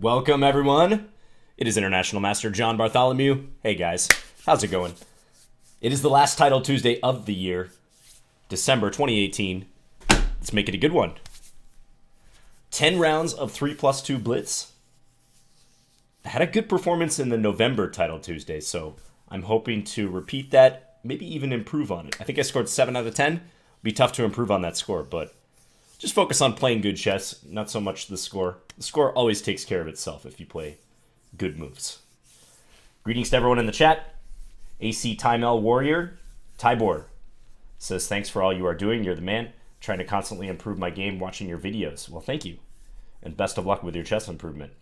Welcome, everyone. It is International Master John Bartholomew. Hey, guys. How's it going? It is the last Title Tuesday of the year, December 2018. Let's make it a good one. 10 rounds of 3+2 Blitz. I had a good performance in the November Title Tuesday, so I'm hoping to repeat that, maybe even improve on it. I think I scored 7 out of 10. It'd be tough to improve on that score, but just focus on playing good chess, not so much the score. The score always takes care of itself if you play good moves. Greetings to everyone in the chat. AC Timel Warrior, Tybor says, thanks for all you are doing. You're the man. Trying to constantly improve my game watching your videos. Well, thank you. And best of luck with your chess improvement.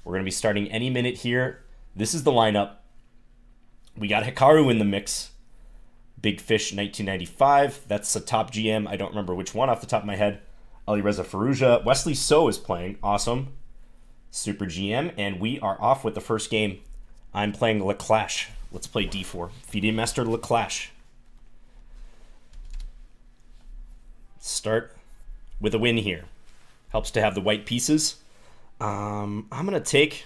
We're going to be starting any minute here. This is the lineup. We got Hikaru in the mix. Big Fish 1995. That's a top GM. I don't remember which one off the top of my head. Alireza Firouzja. Wesley So is playing. Awesome. Super GM. And we are off with the first game. I'm playing LaClash. Let's play D4. FIDE Master LaClash. Start with a win here. Helps to have the white pieces. I'm going to take...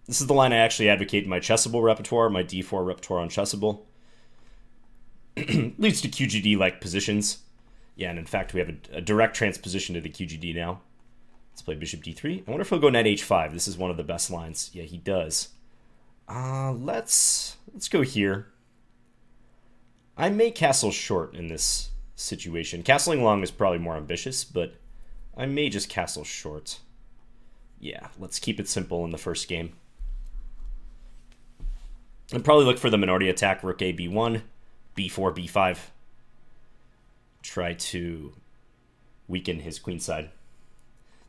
This is the line I actually advocate in my Chessable repertoire, my D4 repertoire on Chessable. Leads to QGD-like positions. Yeah, and in fact, we have a direct transposition to the QGD now. Let's play Bishop D3. I wonder if he'll go Knight H5. This is one of the best lines. Yeah, he does. Let's go here. I may castle short in this situation. Castling long is probably more ambitious, but I may just castle short. Yeah, let's keep it simple in the first game. And probably look for the minority attack, Rook A, B1, B4, B5. Try to weaken his queenside.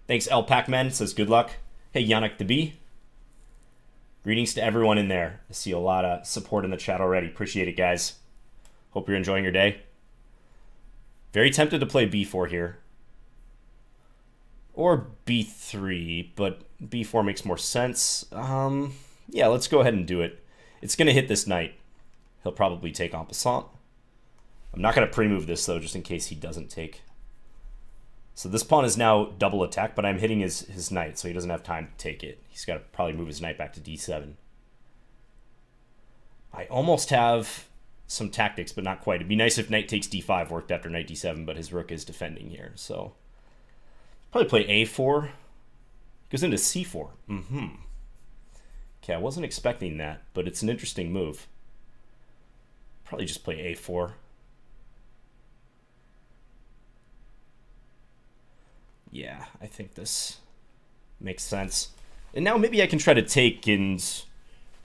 Thanks, El Pac-Man. Says good luck. Hey, Yannick the B. Greetings to everyone in there. I see a lot of support in the chat already. Appreciate it, guys. Hope you're enjoying your day. Very tempted to play B4 here. Or B3, but B4 makes more sense. Yeah, let's go ahead and do it. It's going to hit this knight. He'll probably take en passant. I'm not going to pre-move this, though, just in case he doesn't take. So this pawn is now double attack, but I'm hitting his knight, so he doesn't have time to take it. He's got to probably move his knight back to D7. I almost have some tactics, but not quite. It'd be nice if knight takes D5 worked after knight D7, but his rook is defending here, so... Probably play A4. Goes into C4. Okay, I wasn't expecting that, but it's an interesting move. Probably just play A4. Yeah, I think this makes sense. And now maybe I can try to take, and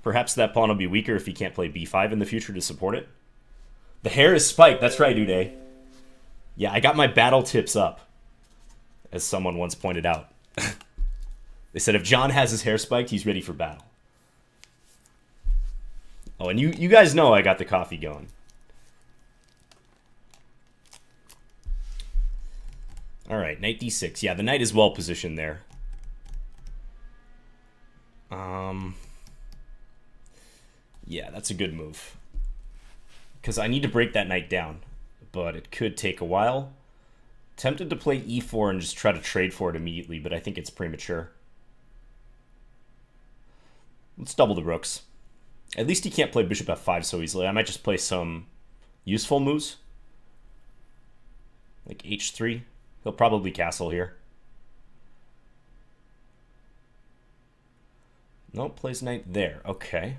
perhaps that pawn will be weaker if he can't play B5 in the future to support it. The hair is spiked. That's right, Uday. Yeah, I got my battle tips up, as someone once pointed out. They said if John has his hair spiked, he's ready for battle. Oh, and you guys know I got the coffee going. All right, knight d6. Yeah, the knight is well positioned there. Yeah, that's a good move. Because I need to break that knight down, but it could take a while. Tempted to play e4 and just try to trade for it immediately, but I think it's premature. Let's double the rooks. At least he can't play bishop f5 so easily. I might just play some useful moves. Like h3. He'll probably castle here. Nope, plays knight there. Okay.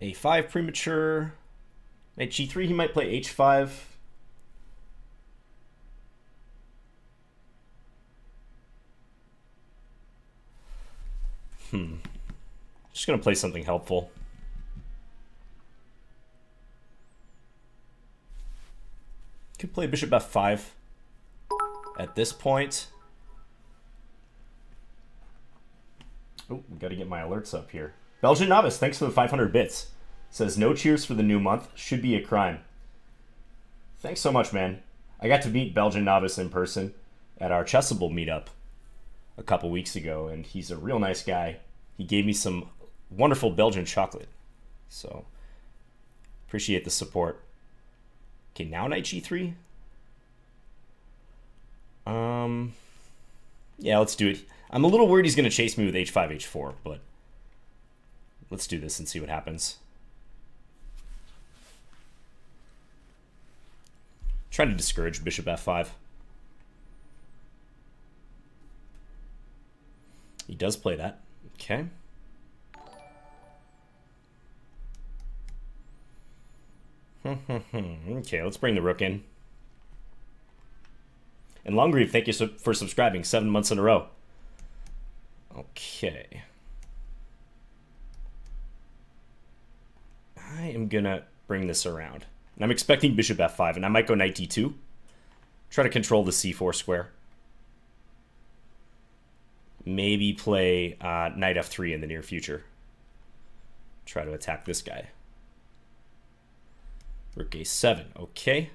A5 premature. Knight g3, he might play h5. Just gonna play something helpful. Could play bishop f5 at this point. Oh, we gotta get my alerts up here. Belgian Novice, thanks for the 500 bits. Says, no cheers for the new month. Should be a crime. Thanks so much, man. I got to meet Belgian Novice in person at our Chessable meetup a couple weeks ago, and he's a real nice guy. He gave me some wonderful Belgian chocolate. So, appreciate the support. Okay, now knight g3. Yeah, let's do it. I'm a little worried he's going to chase me with h5, h4, but let's do this and see what happens. Trying to discourage bishop f5. He does play that. Okay. Okay, let's bring the rook in. And Longreave, thank you for subscribing 7 months in a row. Okay. I am gonna bring this around. And I'm expecting bishop f5, and I might go knight d2. Try to control the c4 square. Maybe play knight f3 in the near future. Try to attack this guy. Rook a7, okay.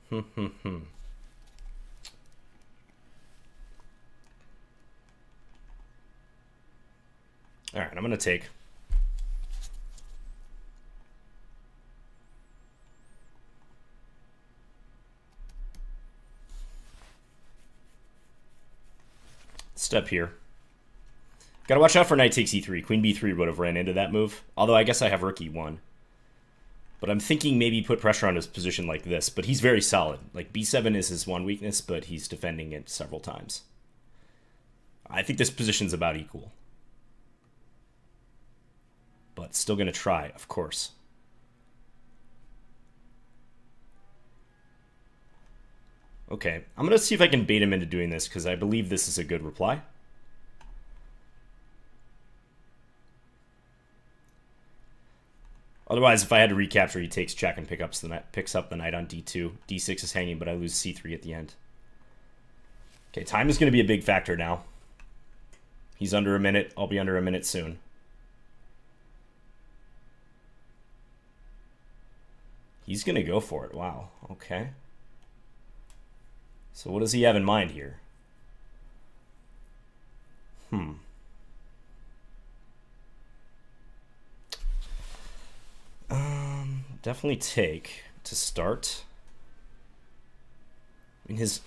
All right, I'm going to take. Step here. Gotta watch out for knight takes e3. Queen b3 would have ran into that move. Although I guess I have rook e1. But I'm thinking maybe put pressure on his position like this. But he's very solid. Like b7 is his one weakness, but he's defending it several times. I think this position's about equal. But still gonna try, of course. Okay, I'm gonna see if I can bait him into doing this, because I believe this is a good reply. Otherwise, if I had to recapture, he takes check and picks up the knight on d2. d6 is hanging, but I lose c3 at the end. Okay, time is going to be a big factor now. He's under a minute. I'll be under a minute soon. He's going to go for it. Wow. Okay. So what does he have in mind here? Definitely take to start. I mean, his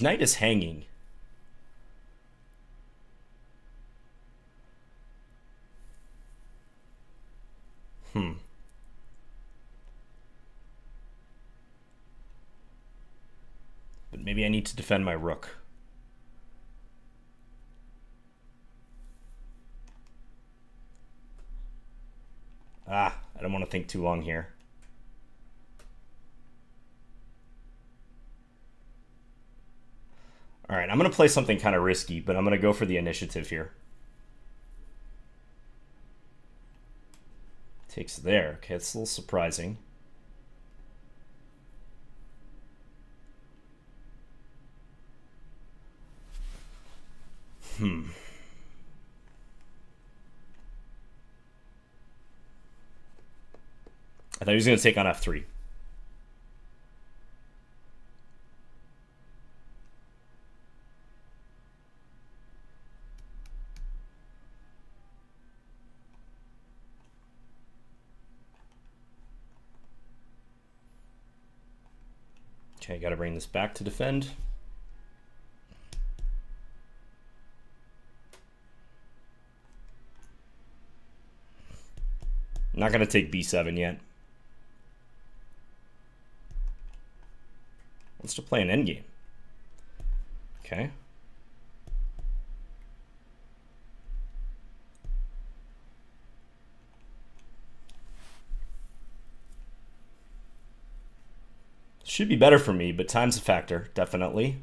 knight is hanging. But maybe I need to defend my rook. I don't want to think too long here. All right, I'm going to play something kind of risky, but I'm going to go for the initiative here. Takes there. Okay, it's a little surprising. I thought he was going to take on f3. Okay, got to bring this back to defend. I'm not going to take b7 yet. Let's just play an endgame. Okay. Should be better for me, but time's a factor, definitely.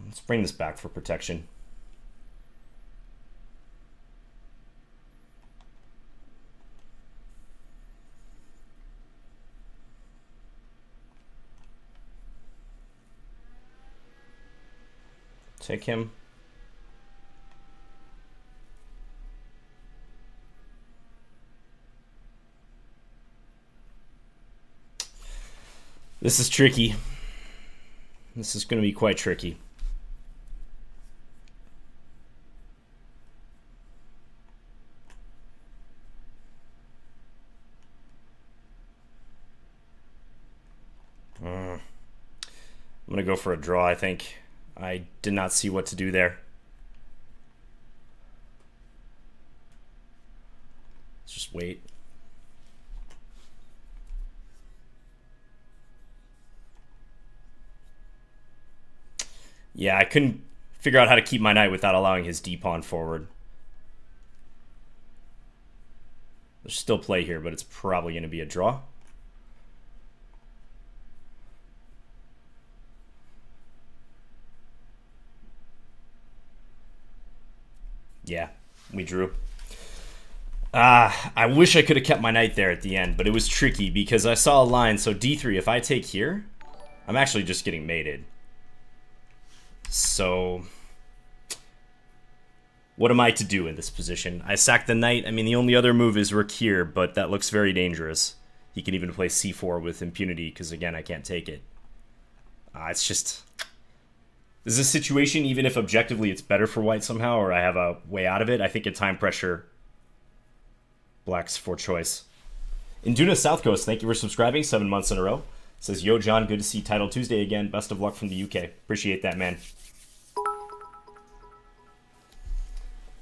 Let's bring this back for protection. Take him. This is tricky. This is going to be quite tricky. I'm going to go for a draw, I think. I did not see what to do there. Let's just wait. Yeah, I couldn't figure out how to keep my knight without allowing his d-pawn forward. There's still play here, but it's probably going to be a draw. Yeah, we drew. I wish I could have kept my knight there at the end, but it was tricky because I saw a line. So d3, if I take here, I'm actually just getting mated. So what am I to do in this position? I sack the knight. I mean, the only other move is rook here, but that looks very dangerous. He can even play c4 with impunity because, again, I can't take it. It's just... This is a situation, even if objectively it's better for white somehow, or I have a way out of it, I think at time pressure, black's for choice. Induna South Coast, thank you for subscribing 7 months in a row. Says, yo, John, good to see Title Tuesday again. Best of luck from the UK. Appreciate that, man.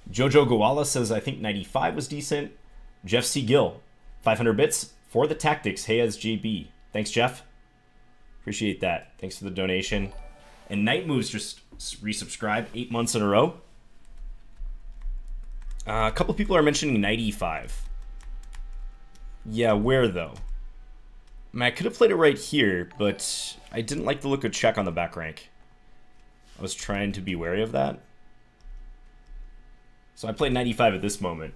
Jojo Goala says, I think 95 was decent. Jeff C. Gill, 500 bits for the tactics. Hey, as JB. Thanks, Jeff. Appreciate that. Thanks for the donation. And Night Moves just resubscribed 8 months in a row. A couple people are mentioning 95. Yeah, where though? I mean, I could have played it right here, but I didn't like the look of check on the back rank. I was trying to be wary of that. So I played 95 at this moment.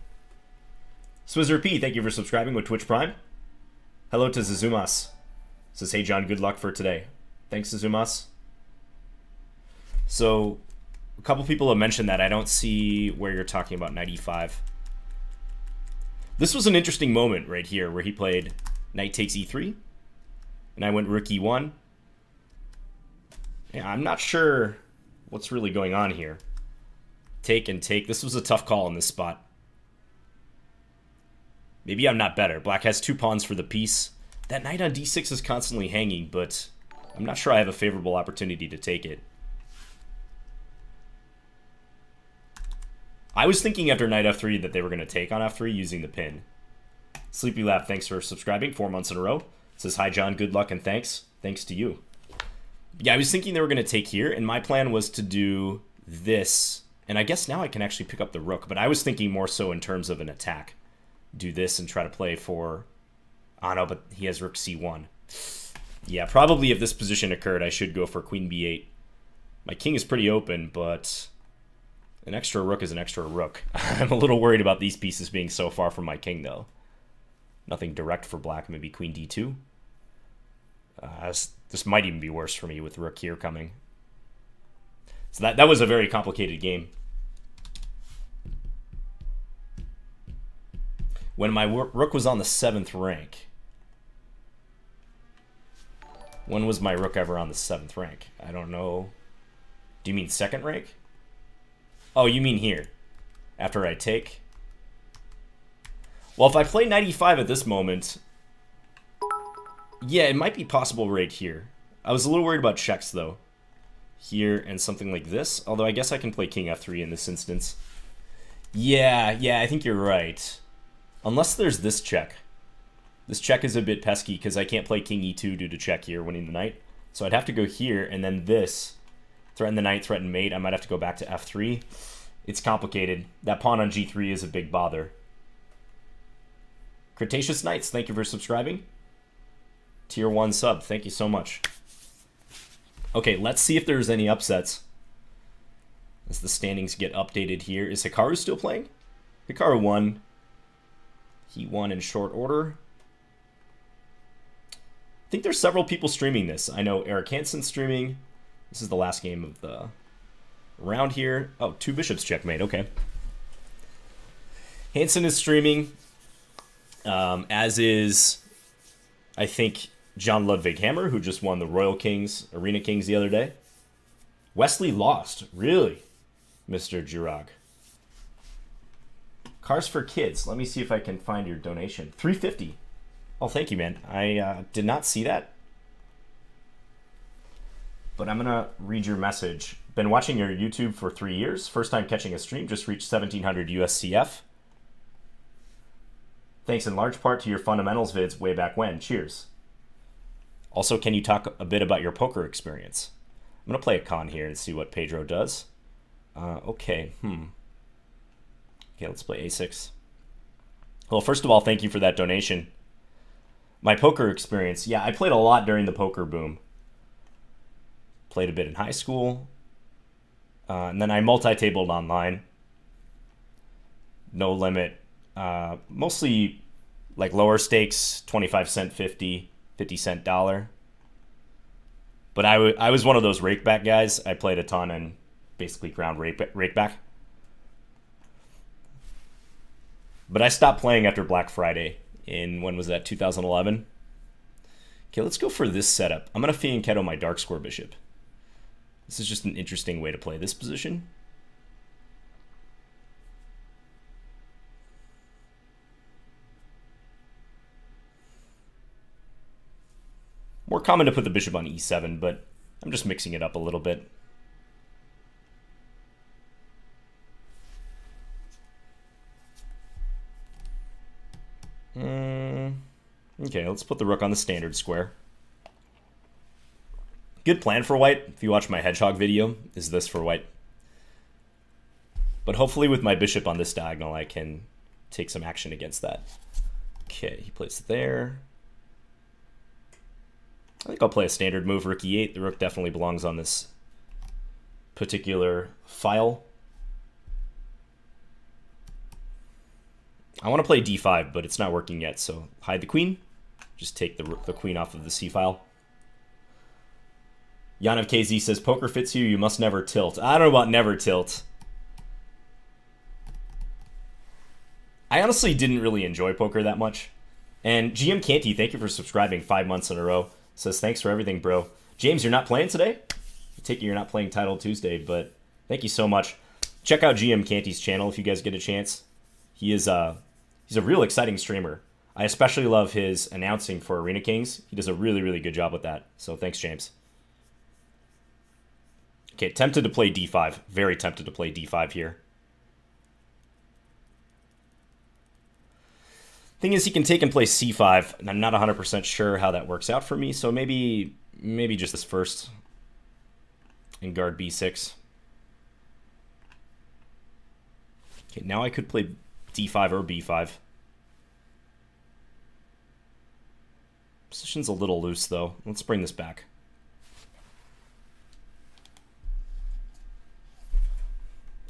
Swizzer P, thank you for subscribing with Twitch Prime. Hello to Zazumas. Says, hey John, good luck for today. Thanks, Zazumas. So, a couple people have mentioned that. I don't see where you're talking about 95. This was an interesting moment right here where he played knight takes e3. And I went rook e1. Yeah, I'm not sure what's really going on here. Take and take. This was a tough call in this spot. Maybe I'm not better. Black has 2 pawns for the piece. That knight on d6 is constantly hanging, but I'm not sure I have a favorable opportunity to take it. I was thinking after knight f3 that they were going to take on f3 using the pin. Sleepy Lab, thanks for subscribing 4 months in a row. Says, hi John, good luck and thanks. Thanks to you. Yeah, I was thinking they were going to take here, and my plan was to do this. And I guess now I can actually pick up the rook, but I was thinking more so in terms of an attack. Do this and try to play for... Oh no, but he has rook c1. Yeah, probably if this position occurred, I should go for queen b8. My king is pretty open, but... An extra rook is an extra rook. I'm a little worried about these pieces being so far from my king, though. Nothing direct for black. Maybe queen d2. This might even be worse for me with rook here coming. So that was a very complicated game. When my rook was on the 7th rank. When was my rook ever on the 7th rank? I don't know. Do you mean 2nd rank? Oh, you mean here. After I take. Well, if I play 95 at this moment... Yeah, it might be possible right here. I was a little worried about checks, though. Here and something like this. Although I guess I can play king f3 in this instance. Yeah, I think you're right. Unless there's this check. This check is a bit pesky because I can't play king e2 due to check here, winning the knight. So I'd have to go here, and then this. Threaten the knight, threaten mate. I might have to go back to f3. It's complicated. That pawn on g3 is a big bother. Cretaceous Knights, thank you for subscribing. Tier 1 sub, thank you so much. Okay, let's see if there's any upsets. As the standings get updated here. Is Hikaru still playing? Hikaru won. He won in short order. I think there's several people streaming this. I know Eric Hansen's streaming. This is the last game of the round here. Oh, 2 bishops checkmate. Okay. Hansen is streaming. As is, I think, John Ludwig Hammer, who just won the Royal Kings, Arena Kings the other day. Wesley lost. Really? Mr. Jurag. Cars for Kids. Let me see if I can find your donation. $3.50. Oh, thank you, man. I did not see that. but I'm going to read your message. Been watching your YouTube for 3 years. First time catching a stream, just reached 1700 USCF. Thanks in large part to your fundamentals vids way back when. Cheers. Also, can you talk a bit about your poker experience? I'm going to play a con here and see what Pedro does. Okay, Okay, let's play A6. Well, first of all, thank you for that donation. My poker experience. Yeah, I played a lot during the poker boom. Played a bit in high school. And then I multi-tabled online. No limit. Mostly like lower stakes, 25 cent, 50 cent dollar. But I was one of those rakeback guys. I played a ton and basically ground rakeback. But I stopped playing after Black Friday in, when was that, 2011? Okay, let's go for this setup. I'm going to fianchetto my dark square bishop. This is just an interesting way to play this position. More common to put the bishop on e7, but I'm just mixing it up a little bit. Okay, let's put the rook on the standard square. Good plan for white, if you watch my hedgehog video, is this for white. But hopefully with my bishop on this diagonal, I can take some action against that. Okay, he plays there. I think I'll play a standard move, rook e8. The rook definitely belongs on this particular file. I want to play d5, but it's not working yet, so hide the queen. Just take the queen off of the c file. Jan of KZ says, poker fits you, you must never tilt. I don't know about never tilt. I honestly didn't really enjoy poker that much. And GM Canty, thank you for subscribing 5 months in a row. Says, thanks for everything, bro. James, you're not playing today? I take it you're not playing Title Tuesday, but thank you so much. Check out GM Canty's channel if you guys get a chance. He's a real exciting streamer. I especially love his announcing for Arena Kings. He does a really, really good job with that. So thanks, James. Okay, tempted to play d5. Very tempted to play d5 here. Thing is, he can take and play c5, and I'm not 100% sure how that works out for me, so maybe just this first and guard b6. Okay, now I could play d5 or b5. Position's a little loose, though. Let's bring this back.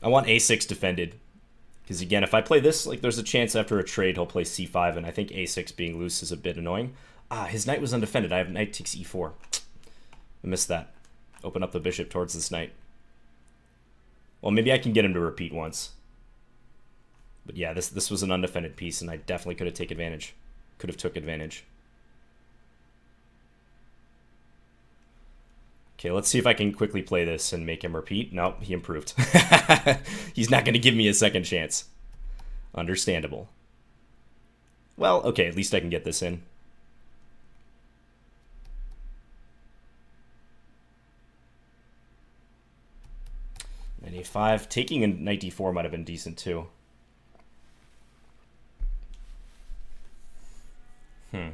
I want a6 defended. Because again, if I play this, like there's a chance after a trade he'll play c5, and I think a6 being loose is a bit annoying. Ah, his knight was undefended. I have knight takes e4. I missed that. Open up the bishop towards this knight. Well, maybe I can get him to repeat once. But yeah, this was an undefended piece, and I definitely could have taken advantage. Could have took advantage. Okay, let's see if I can quickly play this and make him repeat. Nope, he improved. He's not going to give me a second chance. Understandable. Well, okay, at least I can get this in. Knight a5. Taking a knight d4 might have been decent too. Alright,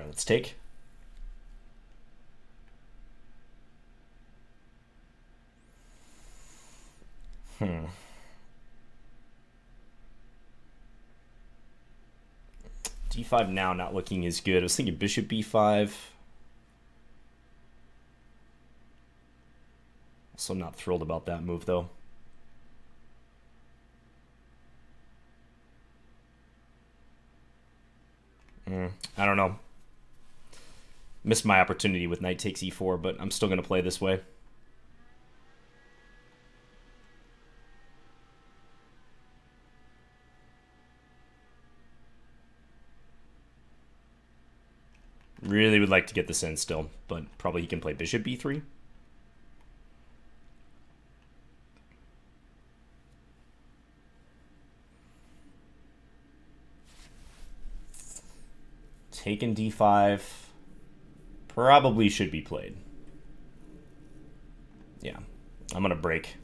let's take. D5 now not looking as good. I was thinking bishop b5. Also not thrilled about that move though. I don't know. Missed my opportunity with knight takes e4, but I'm still going to play this way. Really would like to get this in still, but probably he can play bishop b3. Taken d5. probably should be played. Yeah, I'm going to break.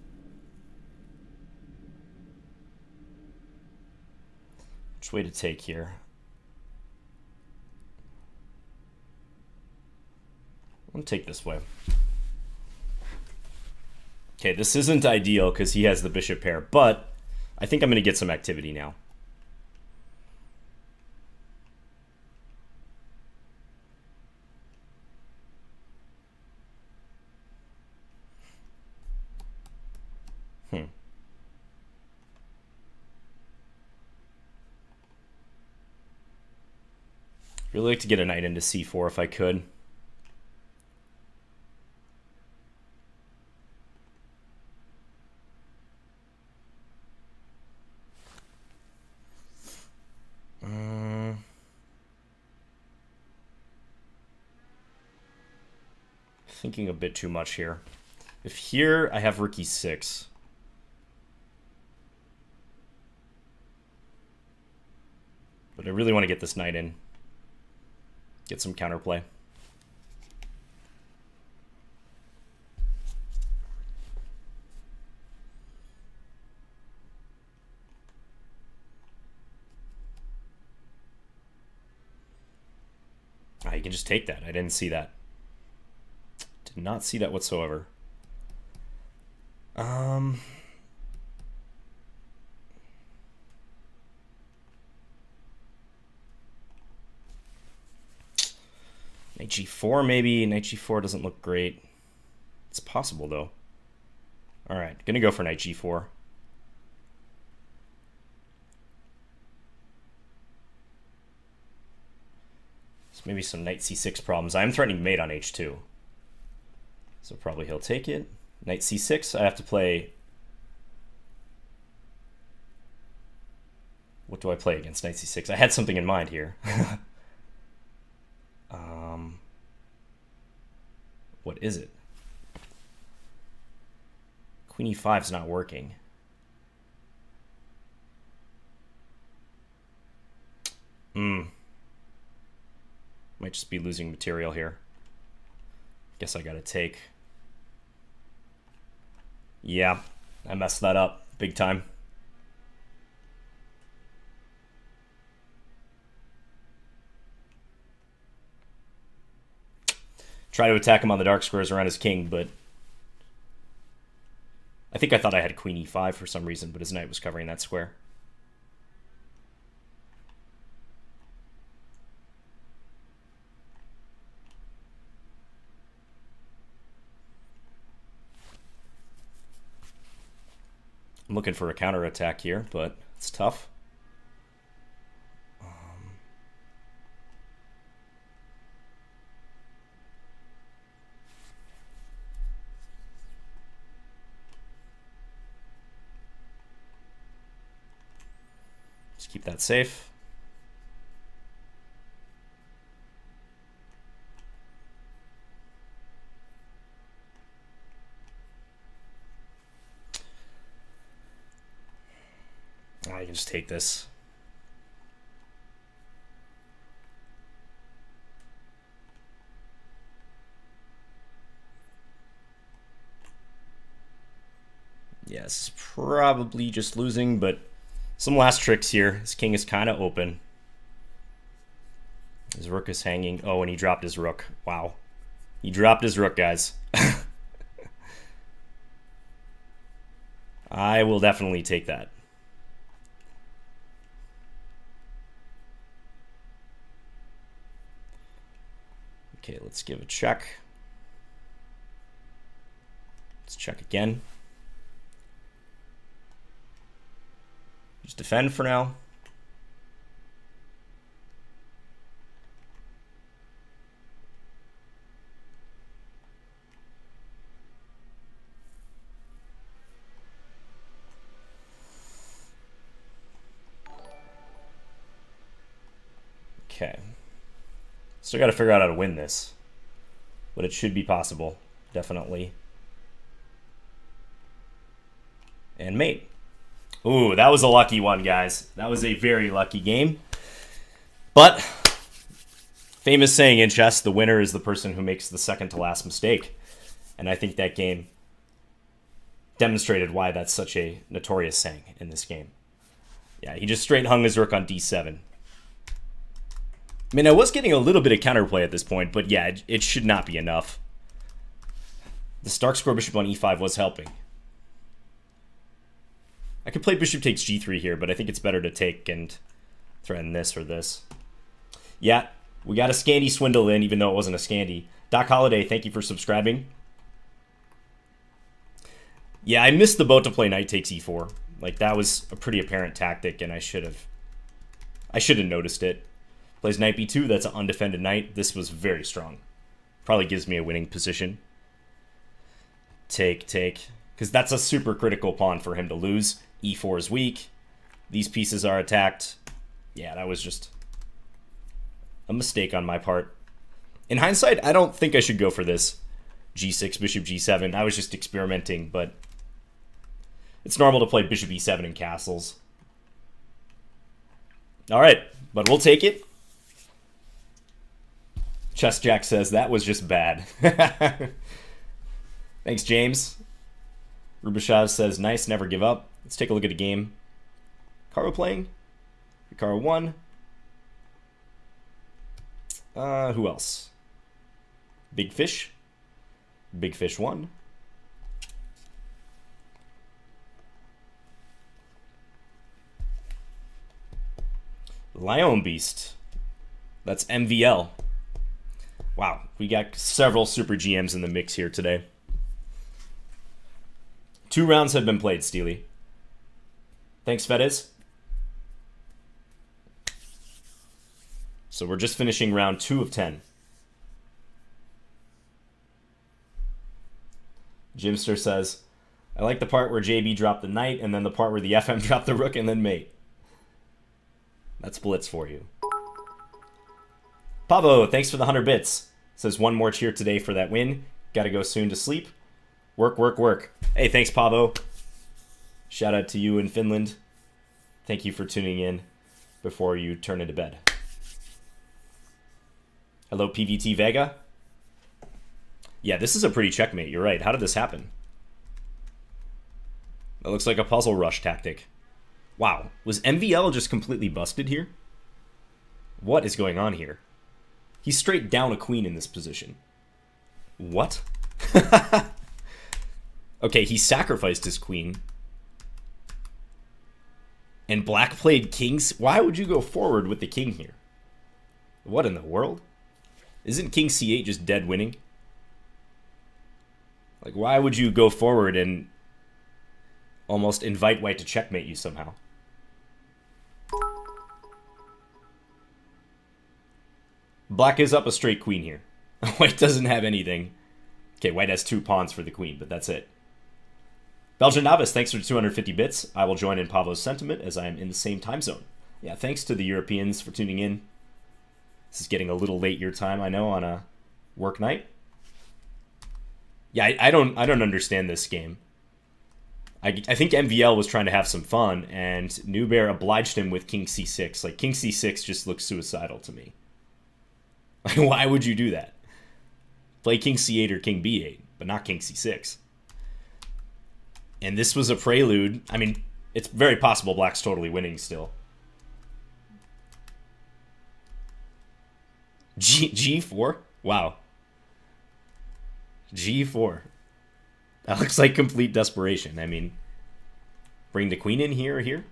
Which way to take here? I'm going to take this way. Okay, this isn't ideal because he has the bishop pair, but I think I'm going to get some activity now. Really like to get a knight into c4 if I could. Thinking a bit too much here. If here I have rook e6. But I really want to get this knight in. Get some counterplay. You can just take that. I didn't see that. Did not see that whatsoever. Knight g4 maybe. Knight g4 doesn't look great. It's possible though. Alright, gonna go for knight g4. So maybe some knight c6 problems. I am threatening mate on h2. So probably he'll take it. Knight c6, I have to play... What do I play against knight c6? I had something in mind here. What is it? Queen e5 is not working. Might just be losing material here. Guess I gotta take. Yeah, I messed that up big time. Try to attack him on the dark squares around his king, but I think I thought I had queen e5 for some reason, but his knight was covering that square. I'm looking for a counterattack here, but it's tough. Just keep that safe. I can just take this. Yes, probably just losing, but some last tricks here. His king is kind of open. His rook is hanging. Oh, and he dropped his rook. Wow. He dropped his rook, guys. I will definitely take that. Okay, let's give a check. Let's check again. Just defend for now. Okay. Still got to figure out how to win this. But it should be possible. Definitely. And mate. Ooh, that was a lucky one, guys. That was a very lucky game. But Famous saying in chess, the winner is the person who makes the second to last mistake. And I think that game demonstrated why that's such a notorious saying in this game. Yeah, he just straight hung his rook on d7. I mean, I was getting a little bit of counterplay at this point, but yeah, it should not be enough. The Stark square bishop on e5 was helping. I could play bishop takes g3 here, but I think it's better to take and threaten this or this. Yeah, we got a Scandi swindle in, even though it wasn't a Scandi. Doc Holiday, thank you for subscribing. Yeah, I missed the boat to play knight takes e4. Like, that was a pretty apparent tactic, and I should have noticed it. Plays knight b2, that's an undefended knight. This was very strong. Probably gives me a winning position. Take, because that's a super critical pawn for him to lose. e4 is weak. These pieces are attacked. Yeah, that was just a mistake on my part. In hindsight, I don't think I should go for this. g6, bishop g7. I was just experimenting, but it's normal to play bishop e7 in castles. All right, but we'll take it. Chess Jack says, that was just bad. Thanks, James. Rubashaz says, nice, never give up. Let's take a look at a game. Caro playing. Caro 1. Who else? Big Fish. Big Fish 1. Lion Beast. That's MVL. Wow, we got several Super GMs in the mix here today. 2 rounds have been played, Steely. Thanks, Fedez. So we're just finishing round 2 of 10. Jimster says, I like the part where JB dropped the knight and then the part where the FM dropped the rook and then mate. That's Blitz for you. Pavo, thanks for the 100 bits. Says one more cheer today for that win. Gotta go soon to sleep. Work, work, work. Hey, thanks, Pavo. Shout out to you in Finland. Thank you for tuning in before you turn into bed. Hello, PVT Vega. Yeah, this is a pretty checkmate. You're right. How did this happen? That looks like a puzzle rush tactic. Wow. Was MVL just completely busted here? What is going on here? He's straight down a queen in this position. What? Okay, he sacrificed his queen. And black played kings. Why would you go forward with the king here? What in the world? Isn't king c8 just dead winning? Like, why would you go forward and almost invite white to checkmate you somehow? Black is up a straight queen here. White doesn't have anything. Okay, white has 2 pawns for the queen, but that's it. Belgian Novice, thanks for 250 bits. I will join in Pavo's sentiment as I am in the same time zone. Yeah, thanks to the Europeans for tuning in. This is getting a little late your time, I know, on a work night. Yeah, I don't understand this game. I think MVL was trying to have some fun, and Newbear obliged him with king c6. Like, king c6 just looks suicidal to me. Like, why would you do that? Play king c8 or king b8, but not king c6. And this was a prelude. I mean, it's very possible black's totally winning still. G4? Wow. G4. That looks like complete desperation. I mean, bring the queen in here or here?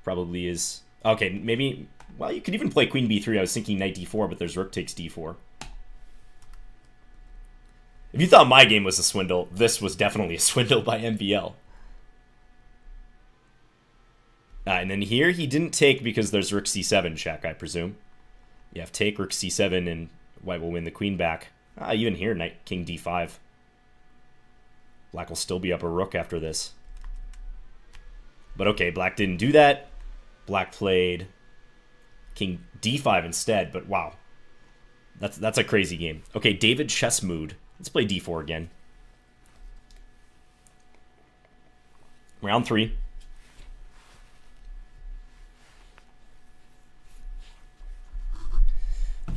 Probably is... Okay, maybe... Well, you could even play queen b3. I was thinking knight d4, but there's rook takes d4. If you thought my game was a swindle, this was definitely a swindle by MVL. And then here, he didn't take because there's rook c7 check, I presume. You have take, rook c7, and white will win the queen back. Even here, knight, king d5. Black will still be up a rook after this. But okay, black didn't do that. Black played king d5 instead, but wow. That's a crazy game. Okay, David Chess Mood. Let's play d4 again. Round 3.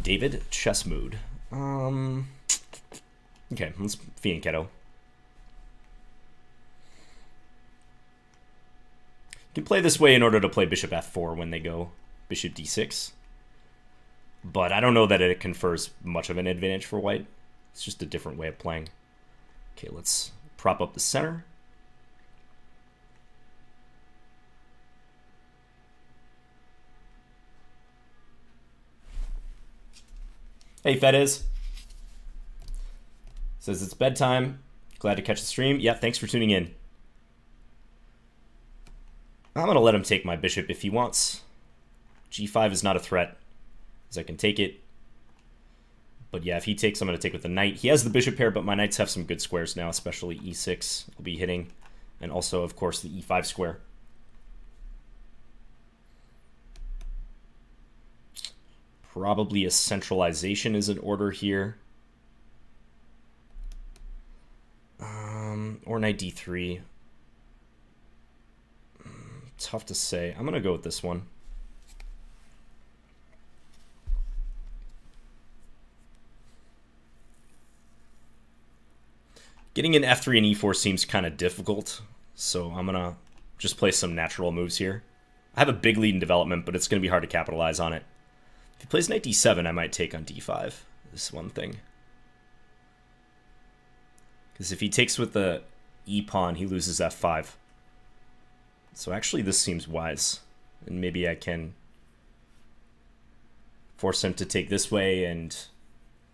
David chess mood. Okay, let's Fianchetto. You can play this way in order to play bishop f4 when they go bishop d6. But I don't know that it confers much of an advantage for white. It's just a different way of playing. Okay, let's prop up the center. Hey, Fedez. Says it's bedtime. Glad to catch the stream. Yeah, thanks for tuning in. I'm going to let him take my bishop if he wants. G5 is not a threat, as I can take it. But yeah, if he takes, I'm going to take with the knight. He has the bishop pair, but my knights have some good squares now, especially e6 will be hitting. And also, of course, the e5 square. Probably a centralization is in order here. Or knight d3. Tough to say. I'm going to go with this one. Getting an f3 and e4 seems kind of difficult, so I'm going to just play some natural moves here. I have a big lead in development, but it's going to be hard to capitalize on it. If he plays knight d7, I might take on d5. This one thing. Because if he takes with the e-pawn, he loses f5. So actually this seems wise. And maybe I can force him to take this way, and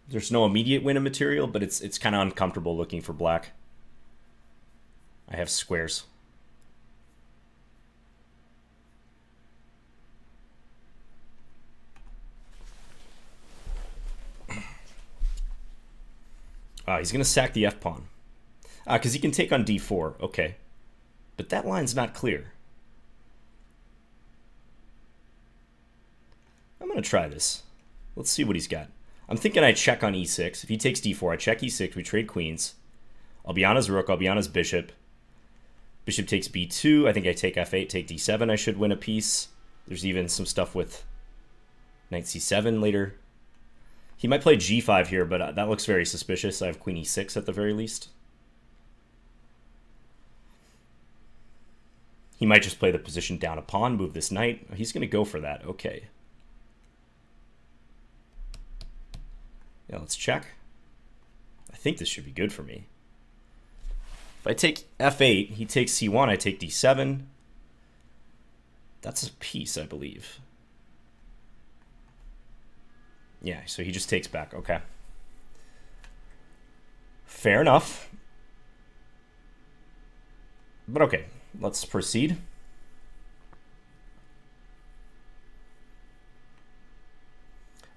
there's no immediate win of material, but it's kind of uncomfortable looking for black. I have squares. He's going to sack the f-pawn. Because he can take on d4. Okay. But that line's not clear. I'm going to try this. Let's see what he's got. I'm thinking I check on e6. If he takes d4, I check e6. We trade queens. I'll be on his rook. I'll be on his bishop. Bishop takes b2. I think I take f8, take d7. I should win a piece. There's even some stuff with knight c7 later. He might play g5 here, but that looks very suspicious. I have queen e6 at the very least. He might just play the position down a pawn, move this knight. He's going to go for that. Okay. Yeah, let's check. I think this should be good for me. If I take f8, he takes c1, I take d7. That's a piece, I believe. Yeah, so he just takes back. Okay. Fair enough. But okay, let's proceed.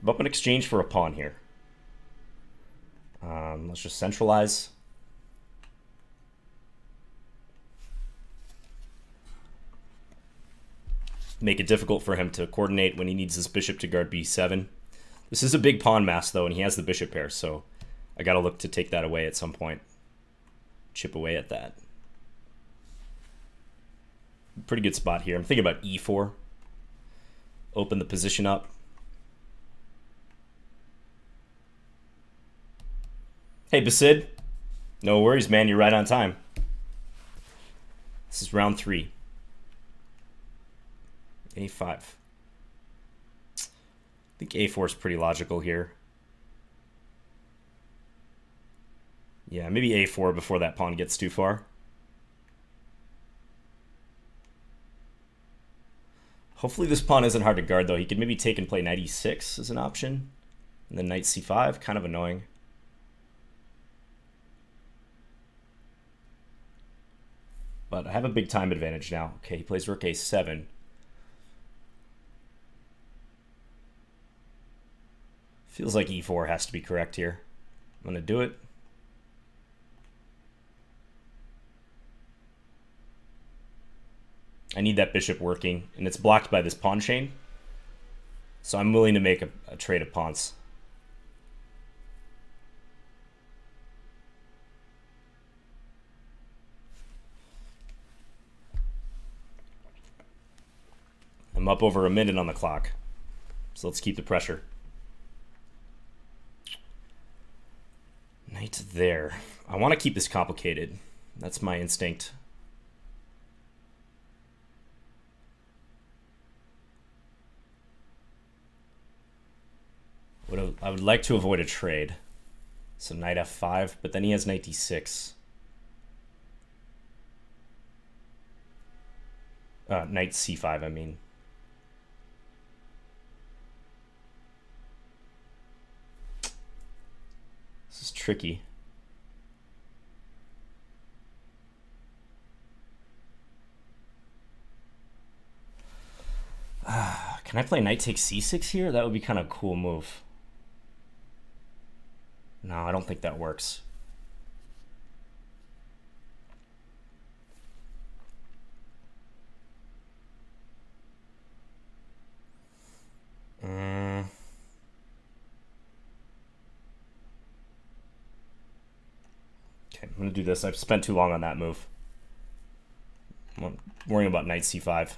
I'm up in exchange for a pawn here. Let's just centralize. Make it difficult for him to coordinate when he needs his bishop to guard b7. This is a big pawn mass, though, and he has the bishop pair, so I gotta look to take that away at some point. Chip away at that. Pretty good spot here. I'm thinking about e4. Open the position up. Hey, Basid. No worries, man. You're right on time. This is round 3. a5. I think a4 is pretty logical here. Yeah, maybe a4 before that pawn gets too far. Hopefully this pawn isn't hard to guard, though. He could maybe take and play knight e6 as an option. And then knight c5, kind of annoying. But I have a big time advantage now. Okay, he plays rook a7. Feels like e4 has to be correct here. I'm going to do it. I need that bishop working, and it's blocked by this pawn chain. So I'm willing to make a trade of pawns. I'm up over a minute on the clock, so let's keep the pressure. Knight there. I want to keep this complicated. That's my instinct. I would like to avoid a trade. So knight f5, but then he has knight d6. Knight c5, I mean. This is tricky. Can I play knight takes c6 here? That would be kind of a cool move. No, I don't think that works. Okay, I'm going to do this. I've spent too long on that move. I'm worrying about knight c5.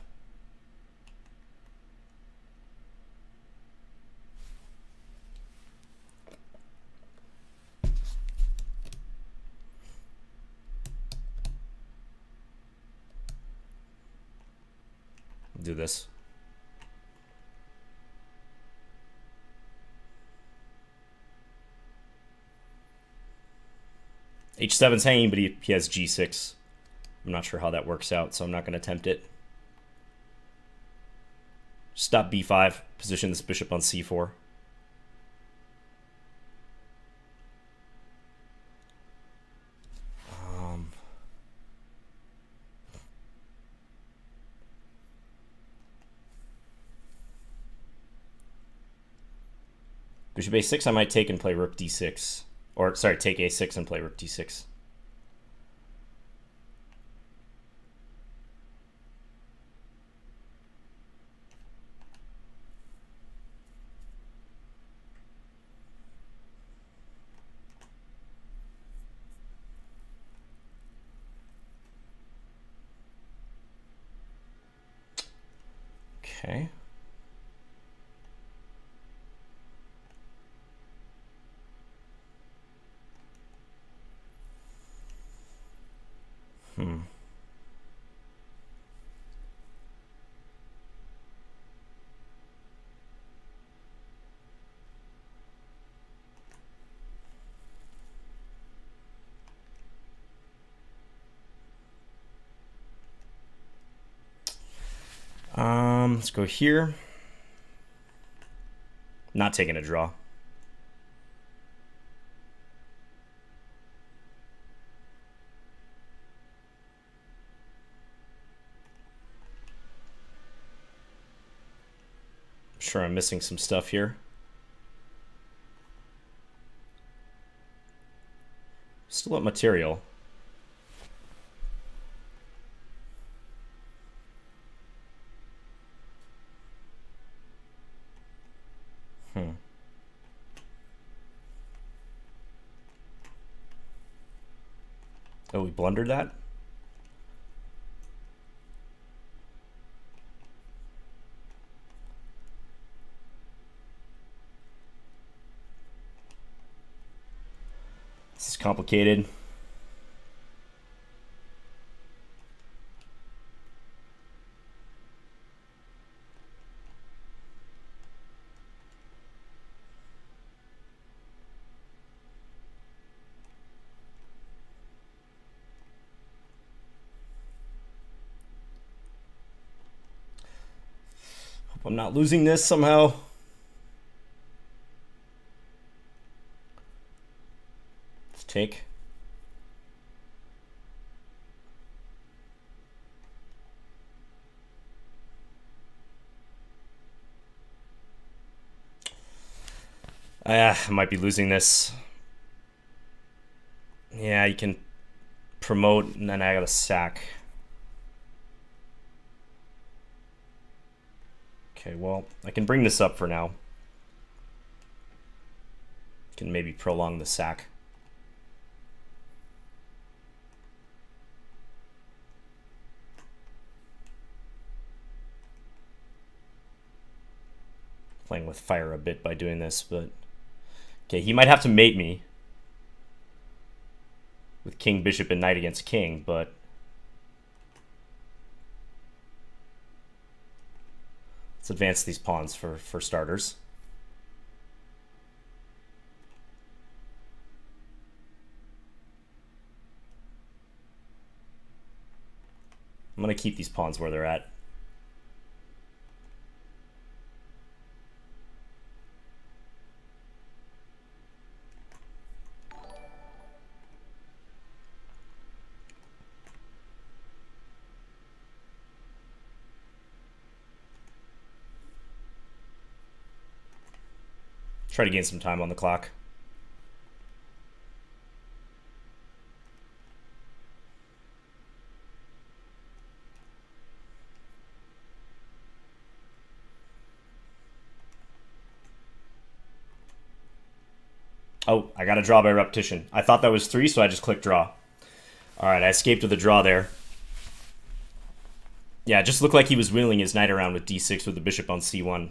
Do this. H7's hanging, but he has g6. I'm not sure how that works out, so I'm not going to attempt it. Stop b5, position this bishop on c4. Bishop a6, I might take and play rook d6. Or, sorry, take a6 and play rook d6. Okay. Let's go here. Not taking a draw. I'm sure I'm missing some stuff here. Still at material. Oh, we blundered that? This is complicated. I'm not losing this somehow. Let's take. I might be losing this. Yeah, you can promote and then I gotta sack. Okay, well, I can bring this up for now. Can maybe prolong the sack. Playing with fire a bit by doing this, but... Okay, he might have to mate me. with king, bishop, and knight against king, but let's advance these pawns for starters. I'm going to keep these pawns where they're at. Try to gain some time on the clock. Oh, I got a draw by repetition. I thought that was 3, so I just clicked draw. All right, I escaped with a draw there. Yeah, it just looked like he was wheeling his knight around with d6 with the bishop on c1.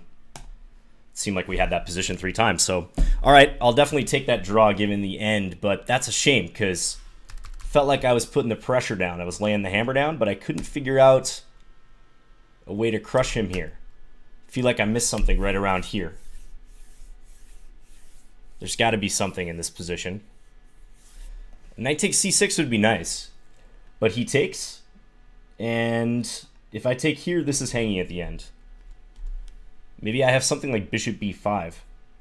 Seemed like we had that position 3 times. So, all right, I'll definitely take that draw given the end, but that's a shame because felt like I was putting the pressure down. I was laying the hammer down, but I couldn't figure out a way to crush him here. I feel like I missed something right around here. There's got to be something in this position. Knight takes c6 would be nice, but he takes, and if I take here, this is hanging at the end. Maybe I have something like bishop b5.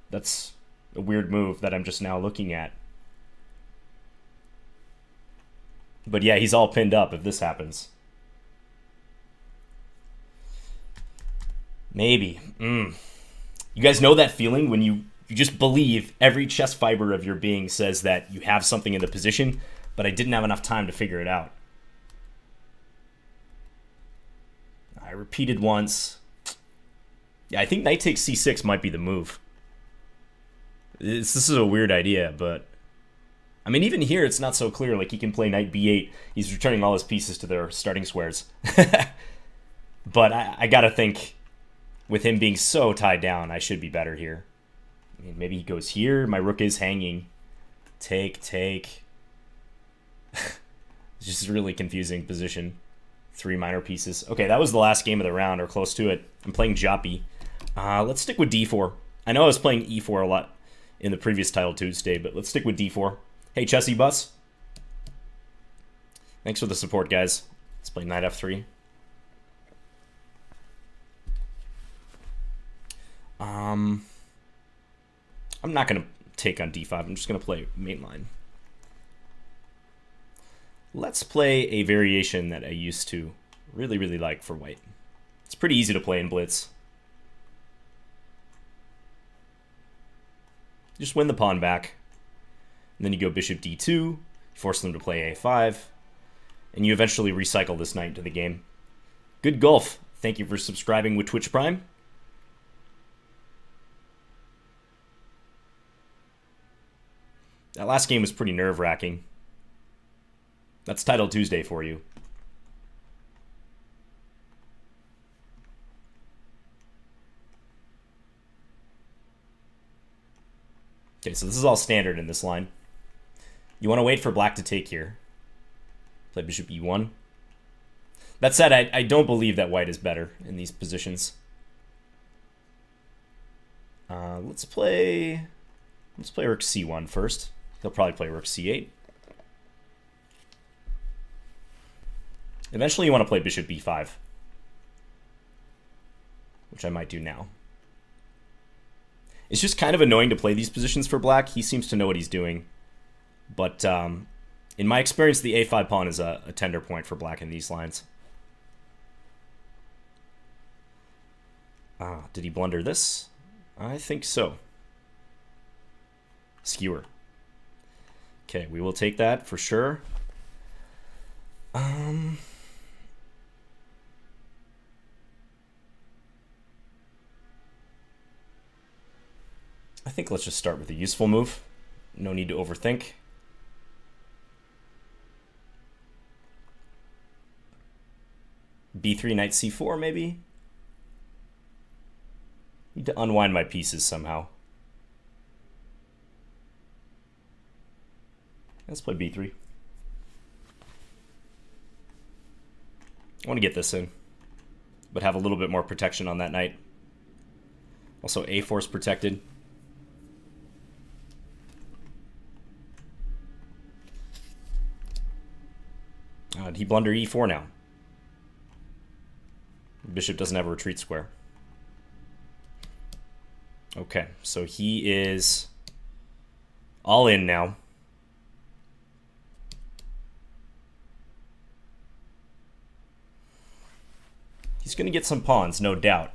That's a weird move that I'm just now looking at. But yeah, he's all pinned up if this happens. Maybe. You guys know that feeling when you just believe every chest fiber of your being says that you have something in the position, but I didn't have enough time to figure it out. I repeated once. Yeah, I think knight takes c6 might be the move. This is a weird idea, but I mean, even here, it's not so clear. Like, he can play knight b8. He's returning all his pieces to their starting squares. But I gotta think, with him being so tied down, I should be better here. I mean, maybe he goes here. My rook is hanging. Take. It's just a really confusing position. 3 minor pieces. Okay, that was the last game of the round, or close to it. I'm playing Joppy. Let's stick with d4. I know I was playing e4 a lot in the previous Title Tuesday, but let's stick with d4. Hey, Chessy Bus. Thanks for the support, guys. Let's play knight f3. I'm not going to take on d5. I'm just going to play mainline. Let's play a variation that I used to really like for white. It's pretty easy to play in Blitz. Just win the pawn back. And then you go bishop d2, force them to play a5, and you eventually recycle this knight into the game. Good golf. Thank you for subscribing with Twitch Prime. That last game was pretty nerve-wracking. That's Title Tuesday for you. Okay, so this is all standard in this line. You want to wait for black to take here. Play bishop e1. That said, I don't believe that white is better in these positions. Let's play rook c1 first. He'll probably play rook c8. Eventually you want to play bishop b5, which I might do now. It's just kind of annoying to play these positions for black. He seems to know what he's doing. But in my experience, the a5 pawn is a tender point for black in these lines. Did he blunder this? I think so. Skewer. Okay, we will take that for sure. I think let's just start with a useful move. No need to overthink. b3, knight c4, maybe? Need to unwind my pieces somehow. Let's play b3. I want to get this in, but have a little bit more protection on that knight. Also, a4's protected. Did he blunder e4 now? Bishop doesn't have a retreat square. Okay, so he is all in now. He's going to get some pawns, no doubt.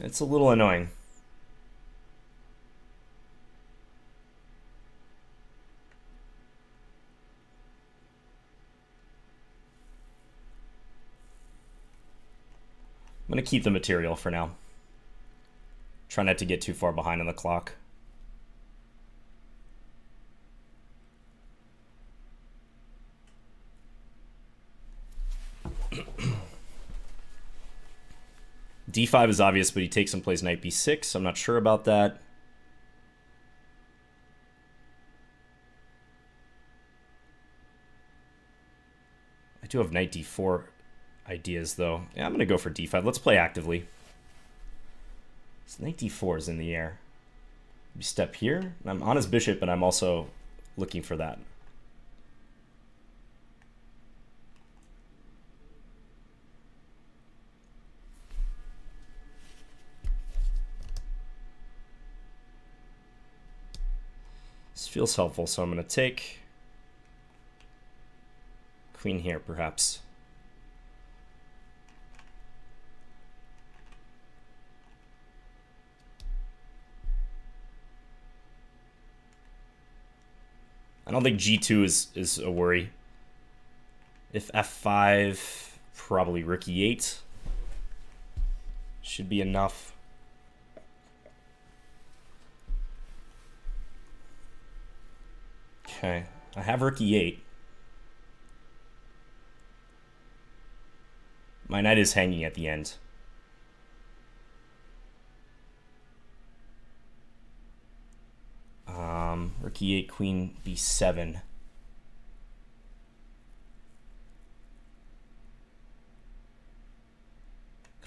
It's a little annoying. I'm going to keep the material for now. Try not to get too far behind on the clock. D5 is obvious, but he takes and plays knight b6. I'm not sure about that. I do have knight d4 ideas, though. Yeah, I'm going to go for d5. Let's play actively. So knight d4 is in the air. Maybe step here. I'm on his bishop, and I'm also looking for that. This feels helpful, so I'm going to take queen here, perhaps. I don't think g2 is a worry. If f5, probably rook e8 should be enough. Okay, I have rook e8. My knight is hanging at the end. Rook e8, queen b7. Can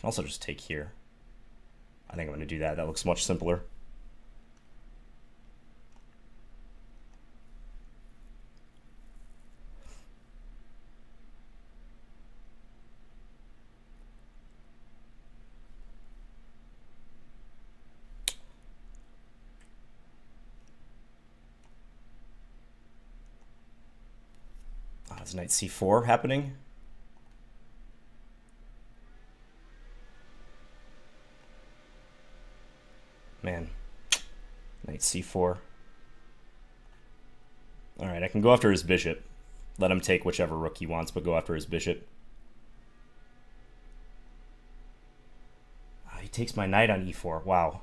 also just take here. I think I'm going to do that. That looks much simpler. Is knight c4 happening? Man, knight c4. All right, I can go after his bishop. Let him take whichever rook he wants, but go after his bishop. He takes my knight on e4. Wow.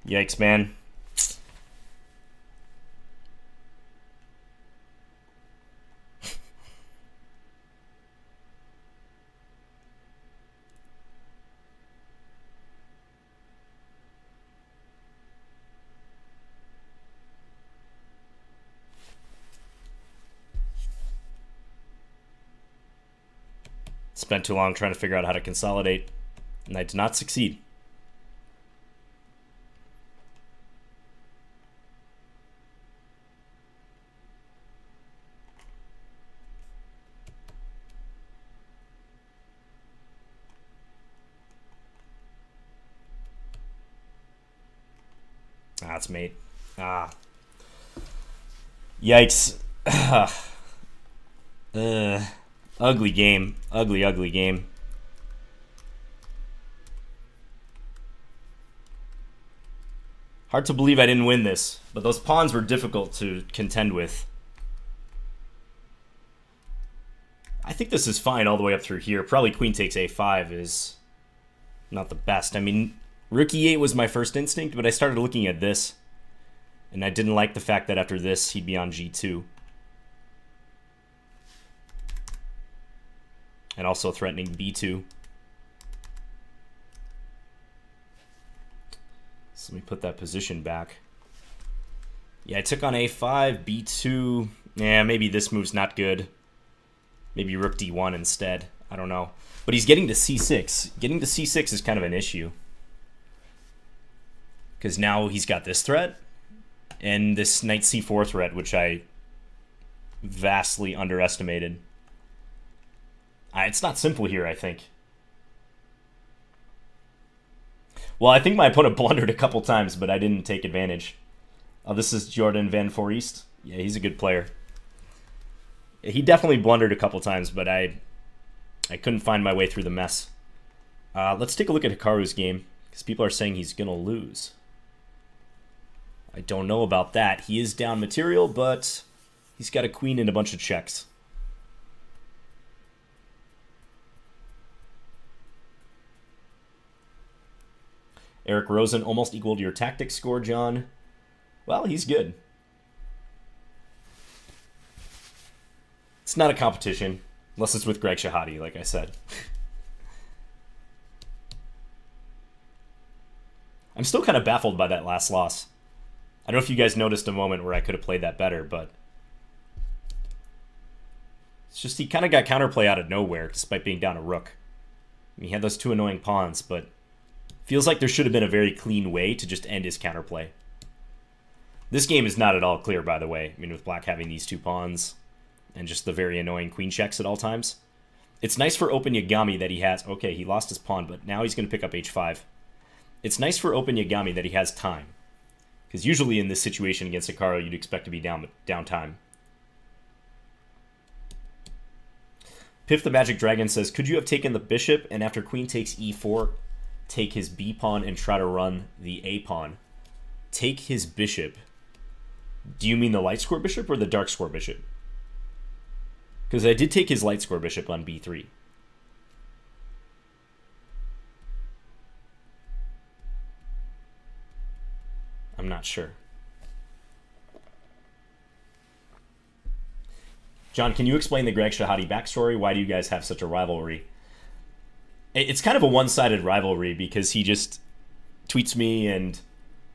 Yikes, man. Spent too long trying to figure out how to consolidate, and I did not succeed. That's mate. Yikes. Ugly game. Ugly game. Hard to believe I didn't win this, but those pawns were difficult to contend with. I think this is fine all the way up through here. Probably queen takes a5 is not the best. I mean, rook e8 was my first instinct, but I started looking at this, And I didn't like the fact that after this, he'd be on G2. And also threatening B2. So let me put that position back. Yeah, I took on A5, B2. Yeah, maybe this move's not good. Maybe Rook D1 instead. I don't know. But he's getting to C6. Getting to C6 is kind of an issue. Because now he's got this threat. And this Knight C4 threat, which I vastly underestimated. It's not simple here, I think. Well, I think my opponent blundered a couple times, but I didn't take advantage. Oh, this is Jordan Van Foreest. Yeah, he's a good player. He definitely blundered a couple times, but I couldn't find my way through the mess. Let's take a look at Hikaru's game, because people are saying he's going to lose. I don't know about that. He is down material, but he's got a queen and a bunch of checks. Eric Rosen almost equaled your tactics score, John. Well, he's good. It's not a competition, unless it's with Greg Shahade, like I said. I'm still kind of baffled by that last loss. I don't know if you guys noticed a moment where I could have played that better, but it's just he kind of got counterplay out of nowhere, despite being down a rook. I mean, he had those two annoying pawns, but feels like there should have been a very clean way to just end his counterplay. This game is not at all clear, by the way. I mean, with black having these two pawns and just the very annoying queen checks at all times. It's nice for Open Yagami that he has... Okay, he lost his pawn, but now he's going to pick up h5. It's nice for Open Yagami that he has time. Because usually in this situation against Hikaru, you'd expect to be down time. Piff the Magic Dragon says, could you have taken the bishop and after queen takes e4... take his B pawn and try to run the A pawn? Take his bishop. Do you mean the light score bishop or the dark score bishop? Because I did take his light score bishop on B3. I'm not sure. John, can you explain the Greg Shahade backstory? Why do you guys have such a rivalry? It's kind of a one-sided rivalry because he just tweets me and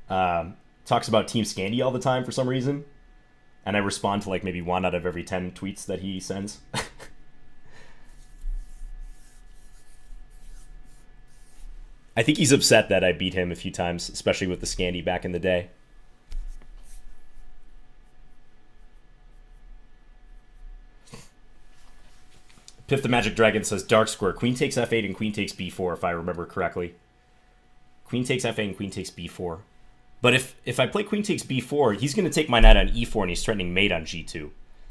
talks about Team Scandi all the time for some reason. And I respond to like maybe 1 out of every 10 tweets that he sends. I think he's upset that I beat him a few times, especially with the Scandi back in the day. Piff the Magic Dragon says, dark square, queen takes f8 and queen takes b4, if I remember correctly. Queen takes f8 and queen takes b4. But if I play queen takes b4, he's going to take my knight on e4 and he's threatening mate on g2.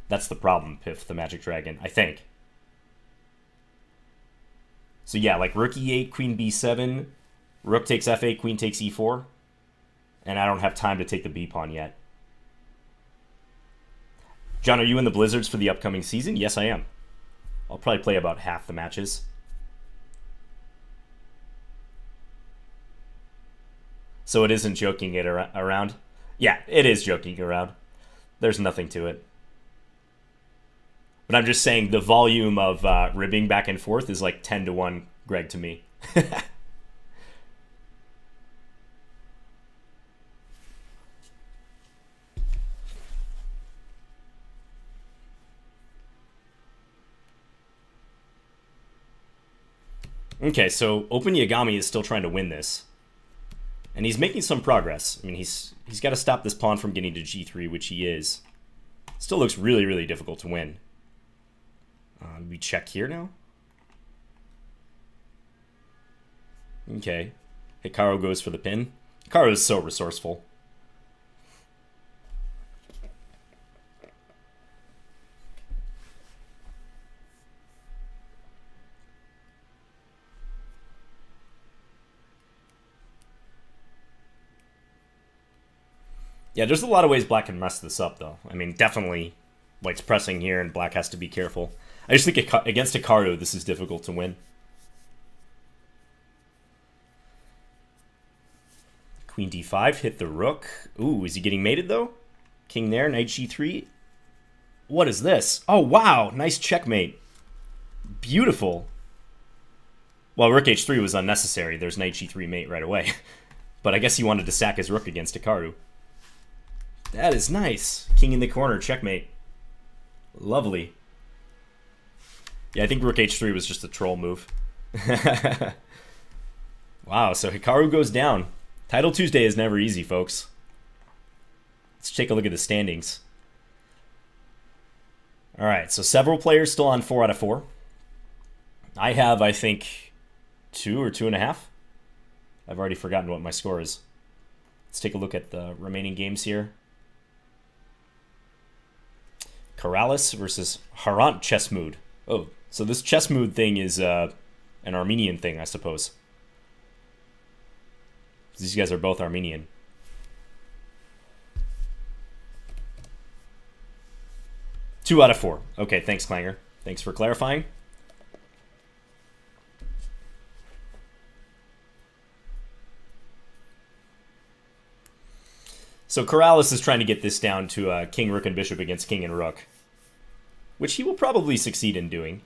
That's the problem, Piff the Magic Dragon, I think. So yeah, like rook e8, queen b7, rook takes f8, queen takes e4. And I don't have time to take the b pawn yet. John, are you in the Blizzards for the upcoming season? Yes, I am. I'll probably play about half the matches. So it isn't joking it around? Yeah, it is joking around. There's nothing to it. But I'm just saying the volume of ribbing back and forth is like 10-1 Greg to me. Okay, so Open Yagami is still trying to win this. And he's making some progress. I mean, he's got to stop this pawn from getting to g3, which he is. Still looks really, really difficult to win. We check here now. Okay. Hikaru goes for the pin. Hikaru is so resourceful. Yeah, there's a lot of ways black can mess this up, though. I mean, definitely white's pressing here, and black has to be careful. I just think against Hikaru, this is difficult to win. Queen d5, hit the rook. Ooh, is he getting mated, though? King there, knight g3. What is this? Oh, wow, nice checkmate. Beautiful. Well, rook h3 was unnecessary. There's knight g3 mate right away. But I guess he wanted to sack his rook against Hikaru. That is nice. King in the corner, checkmate. Lovely. Yeah, I think rook h3 was just a troll move. Wow, so Hikaru goes down. Title Tuesday is never easy, folks. Let's take a look at the standings. All right, so several players still on 4 out of 4. I have, I think, 2 or 2.5. I've already forgotten what my score is. Let's take a look at the remaining games here. Karalis versus Harant Chessmood. Oh, so this Chessmood thing is an Armenian thing, I suppose. These guys are both Armenian. Two out of 4. Okay, thanks, Clanger. Thanks for clarifying. So Karalis is trying to get this down to king, rook, and bishop against king and rook, which he will probably succeed in doing.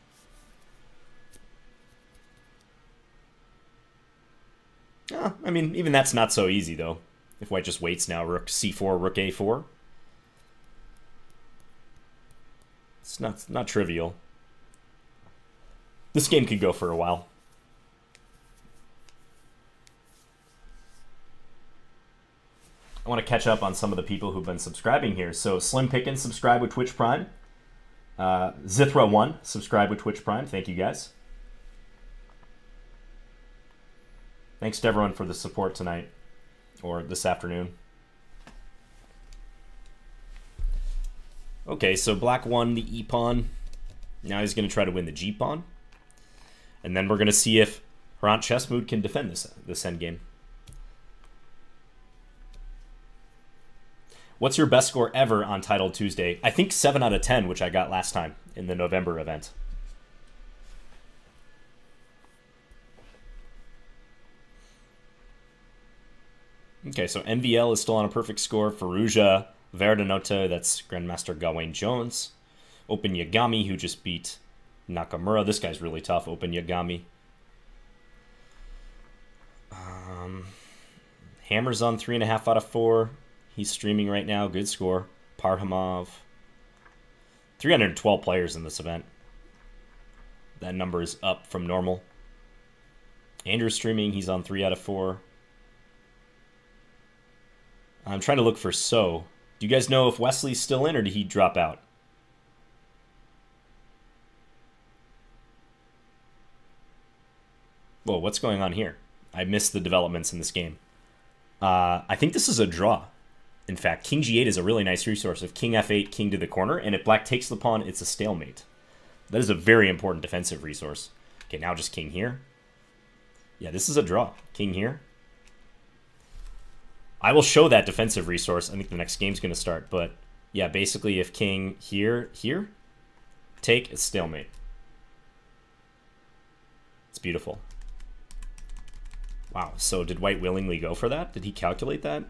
I mean, even that's not so easy, though. If white just waits now, rook c4, rook a4. It's not trivial. This game could go for a while. I want to catch up on some of the people who've been subscribing here. So Slim Pickens, subscribe with Twitch Prime. Zithra1, subscribe with Twitch Prime. Thank you, guys. Thanks to everyone for the support tonight, or this afternoon. Okay, so black won the e-pawn. Now he's going to try to win the g-pawn. And then we're going to see if Harant Chessmood can defend this endgame. What's your best score ever on Title Tuesday? I think 7 out of 10, which I got last time in the November event. Okay, so MVL is still on a perfect score. Faruja Verdanote, that's Grandmaster Gawain Jones. Open Yagami, who just beat Nakamura. This guy's really tough, Open Yagami. Hammer's on 3.5 out of 4. He's streaming right now. Good score. Parhamov. 312 players in this event. That number is up from normal. Andrew's streaming. He's on 3 out of 4. I'm trying to look for So. Do you guys know if Wesley's still in or did he drop out? Whoa, what's going on here? I missed the developments in this game. I think this is a draw. In fact, king g8 is a really nice resource. If king f8, king to the corner, and if black takes the pawn, it's a stalemate. That is a very important defensive resource. Okay, now just king here. Yeah, this is a draw. King here. I will show that defensive resource. I think the next game's going to start. But, yeah, basically if king here, take, it's stalemate. It's beautiful. Wow, so did white willingly go for that? Did he calculate that?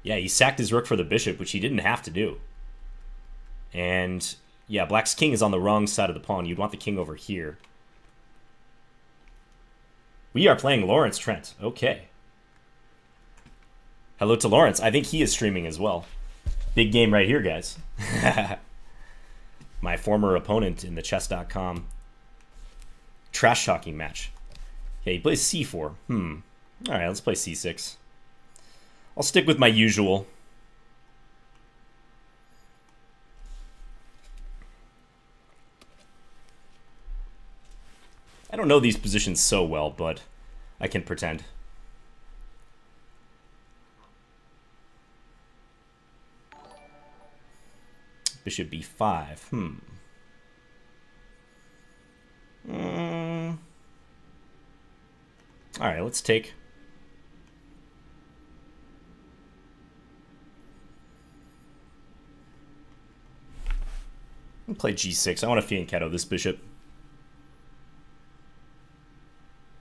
Yeah, he sacked his rook for the bishop, which he didn't have to do. And, yeah, black's king is on the wrong side of the pawn. You'd want the king over here. We are playing Lawrence Trent. Okay. Hello to Lawrence. I think he is streaming as well. Big game right here, guys. My former opponent in the chess.com trash talking match. Okay, he plays c4. All right, let's play c6. I'll stick with my usual. I don't know these positions so well, but I can pretend. Bishop b5. All right, let's take. I'll play g6. I want to fianchetto this bishop.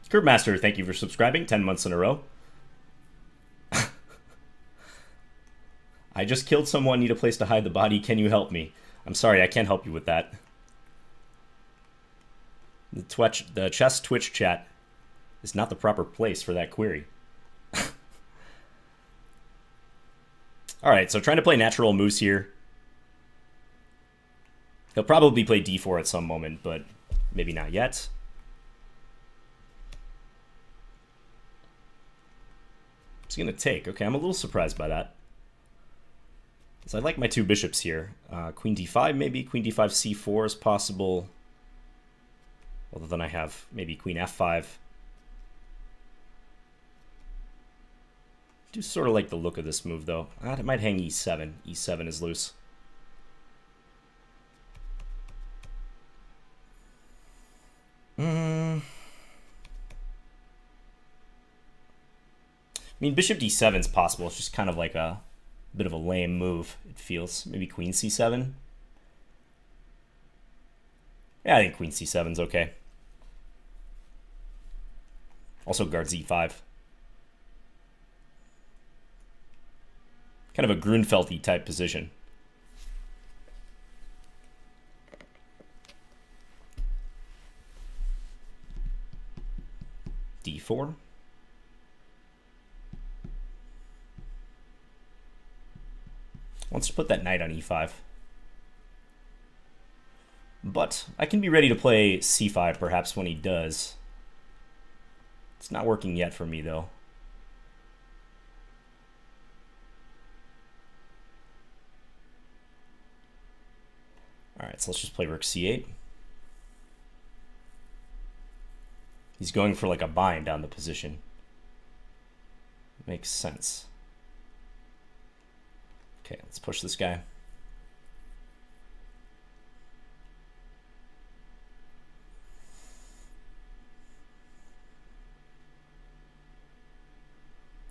Curb Master, thank you for subscribing 10 months in a row. I just killed someone, need a place to hide the body. Can you help me? I'm sorry, I can't help you with that. The chess Twitch chat is not the proper place for that query. Alright, so trying to play natural moves here. He'll probably play d4 at some moment, but maybe not yet. He's going to take. Okay, I'm a little surprised by that. So I like my two bishops here. Queen d5 maybe. Queen d5 c4 is possible. Although then I have maybe queen f5. I do sort of like the look of this move, though. It might hang e7. e7 is loose. I mean, bishop d7 is possible. It's just kind of like a bit of a lame move, it feels. Maybe queen c7. Yeah, I think queen c7 is okay. Also guards e5. Kind of a Grunfeld-y type position. d4. Wants to put that knight on e5. But I can be ready to play c5 perhaps when he does. It's not working yet for me, though. Alright, so let's just play rook c8. He's going for like a bind on the position. Makes sense. Okay, let's push this guy.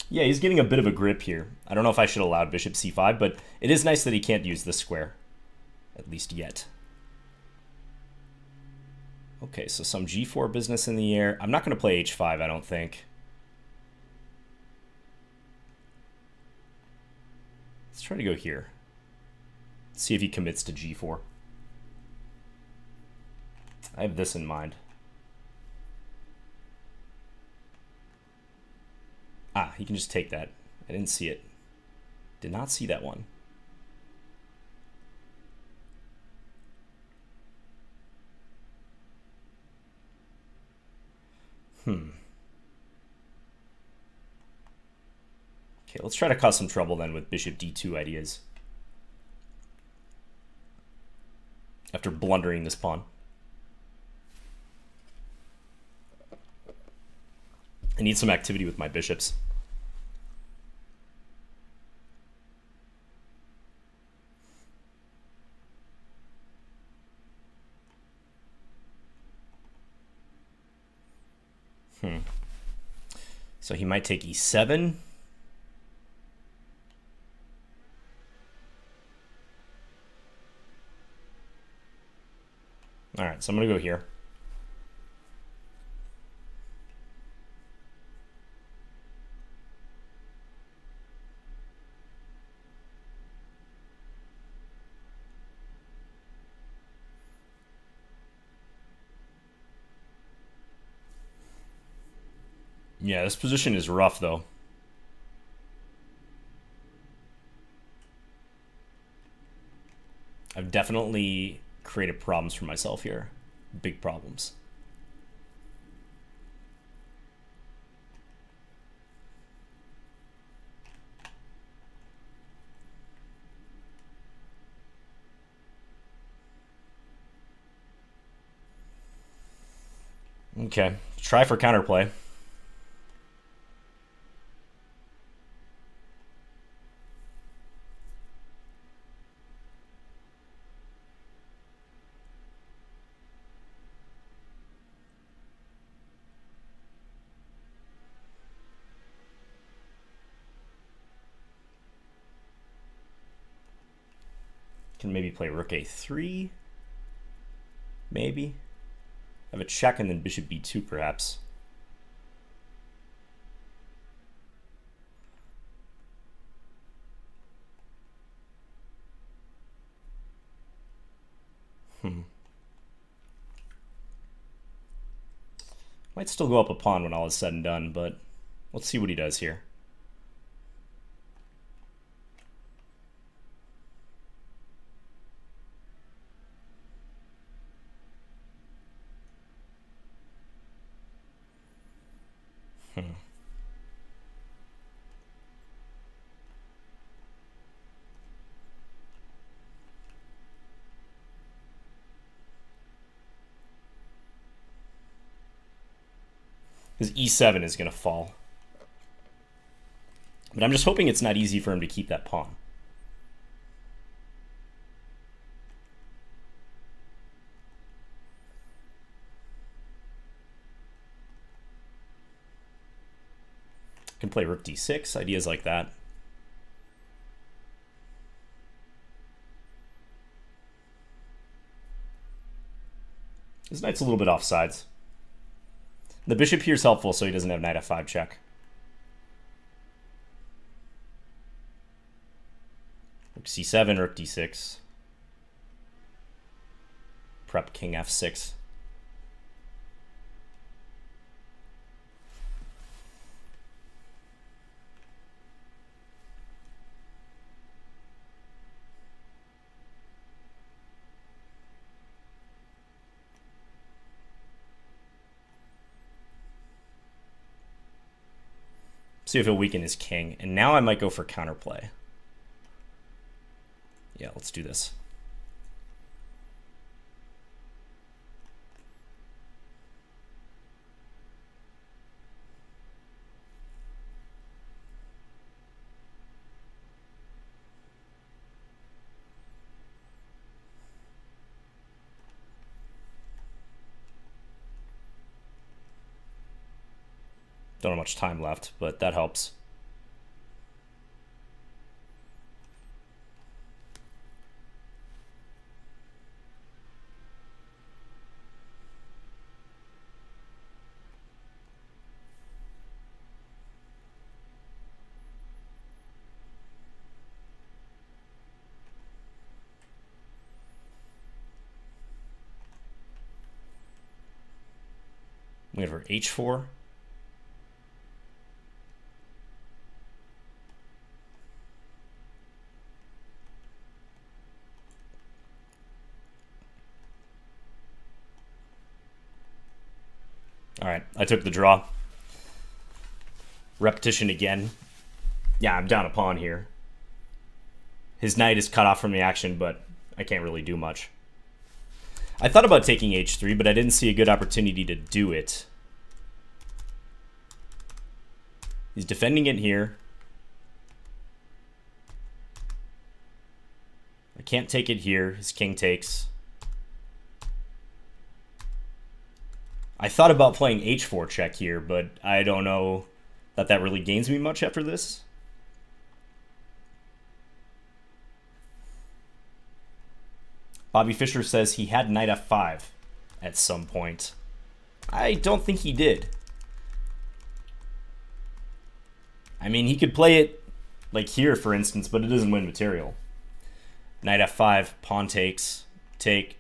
Yeah, he's getting a bit of a grip here. I don't know if I should allow bishop c5, but it is nice that he can't use this square. At least yet. Okay, so some g4 business in the air. I'm not going to play h5, I don't think. Let's try to go here. See if he commits to g4. I have this in mind. Ah, he can just take that. I didn't see it. Did not see that one. Okay, let's try to cause some trouble then with bishop d2 ideas. After blundering this pawn. I need some activity with my bishops. So he might take e7. All right, so I'm going to go here. Yeah, this position is rough, though. I've definitely created problems for myself here. Big problems. Okay, try for counterplay. Can maybe play rook a3. Maybe. Have a check and then bishop b2 perhaps. Might still go up a pawn when all is said and done, but let's see what he does here. His e7 is going to fall. But I'm just hoping it's not easy for him to keep that pawn. Can play rook d6, ideas like that. His knight's a little bit offsides. The bishop here is helpful so he doesn't have knight f5 check. Rook c7, rook d6. Prep king f6. See if he'll weaken his king. And now I might go for counterplay. Yeah, let's do this. Don't have much time left, but that helps. We have our h4. All right, I took the draw. Repetition again. Yeah, I'm down a pawn here. His knight is cut off from the action, but I can't really do much. I thought about taking h3, but I didn't see a good opportunity to do it. He's defending it here. I can't take it here. His king takes. I thought about playing h4 check here, but I don't know that that really gains me much after this. Bobby Fischer says he had knight f5 at some point. I don't think he did. I mean, he could play it like here, for instance, but it doesn't win material. Knight f5, pawn takes, take,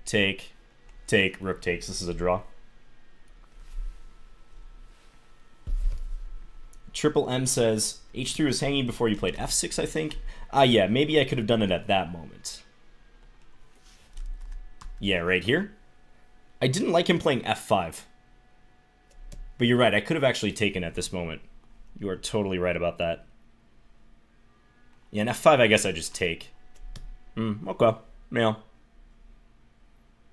rook takes. This is a draw. Triple M says, h3 was hanging before you played f6, I think. Yeah, maybe I could have done it at that moment. Yeah, right here. I didn't like him playing f5. But you're right, I could have actually taken at this moment. You are totally right about that. Yeah, and f5 I guess I just take. Okay. Yeah.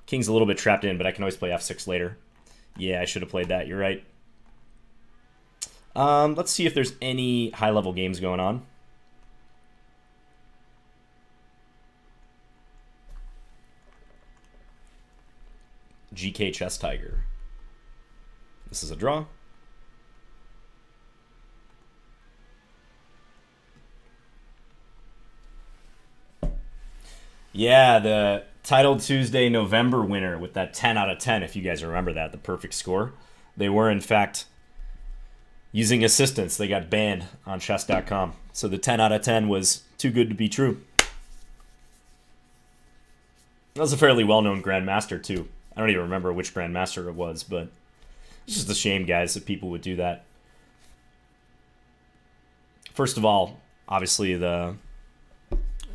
King's a little bit trapped in, but I can always play f6 later. Yeah, I should have played that, you're right. Let's see if there's any high-level games going on. GK Chess Tiger. This is a draw. Yeah, the Title Tuesday November winner with that 10 out of 10, if you guys remember that, the perfect score. They were, in fact, using assistance. They got banned on chess.com. So the 10 out of 10 was too good to be true. That was a fairly well-known Grandmaster, too. I don't even remember which Grandmaster it was, but it's just a shame, guys, that people would do that. First of all, obviously the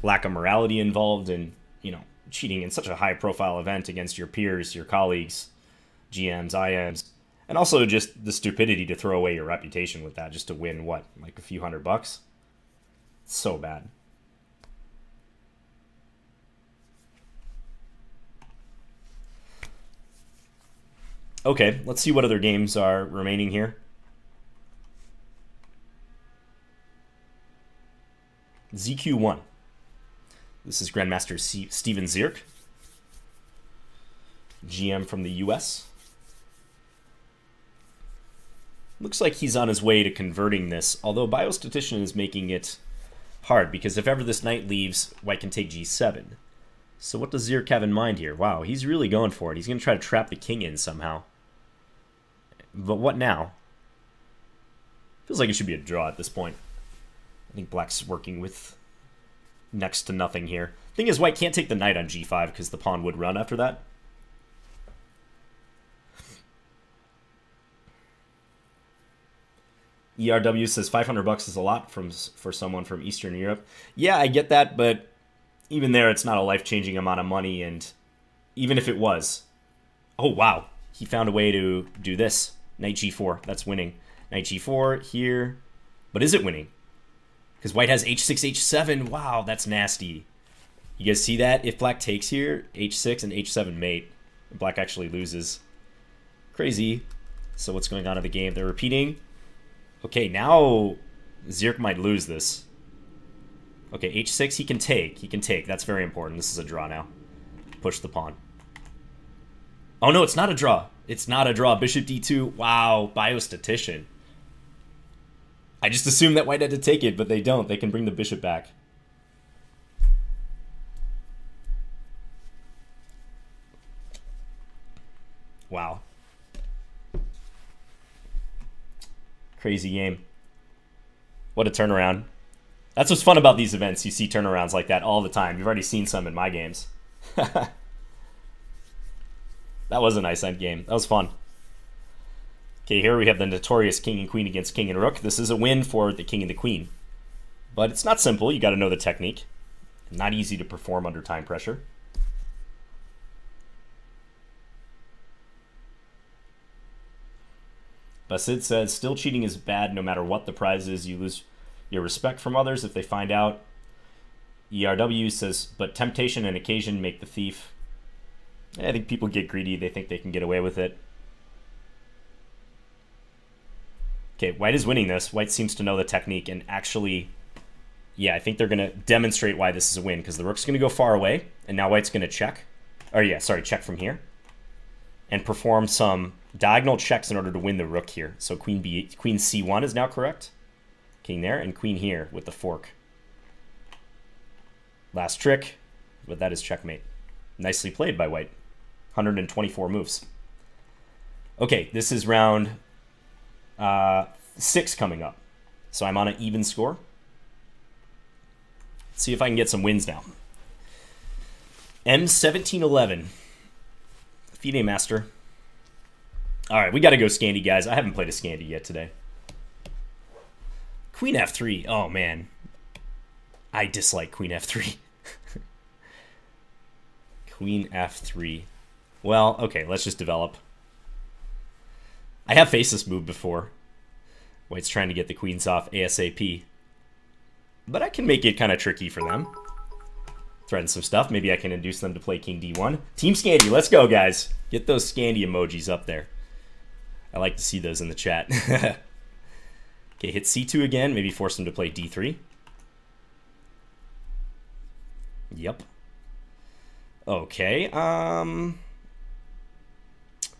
lack of morality involved in, you know, cheating in such a high-profile event against your peers, your colleagues, GMs, IMs, and also just the stupidity to throw away your reputation with that just to win, what, like a few $100? It's so bad. Okay, let's see what other games are remaining here. ZQ1. This is Grandmaster Steven Zierk, GM from the US. Looks like he's on his way to converting this, although Biostatistician is making it hard, because if ever this knight leaves, white can take G7. So what does Zierk have in mind here? Wow, he's really going for it. He's going to try to trap the king in somehow. But what now? Feels like it should be a draw at this point. I think black's working with next to nothing here. Thing is, white can't take the knight on G5 because the pawn would run after that. ERW says $500 is a lot for someone from Eastern Europe. Yeah, I get that, but even there, it's not a life-changing amount of money, and even if it was... Oh, wow. He found a way to do this. Knight G4. That's winning. Knight G4 here. But is it winning? Because white has H6, H7. Wow, that's nasty. You guys see that? If black takes here, H6 and H7 mate. Black actually loses. Crazy. So what's going on in the game? They're repeating. Okay, now Zierk might lose this. Okay, H6 he can take. He can take. That's very important. This is a draw now. Push the pawn. Oh no, it's not a draw. It's not a draw. Bishop D2. Wow, Biostatician. I just assumed that white had to take it, but they don't. They can bring the bishop back. Wow. Crazy game. What a turnaround. That's what's fun about these events. You see turnarounds like that all the time. You've already seen some in my games. That was a nice end game. That was fun. Okay, here we have the notorious king and queen against king and rook. This is a win for the king and the queen. But it's not simple. You got to know the technique. Not easy to perform under time pressure. Basid says, still cheating is bad no matter what the prize is. You lose your respect from others if they find out. ERW says, but temptation and occasion make the thief. I think people get greedy. They think they can get away with it. Okay, white is winning this. White seems to know the technique and actually, yeah, I think they're going to demonstrate why this is a win because the rook's going to go far away and now white's going to check. Or yeah, sorry, check from here. And perform some diagonal checks in order to win the rook here. So queen C1 is now correct. King there and queen here with the fork. Last trick, but that is checkmate. Nicely played by white. 124 moves. Okay, this is round 6 coming up. So I'm on an even score. Let's see if I can get some wins now. M1711. FIDE Master. Alright, we got to go Scandi, guys. I haven't played a Scandi yet today. Queen F3. Oh, man. I dislike Queen F3. Queen F3. Well, okay, let's just develop. I have faced this move before. White's trying to get the queens off ASAP. But I can make it kind of tricky for them. Threaten some stuff. Maybe I can induce them to play King D1. Team Scandi, let's go, guys. Get those Scandi emojis up there. I like to see those in the chat. Okay, hit C2 again. Maybe force them to play D3. Yep. Okay,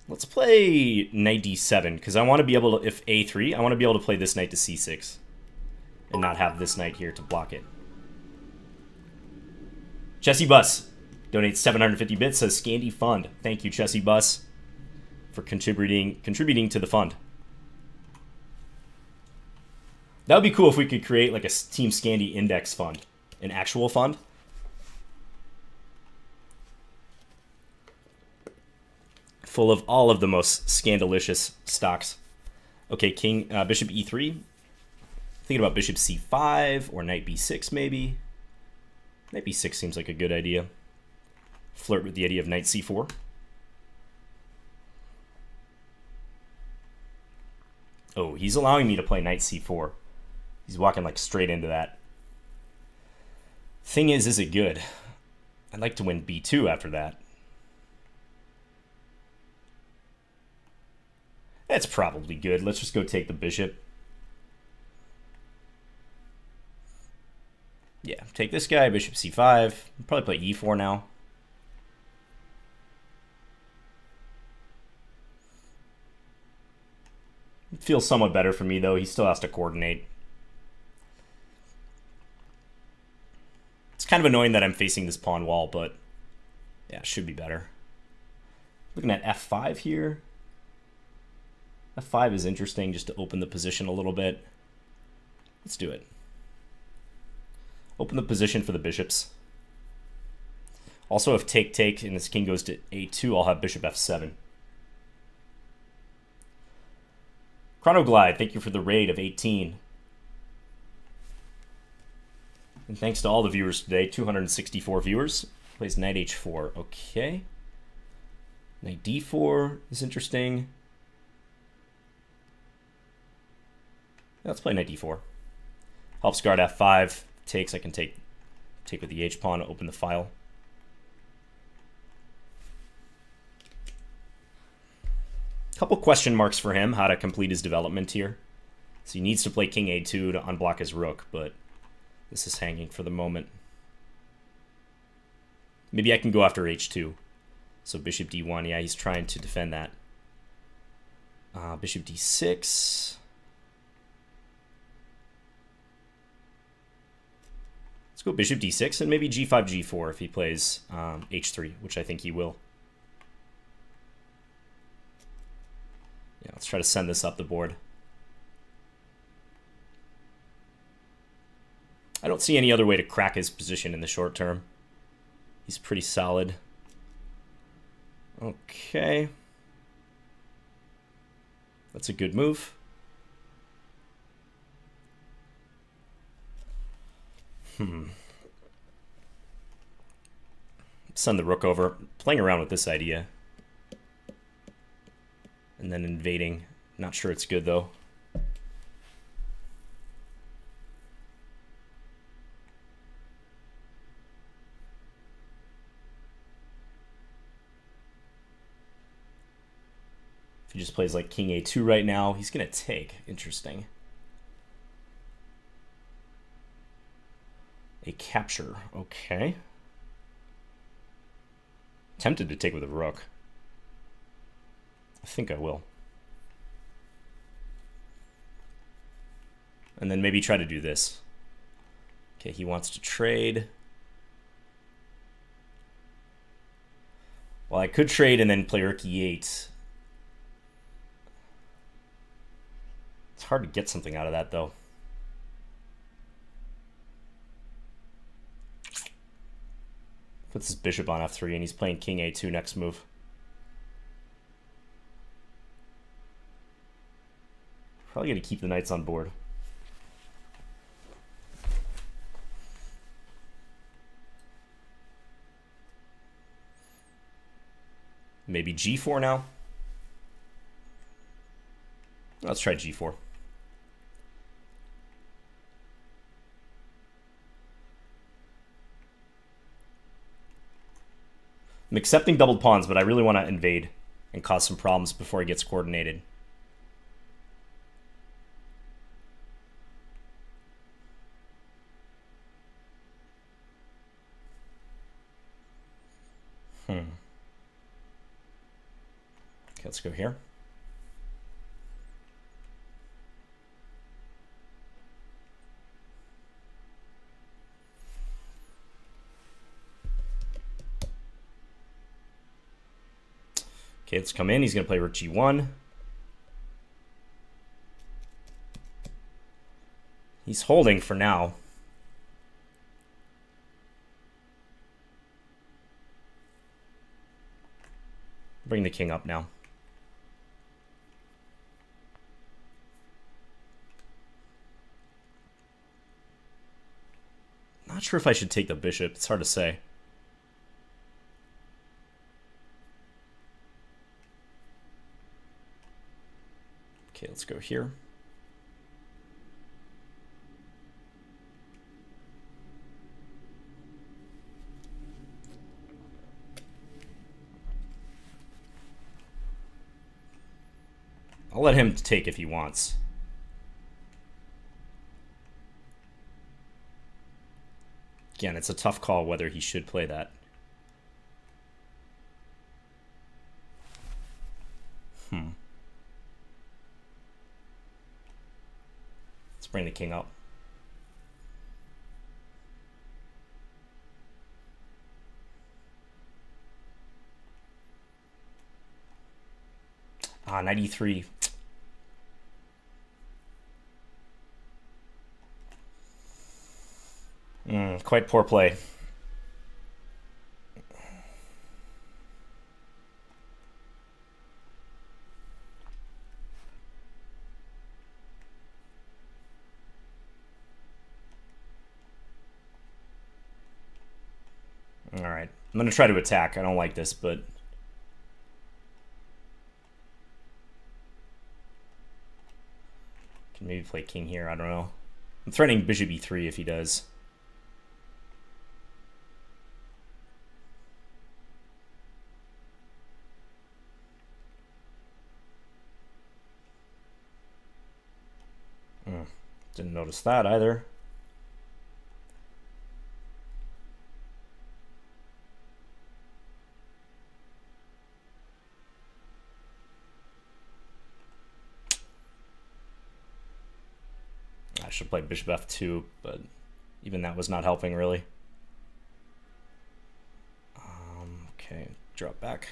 let's play knight D7, because I want to be able to, if A3, I want to be able to play this knight to C6. And not have this knight here to block it. Chessy Bus donates 750 bits, says Scandi Fund. Thank you, Chessy Bus, for contributing to the fund. That would be cool if we could create like a Team Scandi index fund. An actual fund. full of all of the most scandalicious stocks. Okay, bishop e3. Thinking about bishop c5 or knight b6 maybe. Knight b6 seems like a good idea. Flirt with the idea of knight c4. Oh, he's allowing me to play knight c4. He's walking like straight into that. Thing is it good? I'd like to win b2 after that. That's probably good. Let's just go take the bishop. Yeah, take this guy, bishop c5. Probably play e4 now. It feels somewhat better for me, though. He still has to coordinate. It's kind of annoying that I'm facing this pawn wall, but yeah, it should be better. Looking at f5 here. f5 is interesting just to open the position a little bit. Let's do it. Open the position for the bishops. Also, if take and this king goes to a2, I'll have bishop f7. Chronoglide, thank you for the raid of 18. And thanks to all the viewers today, 264 viewers. Plays knight h4, okay. Knight d4 is interesting. Let's play knight d4. Helps guard f5. Takes, I can take with the h-pawn, open the file. Couple question marks for him, how to complete his development here. So he needs to play king a2 to unblock his rook, but this is hanging for the moment. Maybe I can go after h2. So bishop d1, yeah, he's trying to defend that. Bishop d6. Let's go bishop d6 and maybe g5, g4 if he plays h3, which I think he will. Yeah, let's try to send this up the board. I don't see any other way to crack his position in the short term. He's pretty solid. Okay. That's a good move. Send the rook over. Playing around with this idea. And then invading. Not sure it's good, though. If he just plays like king a2 right now, he's going to take. Interesting. A capture. Okay. Tempted to take with a rook. I think I will. And then maybe try to do this. Okay, he wants to trade. Well, I could trade and then play rook e8. It's hard to get something out of that, though. Puts his bishop on f3, and he's playing king a2 next move. Probably going to keep the knights on board. Maybe g4 now. Let's try g4. I'm accepting doubled pawns, but I really want to invade and cause some problems before he gets coordinated. Okay, let's go here. Okay, let's come in. He's going to play rook g1. He's holding for now. Bring the king up now. Not sure if I should take the bishop. It's hard to say. Okay, let's go here. I'll let him take if he wants. Again, it's a tough call whether he should play that. Let's bring the king up. Ah, 93. Quite poor play. All right. I'm going to try to attack. I don't like this, but... can maybe play king here. I don't know. I'm threatening bishop e3 if he does. Didn't notice that either. I should play bishop f2, but even that was not helping really. Okay, drop back.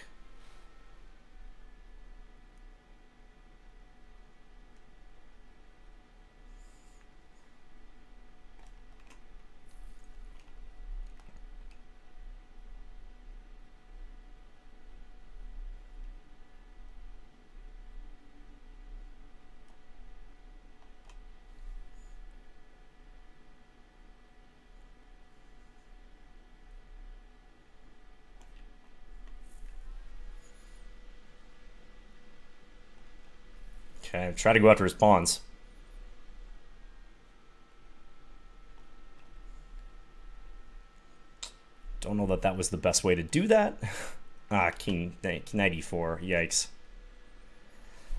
Okay, try to go after his pawns. Don't know that that was the best way to do that. King 94. Yikes.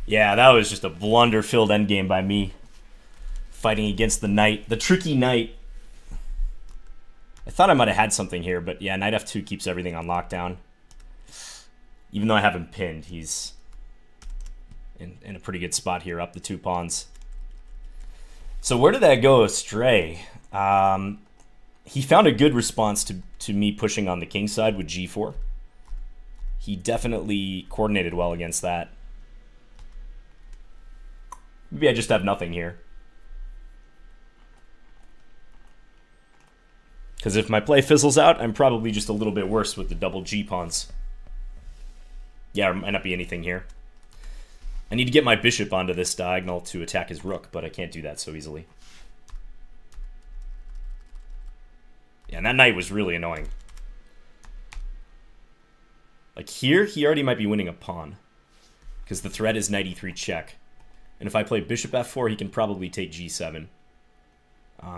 Yeah, that was just a blunder-filled endgame by me. Fighting against the knight. The tricky knight. I thought I might have had something here, but yeah, knight f2 keeps everything on lockdown. Even though I have him pinned, he's... in a pretty good spot here, up the 2 pawns. So where did that go astray? He found a good response to me pushing on the king side with g4. He definitely coordinated well against that. Maybe I just have nothing here. Because if my play fizzles out, I'm probably just a little bit worse with the double g pawns. Yeah, there might not be anything here. I need to get my bishop onto this diagonal to attack his rook, but I can't do that so easily. Yeah, and that knight was really annoying. Like here, he already might be winning a pawn. Because the threat is knight e3 check. And if I play bishop f4, he can probably take g7.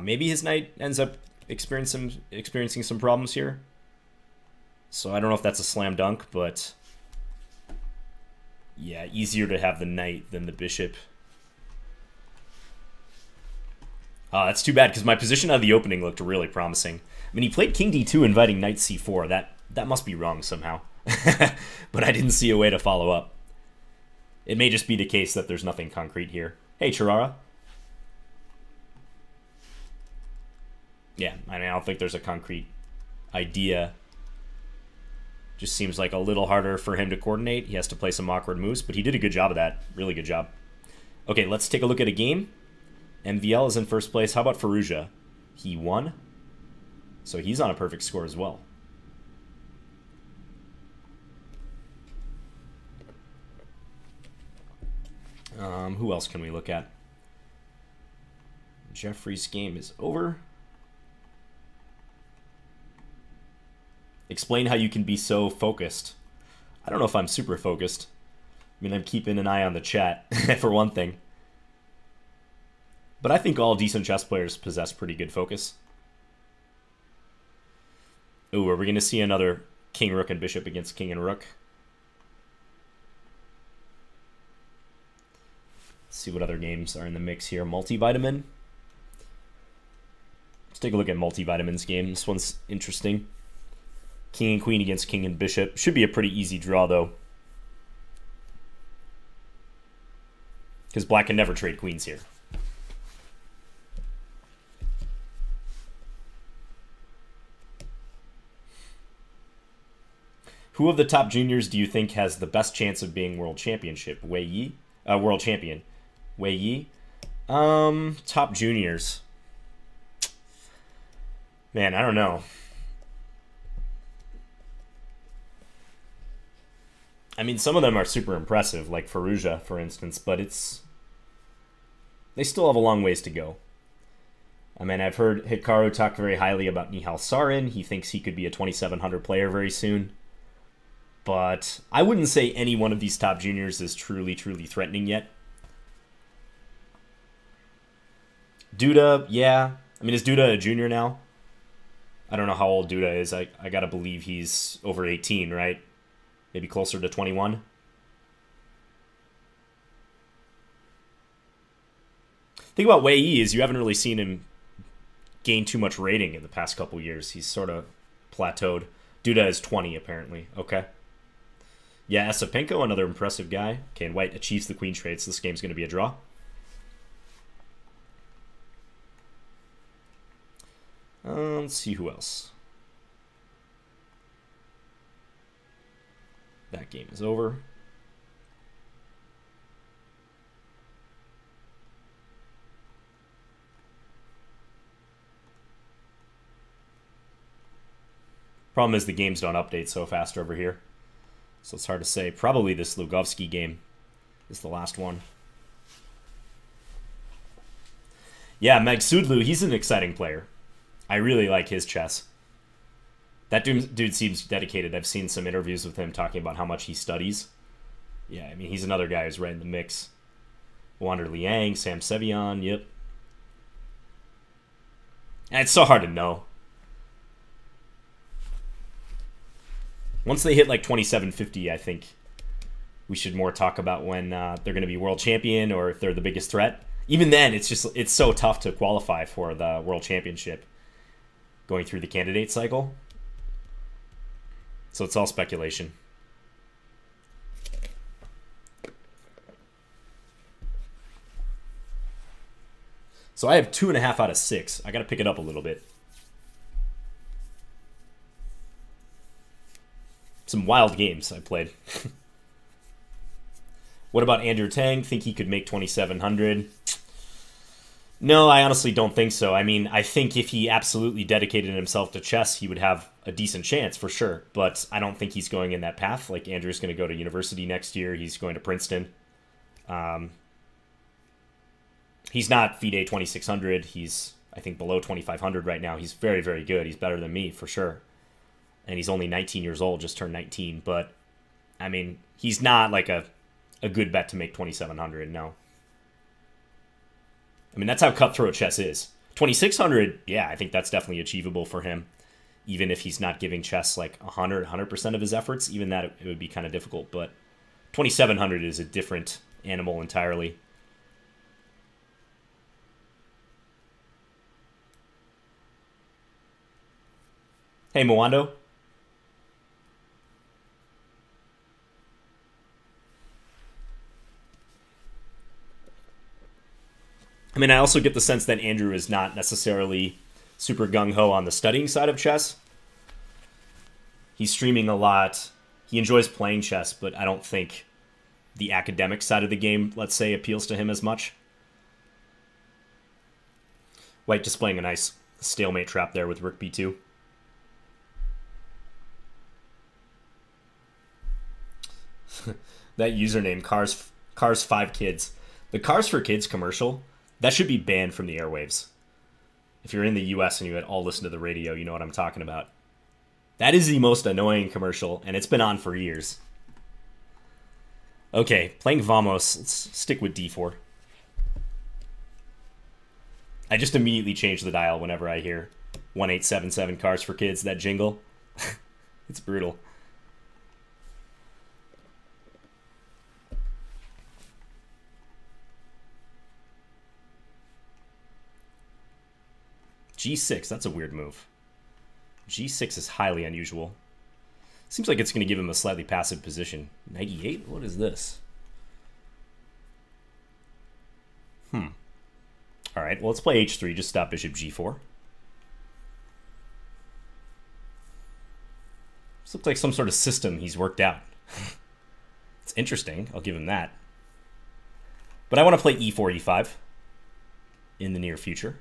Maybe his knight ends up experiencing some problems here. So I don't know if that's a slam dunk, but... yeah, easier to have the knight than the bishop. That's too bad, because my position out of the opening looked really promising. I mean, he played king d2, inviting knight c4. That must be wrong somehow. But I didn't see a way to follow up. It may just be the case that there's nothing concrete here. Hey, Chirara. Yeah, I mean, I don't think there's a concrete idea. Just seems like a little harder for him to coordinate. He has to play some awkward moves, but he did a good job of that. Really good job. Okay, let's take a look at a game. MVL is in first place. How about Faruja? He won. So he's on a perfect score as well. Who else can we look at? Jeffrey's game is over. Explain how you can be so focused. I don't know if I'm super focused. I mean, I'm keeping an eye on the chat, for one thing. But I think all decent chess players possess pretty good focus. Ooh, are we going to see another king, rook, and bishop against king and rook? Let's see what other games are in the mix here. Multivitamin. Let's take a look at Multivitamin's game. This one's interesting. King and queen against king and bishop. Should be a pretty easy draw, though. Because black can never trade queens here. Who of the top juniors do you think has the best chance of being world championship? Wei Yi? World champion. Wei Yi? Top juniors. Man, I don't know. I mean, some of them are super impressive, like Faruja, for instance, but they still have a long ways to go. I mean, I've heard Hikaru talk very highly about Nihal Sarin. He thinks he could be a 2700 player very soon. But I wouldn't say any one of these top juniors is truly, truly threatening yet. Duda, yeah. I mean, is Duda a junior now? I don't know how old Duda is. I gotta believe he's over 18, right? Maybe closer to 21. Thing about Wei Yi is you haven't really seen him gain too much rating in the past couple years. He's sort of plateaued. Duda is 20, apparently. Okay. Yeah, Esipenko, another impressive guy. Okay, and white achieves the queen trade, so this game's going to be a draw. Let's see who else. That game is over. Problem is the games don't update so fast over here. So it's hard to say. Probably this Lugovsky game is the last one. Yeah, Magsudlu, he's an exciting player. I really like his chess. That dude seems dedicated. I've seen some interviews with him talking about how much he studies. Yeah, I mean, he's another guy who's right in the mix. Wander Liang, Sam Sevian, yep. And it's so hard to know. Once they hit like 2750, I think we should more talk about when they're going to be world champion or if they're the biggest threat. Even then, it's so tough to qualify for the world championship going through the candidate cycle. So it's all speculation. So I have 2.5 out of 6. I got to pick it up a little bit. Some wild games I played. What about Andrew Tang? Think he could make 2700? No, I honestly don't think so. I mean, I think if he absolutely dedicated himself to chess, he would have a decent chance for sure. But I don't think he's going in that path. Like, Andrew's going to go to university next year. He's going to Princeton. He's not FIDE 2600. He's, I think, below 2500 right now. He's very, very good. He's better than me for sure. And he's only 19 years old, just turned 19. But, I mean, he's not like a good bet to make 2700, no. I mean, that's how cutthroat chess is. 2600, yeah, I think that's definitely achievable for him. Even if he's not giving chess like 100% of his efforts, even that it would be kind of difficult. But 2700 is a different animal entirely. Hey, Mwando. I mean, I also get the sense that Andrew is not necessarily super gung-ho on the studying side of chess. He's streaming a lot. He enjoys playing chess, but I don't think the academic side of the game, let's say, appeals to him as much. White displaying a nice stalemate trap there with rook b2. That username, Cars 5 Kids. The Cars for Kids commercial, that should be banned from the airwaves. If you're in the US and you had all listened to the radio, you know what I'm talking about. That is the most annoying commercial, and it's been on for years. Okay, playing Vamos. Let's stick with D4. I just immediately change the dial whenever I hear 1877 Cars for Kids, that jingle. It's brutal. G6, that's a weird move. G6 is highly unusual. Seems like it's going to give him a slightly passive position. 98? What is this? Alright, well, let's play H3, just stop bishop G4. This looks like some sort of system he's worked out. It's interesting, I'll give him that. But I want to play E4, E5 in the near future.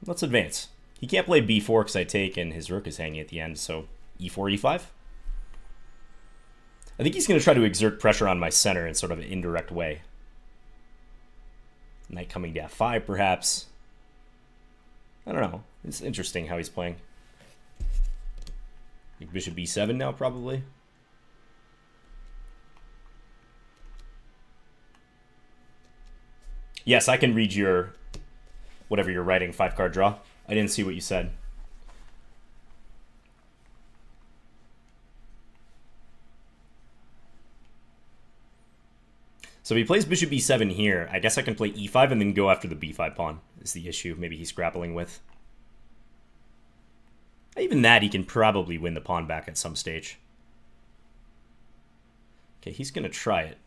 Let's advance. He can't play B4 because I take and his rook is hanging at the end, so E4, E5. I think he's going to try to exert pressure on my center in sort of an indirect way. Knight coming to F5, perhaps. I don't know. It's interesting how he's playing. Like bishop B7 now, probably. Yes, I can read your... whatever you're writing, 5-card draw. I didn't see what you said. So if he plays bishop b7 here, I guess I can play e5 and then go after the b5 pawn, is the issue maybe he's grappling with. Even that, he can probably win the pawn back at some stage. Okay, he's going to try it.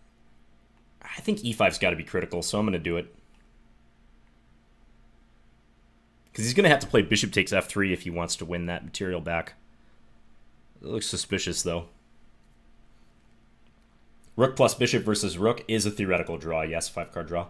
I think e5's got to be critical, so I'm going to do it. Because he's going to have to play bishop takes f3 if he wants to win that material back. It looks suspicious, though. Rook plus bishop versus rook is a theoretical draw. Yes, 5-card draw.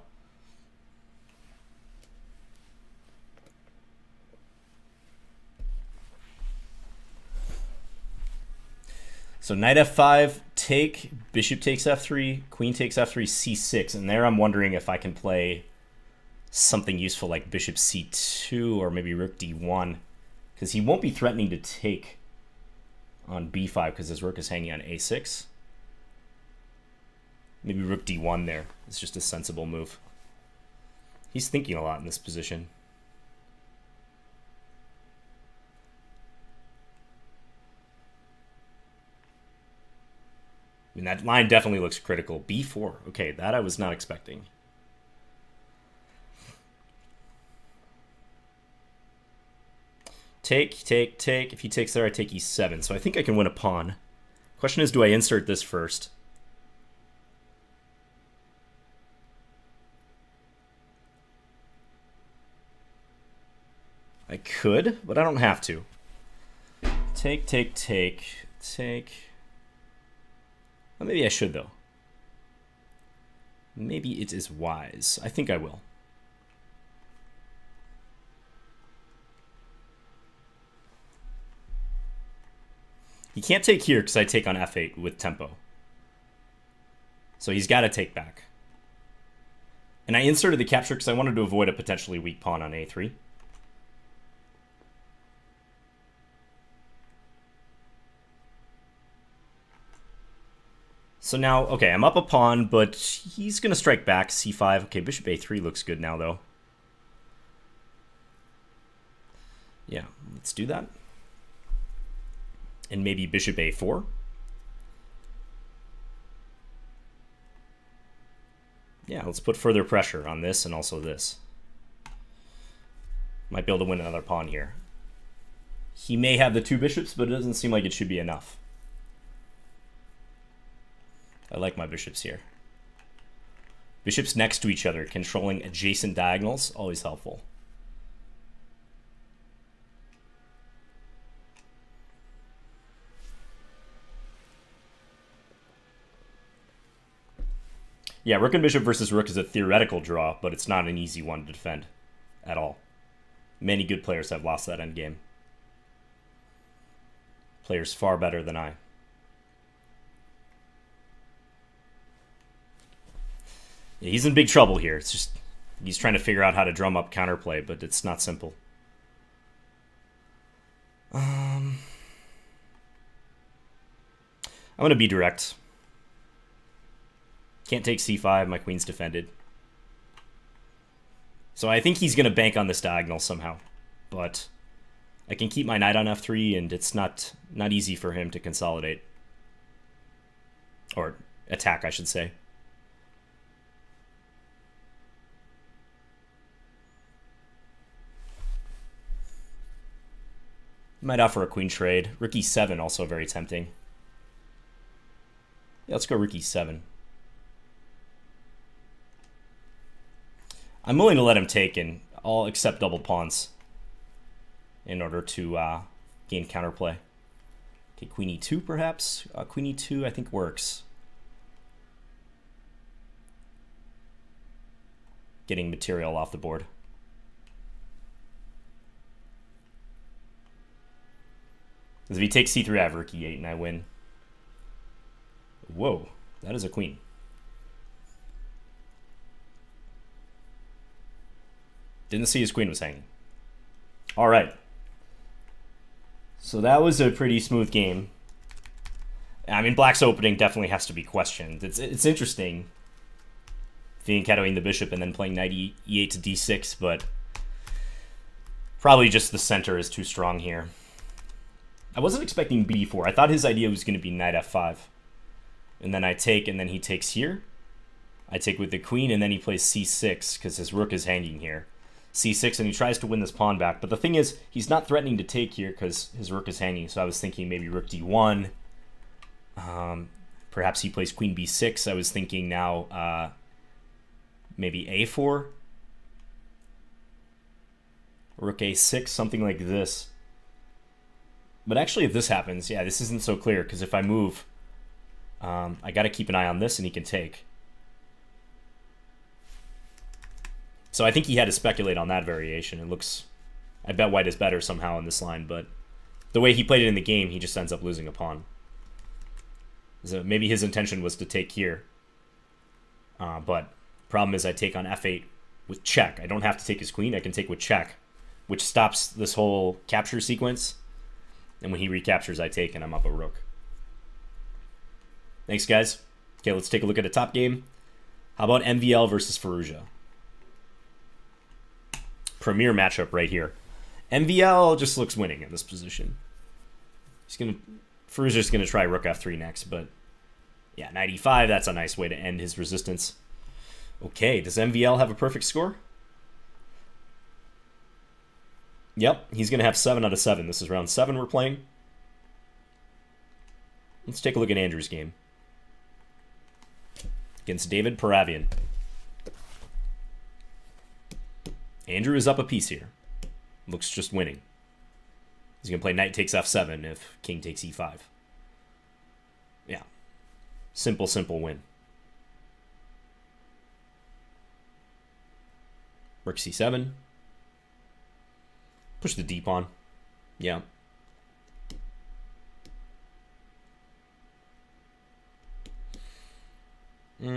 So knight f5, take, bishop takes f3, queen takes f3, c6. And there I'm wondering if I can play something useful like bishop c2 or maybe rook d1. Because he won't be threatening to take on b5 because his rook is hanging on a6. Maybe rook d1 there. It's just a sensible move. He's thinking a lot in this position. I mean, that line definitely looks critical. b4. Okay, that I was not expecting. Take, take, take. If he takes there, I take e7. So I think I can win a pawn. Question is, do I insert this first? I could, but I don't have to. Take, take, take, take. Well, maybe I should, though. Maybe it is wise. I think I will. He can't take here because I take on f8 with tempo. So he's got to take back. And I inserted the capture because I wanted to avoid a potentially weak pawn on a3. So now, okay, I'm up a pawn, but he's going to strike back, c5. Okay, bishop a3 looks good now, though. Yeah, let's do that. And maybe bishop a4. Yeah, let's put further pressure on this and also this. Might be able to win another pawn here. He may have the two bishops, but it doesn't seem like it should be enough. I like my bishops here. Bishops next to each other, controlling adjacent diagonals, always helpful. Yeah, rook and bishop versus rook is a theoretical draw, but it's not an easy one to defend at all. Many good players have lost that endgame. Players far better than I. Yeah, he's in big trouble here. It's just he's trying to figure out how to drum up counterplay, but it's not simple. I'm going to be direct. Can't take c5. My queen's defended. So I think he's going to bank on this diagonal somehow. But I can keep my knight on f3, and it's not easy for him to consolidate. Or attack, I should say. Might offer a queen trade. Rook e7 also very tempting. Yeah, let's go rook e7. I'm willing to let him take, and I'll accept double pawns in order to gain counterplay. Okay, queen e2 perhaps. Queen e2 I think works. Getting material off the board. If he takes c3, I have rook e8 and I win. Whoa, that is a queen. Didn't see his queen was hanging. All right. So that was a pretty smooth game. I mean, black's opening definitely has to be questioned. It's interesting. Fianchettoing the bishop and then playing knight e8 to d6, but probably just the center is too strong here. I wasn't expecting b4. I thought his idea was going to be knight f5. And then I take, and then he takes here. I take with the queen, and then he plays c6 because his rook is hanging here. c6, and he tries to win this pawn back. But the thing is, he's not threatening to take here because his rook is hanging. So I was thinking maybe rook d1. Perhaps he plays queen b6. I was thinking now maybe a4. Rook a6, something like this. But actually, if this happens, yeah, this isn't so clear, because if I move, I got to keep an eye on this, and he can take. So I think he had to speculate on that variation. It looks... I bet white is better somehow in this line, but the way he played it in the game, he just ends up losing a pawn. So maybe his intention was to take here. But problem is I take on f8 with check. I don't have to take his queen. I can take with check, which stops this whole capture sequence. And when he recaptures, I take, and I'm up a rook. Thanks, guys. Okay, let's take a look at a top game. How about MVL versus Firouzja? Premier matchup right here. MVL just looks winning in this position. Firouzja's gonna try rook f3 next, but yeah, knight e5, that's a nice way to end his resistance. Okay, does MVL have a perfect score? Yep, he's going to have 7 out of 7. This is round 7 we're playing. Let's take a look at Andrew's game. Against David Paravian. Andrew is up a piece here. Looks just winning. He's going to play knight takes f7 if king takes e5. Yeah. Simple, simple win. Rook c7. Push the d pawn. Yeah. You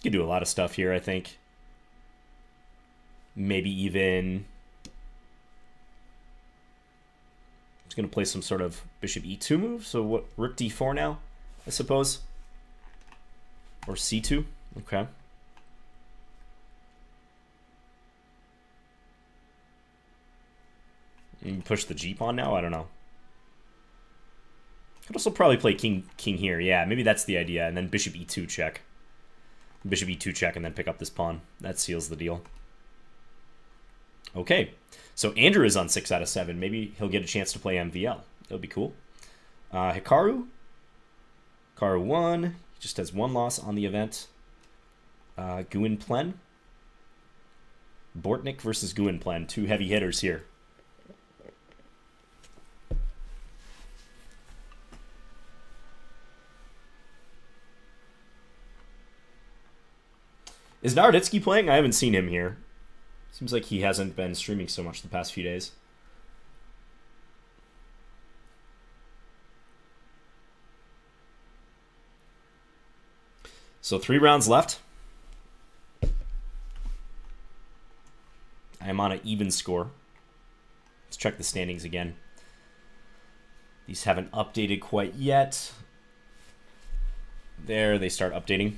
can do a lot of stuff here, I think. Maybe even... It's going to play some sort of bishop e2 move. So what? Rook d4 now, I suppose. Or c2. Okay. You push the g pawn now? I don't know. Could also probably play king here. Yeah, maybe that's the idea. And then bishop e2 check. Bishop e2 check and then pick up this pawn. That seals the deal. Okay. So Andrew is on 6 out of 7. Maybe he'll get a chance to play MVL. That would be cool. Hikaru. Hikaru 1. He just has 1 loss on the event. Guin Plen. Bortnik versus Guin Plen. 2 heavy hitters here. Is Naroditsky playing? I haven't seen him here. Seems like he hasn't been streaming so much the past few days. So 3 rounds left. I am on an even score. Let's check the standings again. These haven't updated quite yet. There, they start updating.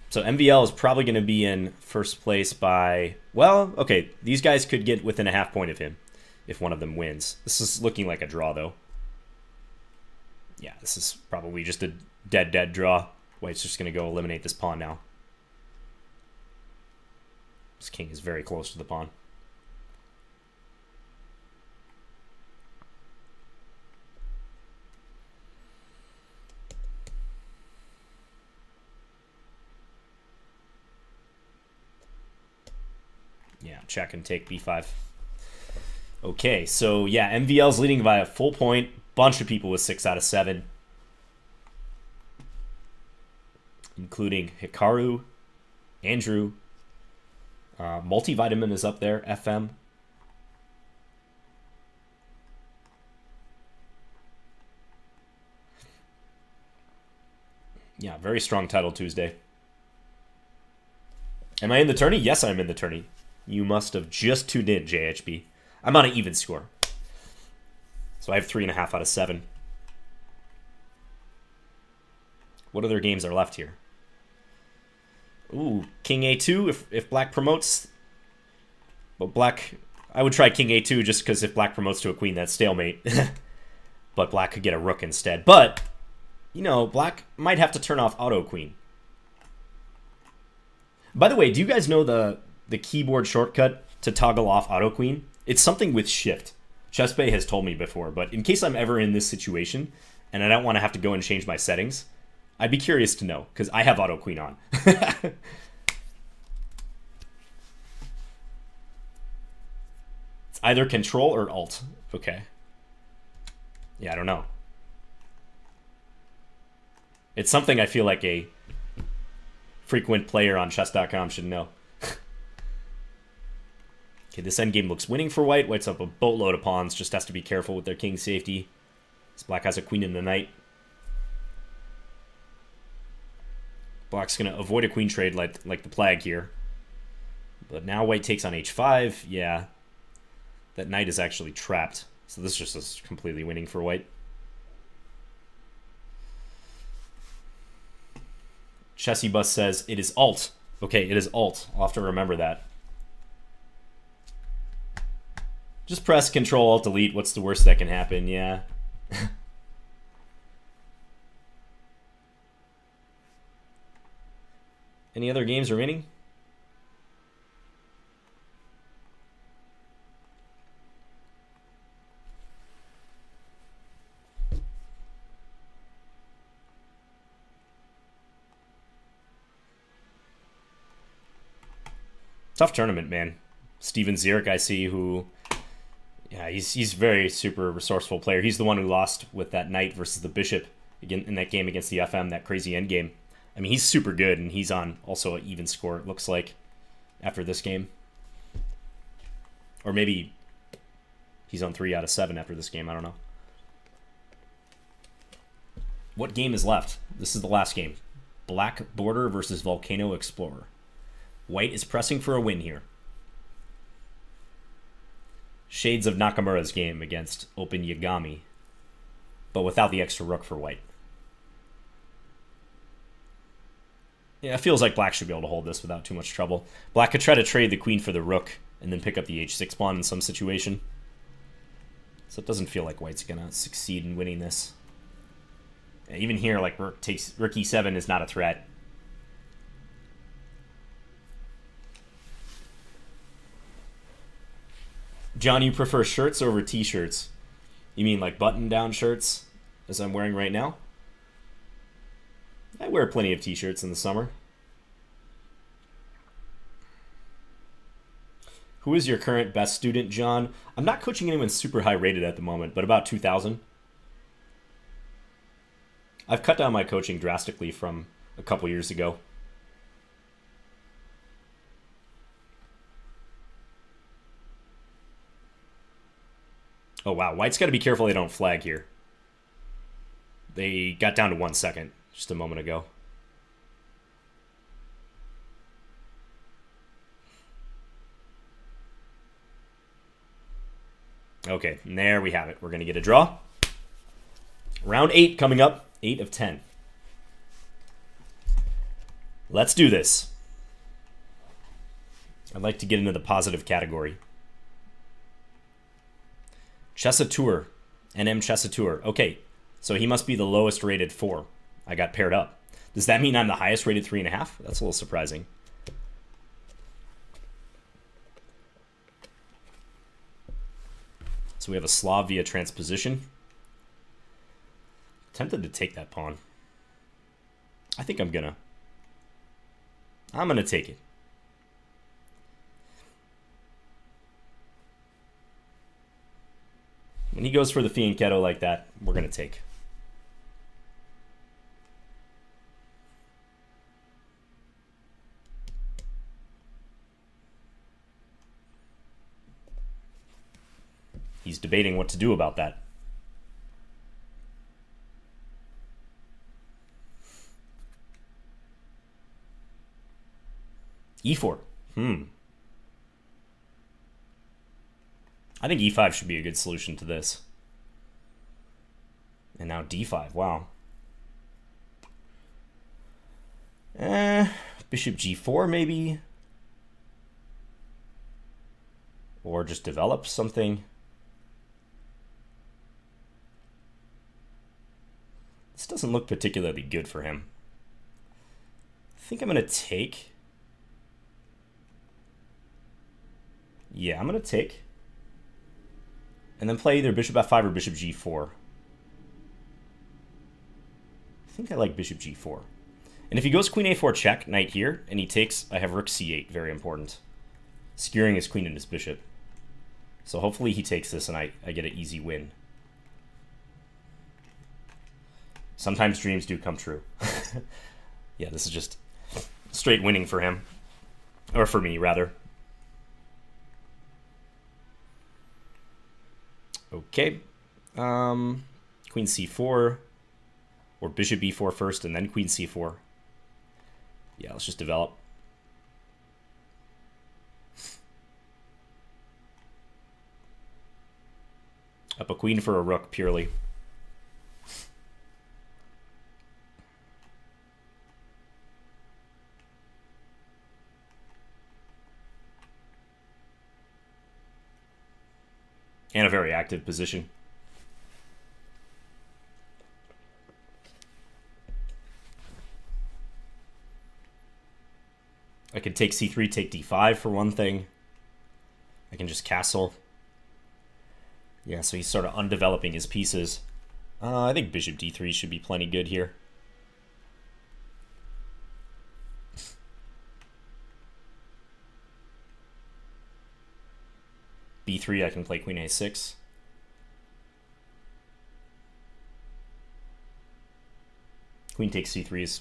So MVL is probably going to be in first place by... Well, okay, these guys could get within a half point of him if one of them wins. This is looking like a draw, though. Yeah, this is probably just a dead draw. White's just going to go eliminate this pawn now. This king is very close to the pawn. Yeah, check and take b5. Okay, so yeah, MVL's leading by a full point. Bunch of people with 6 out of 7. Including Hikaru, Andrew, Multivitamin is up there, FM. Yeah, very strong title Tuesday. Am I in the tourney? Yes, I'm in the tourney. You must have just tuned in, JHB. I'm on an even score. So I have 3.5 out of 7. What other games are left here? Ooh, King A2 if Black promotes. But Black... I would try King A2 just because if Black promotes to a queen, that's stalemate. But Black could get a rook instead. But, you know, Black might have to turn off auto queen. By the way, do you guys know the keyboard shortcut to toggle off auto queen? It's something with shift. Chessbay has told me before, but in case I'm ever in this situation and I don't want to have to go and change my settings, I'd be curious to know, because I have auto queen on. It's either control or alt. Okay. Yeah, I don't know. It's something I feel like a frequent player on chess.com should know. Okay, this endgame looks winning for White. White's up a boatload of pawns. Just has to be careful with their king safety. This Black has a queen and a knight. Black's going to avoid a queen trade like the plague here. But now White takes on h5. Yeah. That knight is actually trapped. So this just is completely winning for White. Chessy Bus says it is alt. Okay, it is alt. I'll have to remember that. Just press Control Alt Delete. What's the worst that can happen? Yeah. Any other games remaining? Tough tournament, man. Steven Zierk, I see, who... Yeah, he's very super resourceful player. He's the one who lost with that knight versus the bishop again in that game against the FM, that crazy endgame. I mean, he's super good, and he's on also an even score, it looks like, after this game. Or maybe he's on 3 out of 7 after this game. I don't know. What game is left? This is the last game. Black Border versus Volcano Explorer. White is pressing for a win here. Shades of Nakamura's game against Open Yagami, but without the extra rook for White. Yeah, it feels like Black should be able to hold this without too much trouble. Black could try to trade the queen for the rook and then pick up the h6 pawn in some situation. So it doesn't feel like White's going to succeed in winning this. Yeah, even here, like rook e7 is not a threat. John, you prefer shirts over t-shirts? You mean like button-down shirts, as I'm wearing right now? I wear plenty of t-shirts in the summer. Who is your current best student, John? I'm not coaching anyone super high rated at the moment, but about 2,000. I've cut down my coaching drastically from a couple years ago. Oh, wow. White's got to be careful they don't flag here. They got down to 1 second just a moment ago. Okay, and there we have it. We're going to get a draw. Round 8 coming up. 8 of 10. Let's do this. I'd like to get into the positive category. Chessatour. NM Chessatour. Okay, so he must be the lowest rated 4. I got paired up. Does that mean I'm the highest rated 3.5? That's a little surprising. So we have a Slav via transposition. Tempted to take that pawn. I think I'm gonna take it. When he goes for the fianchetto like that, we're gonna take. He's debating what to do about that. E4. I think E5 should be a good solution to this. And now D5. Wow. Bishop G4 maybe. Or just develop something. This doesn't look particularly good for him. I think I'm going to take. Yeah, I'm going to take. And then play either bishop f5 or bishop g4. I think I like bishop g4. And if he goes queen a4 check, knight here, and he takes, I have rook c8, very important. Skewering his queen and his bishop. So hopefully he takes this and I get an easy win. Sometimes dreams do come true. Yeah, this is just straight winning for him. Or for me, rather. Okay. Queen c4. Or bishop b4 first and then queen c4. Yeah, let's just develop. Up a queen for a rook, purely. And a very active position. I could take c3, take d5 for one thing. I can just castle. Yeah, so he's sort of undeveloping his pieces. I think bishop d3 should be plenty good here. b3, I can play queen a6. Queen takes c3 is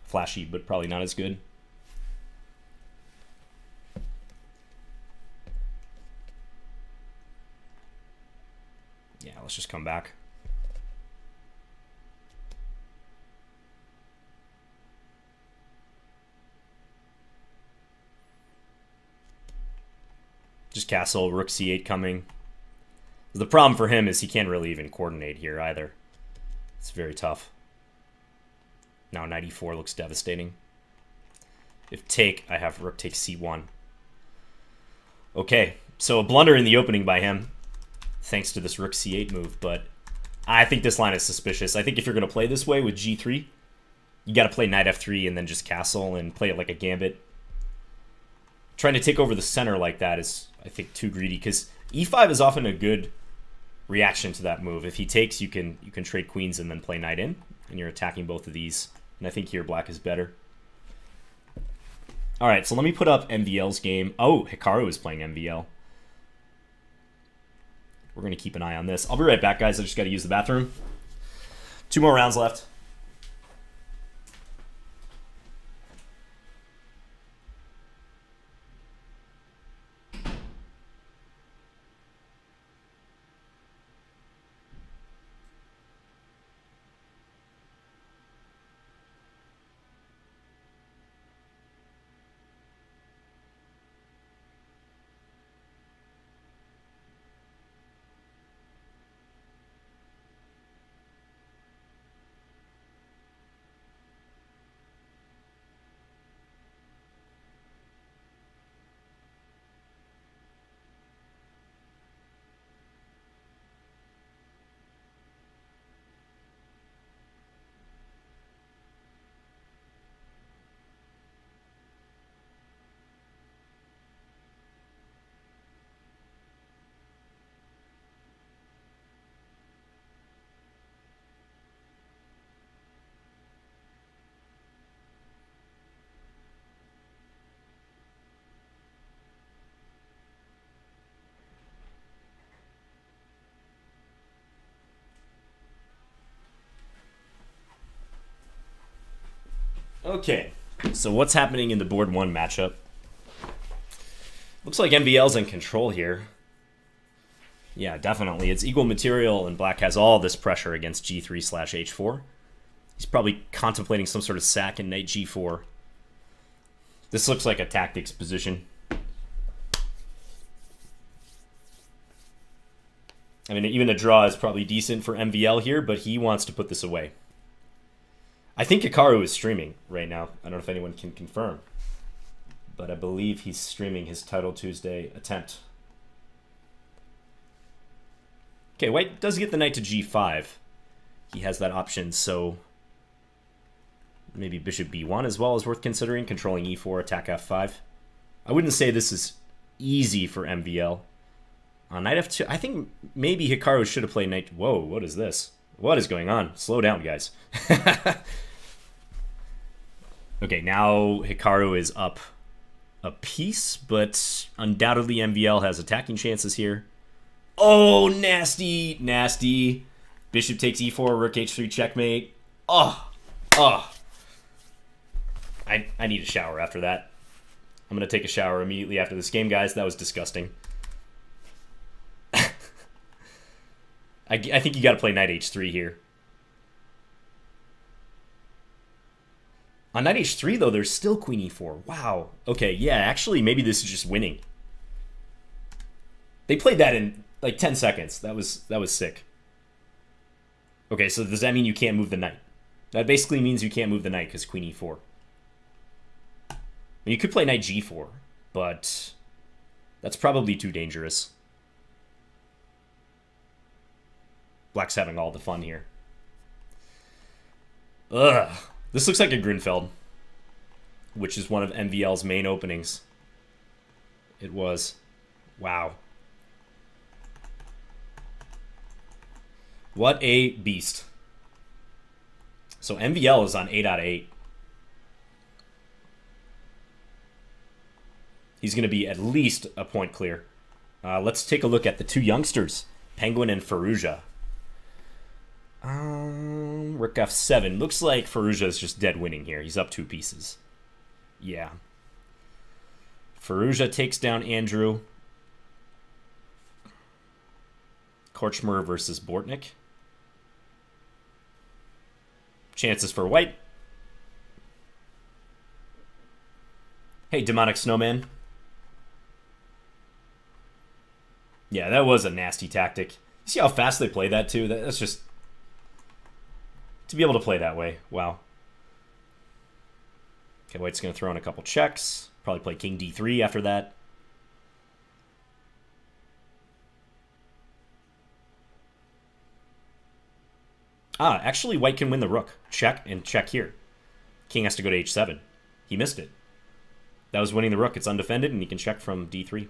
flashy, but probably not as good. Yeah, let's just come back. Just castle, rook c8 coming. The problem for him is he can't really even coordinate here either. It's very tough. Now knight e4 looks devastating. If take, I have rook takes c1. Okay, so a blunder in the opening by him, thanks to this rook c8 move, but I think this line is suspicious. I think if you're going to play this way with g3, you got to play knight f3 and then just castle and play it like a gambit. Trying to take over the center like that is, I think, too greedy, because e5 is often a good reaction to that move. If he takes, you can trade queens and then play knight in, and you're attacking both of these. And I think here black is better. All right, so let me put up MVL's game. Oh, Hikaru is playing MVL. We're going to keep an eye on this. I'll be right back, guys. I just got to use the bathroom. 2 more rounds left. Okay, so what's happening in the board 1 matchup? Looks like MVL's in control here. Yeah, definitely. It's equal material, and black has all this pressure against g3/h4. He's probably contemplating some sort of sack in knight g4. This looks like a tactics position. I mean, even a draw is probably decent for MVL here, but he wants to put this away. I think Hikaru is streaming right now. I don't know if anyone can confirm, but I believe he's streaming his Title Tuesday attempt. Okay, white does get the knight to g5. He has that option, so maybe bishop b1 as well is worth considering, controlling e4, attack f5. I wouldn't say this is easy for MVL. On knight f2, I think maybe Hikaru should have played knight... Whoa, what is this? What is going on? Slow down, guys. Okay, now Hikaru is up a piece, but undoubtedly MVL has attacking chances here. Oh, nasty, nasty. Bishop takes e4, rook h3, checkmate. Oh, oh. I need a shower after that. I'm going to take a shower immediately after this game, guys. That was disgusting. I think you got to play knight h3 here. On knight h3, though, there's still queen e4. Wow. Okay, yeah, actually, maybe this is just winning. They played that in, like, 10 seconds. That was sick. Okay, so does that mean you can't move the knight? That basically means you can't move the knight because queen e4. I mean, you could play knight g4, but that's probably too dangerous. Black's having all the fun here. Ugh. This looks like a Grunfeld, which is one of MVL's main openings. It was. Wow. What a beast. So MVL is on 8 out of 8. He's going to be at least a point clear. Let's take a look at the two youngsters, Penguin and Firouzja. Rook f7. Looks like Firouzja is just dead winning here. He's up 2 pieces. Yeah. Firouzja takes down Andrew. Korchmer versus Bortnik. Chances for white. Hey, Demonic Snowman. Yeah, that was a nasty tactic. You see how fast they play that, too? That's just... To be able to play that way. Wow. Okay, white's going to throw in a couple checks. Probably play king d3 after that. Ah, actually, white can win the rook. Check and check here. King has to go to h7. He missed it. That was winning the rook. It's undefended, and he can check from d3.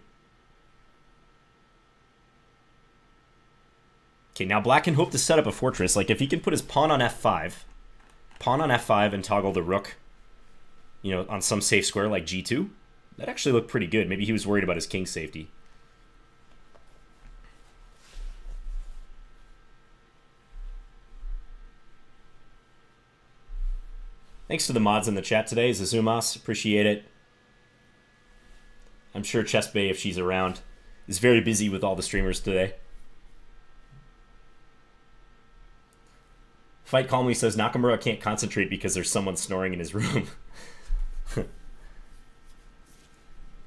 Okay, now black can hope to set up a fortress. Like, if he can put his pawn on f5, and toggle the rook, you know, on some safe square like g2, that actually looked pretty good. Maybe he was worried about his king's safety. Thanks to the mods in the chat today, Zazumas. Appreciate it. I'm sure Chess Bay, if she's around, is very busy with all the streamers today. Fight Calmly says Nakamura can't concentrate because there's someone snoring in his room.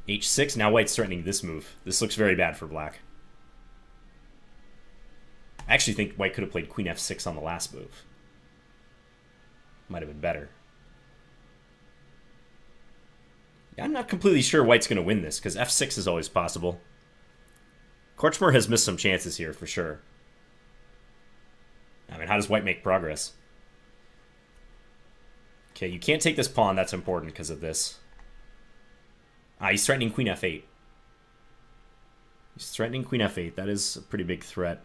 h6. Now white's threatening this move. This looks very bad for black. I actually think white could have played queen f6 on the last move. Might have been better. Yeah, I'm not completely sure white's going to win this, because f6 is always possible. Korchmer has missed some chances here, for sure. I mean, how does white make progress? Okay, you can't take this pawn. That's important because of this. Ah, he's threatening queen f8. He's threatening queen f8. That is a pretty big threat.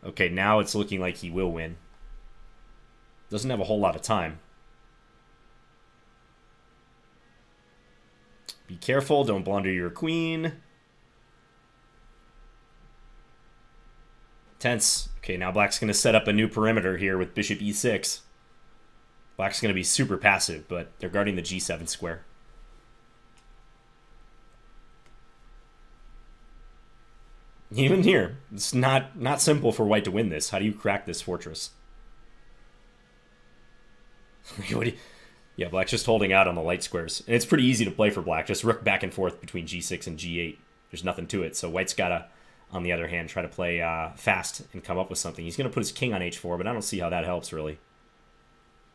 Okay, now it's looking like he will win. Doesn't have a whole lot of time. Be careful. Don't blunder your queen. Tense. Okay, now black's going to set up a new perimeter here with bishop e6. Black's going to be super passive, but they're guarding the G7 square. Even here, it's not simple for white to win this. How do you crack this fortress? Yeah, black's just holding out on the light squares. And it's pretty easy to play for black. Just rook back and forth between G6 and G8. There's nothing to it. So white's got to, on the other hand, try to play fast and come up with something. He's going to put his king on H4, but I don't see how that helps, really.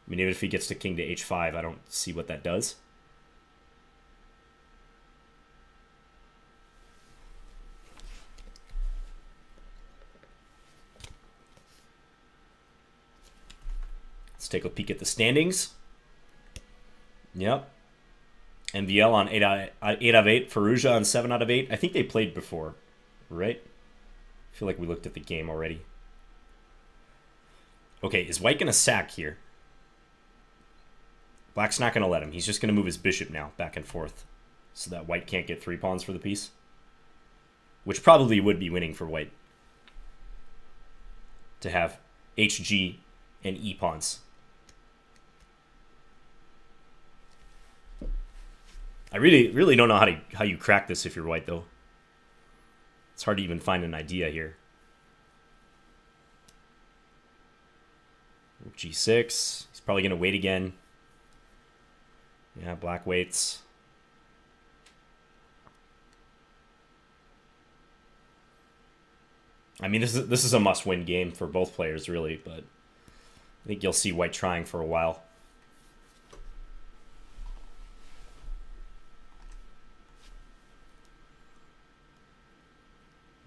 I mean, even if he gets to king to H5, I don't see what that does. Let's take a peek at the standings. Yep. MVL on 8 out of 8. Faruja on 7 out of 8. I think they played before, right? I feel like we looked at the game already. Okay, is white going to sack here? Black's not going to let him. He's just going to move his bishop now, back and forth, so that white can't get 3 pawns for the piece. Which probably would be winning for white. To have HG and E pawns. I really don't know how you crack this if you're white, though. It's hard to even find an idea here. G6. He's probably going to wait again. Yeah, black waits. I mean, this is a must-win game for both players, really, but I think you'll see white trying for a while.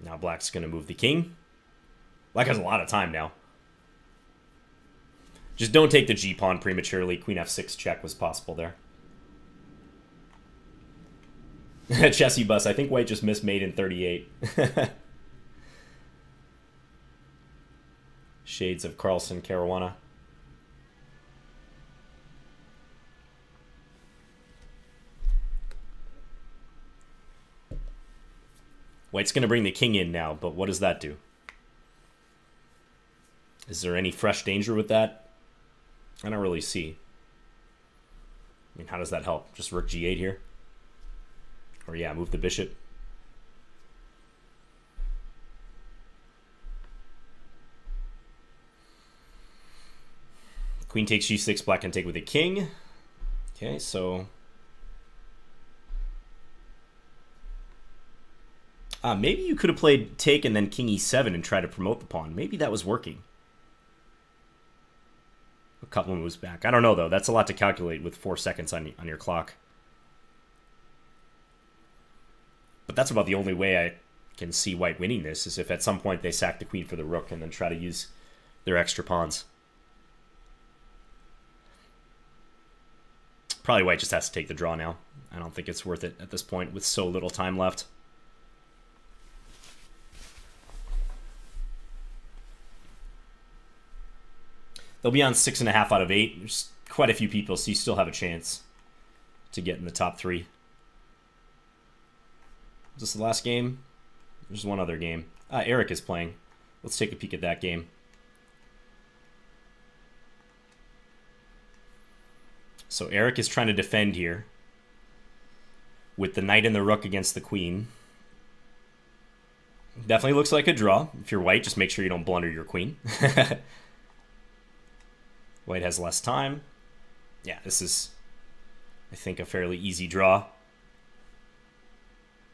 Now black's going to move the king. Black has a lot of time now. Just don't take the G-pawn prematurely. Queen F6 check was possible there. Chessy bus. I think white just missed mate in 38. Shades of Carlson Caruana. White's going to bring the king in now, but what does that do? Is there any fresh danger with that? I don't really see. I mean, how does that help? Just rook G8 here? Or yeah, move the bishop. Queen takes G6, black can take with a king. Okay, so... maybe you could have played take and then king E7 and try to promote the pawn. Maybe that was working. A couple moves back. I don't know, though. That's a lot to calculate with 4 seconds on your clock. But that's about the only way I can see white winning this, is if at some point they sack the queen for the rook and then try to use their extra pawns. Probably white just has to take the draw now. I don't think it's worth it at this point with so little time left. They'll be on 6.5 out of 8. There's quite a few people, so you still have a chance to get in the top 3. Is this the last game? There's one other game. Eric is playing. Let's take a peek at that game. So Eric is trying to defend here with the knight and the rook against the queen. Definitely looks like a draw. If you're white, just make sure you don't blunder your queen. White has less time. Yeah, this is, I think, a fairly easy draw.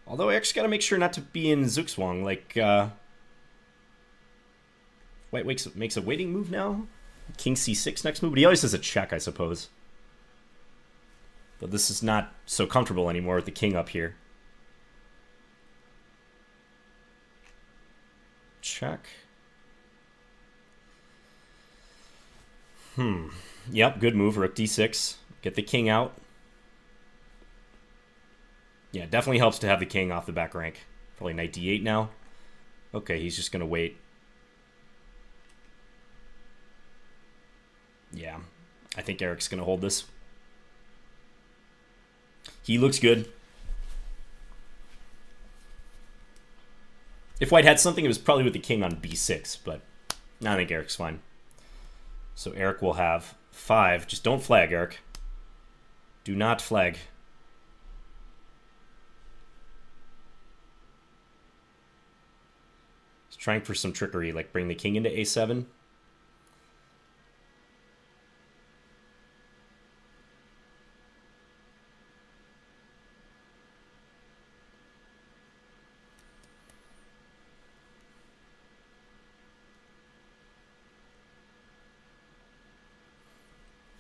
Although I actually got to make sure not to be in Zugzwang. Like, white makes a waiting move now. King C6 next move, but he always has a check, I suppose. But this is not so comfortable anymore with the king up here. Check. Yep, good move. Rook D6. Get the king out. Yeah, definitely helps to have the king off the back rank. Probably knight D8 now. Okay, he's just going to wait. Yeah, I think Eric's going to hold this. He looks good. If white had something, it was probably with the king on B6, but I think Eric's fine. So Eric will have 5. Just don't flag, Eric. Do not flag. He's trying for some trickery, like bring the king into a7.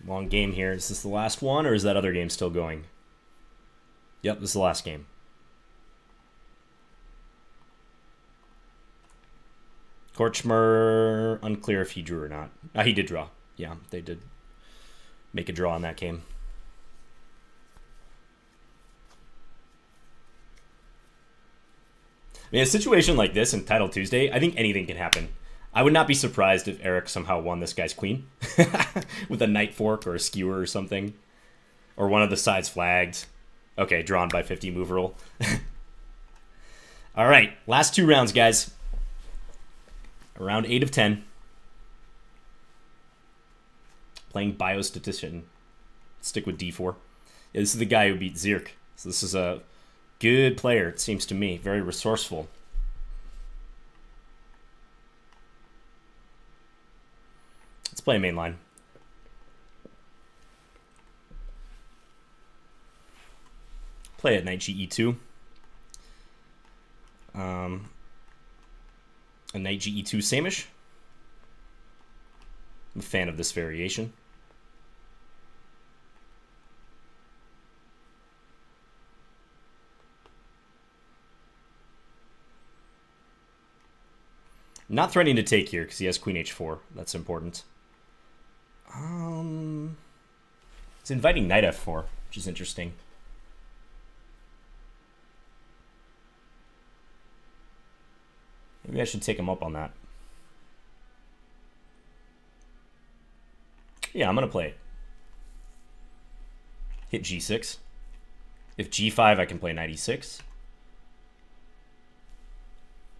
Long game here. Is this the last one, or is that other game still going? Yep, this is the last game. Korchmer, unclear if he drew or not. He did draw. Yeah, they did make a draw in that game. I mean, a situation like this in Title Tuesday, I think anything can happen. I would not be surprised if Eric somehow won this guy's queen with a knight fork or a skewer or something. Or one of the sides flagged. Okay, drawn by 50 move rule. All right, last 2 rounds, guys. Around 8 of 10. Playing biostatistician. Stick with d4. Yeah, this is the guy who beat Zirk. So this is a good player, it seems to me. Very resourceful. Let's play main line. Play at knight ge2. A knight ge2 same-ish. I'm a fan of this variation. Not threatening to take here because he has queen h4. That's important. It's inviting knight f4, which is interesting. Maybe I should take him up on that. Yeah, I'm going to play it. Hit g6. If g5, I can play knight e6.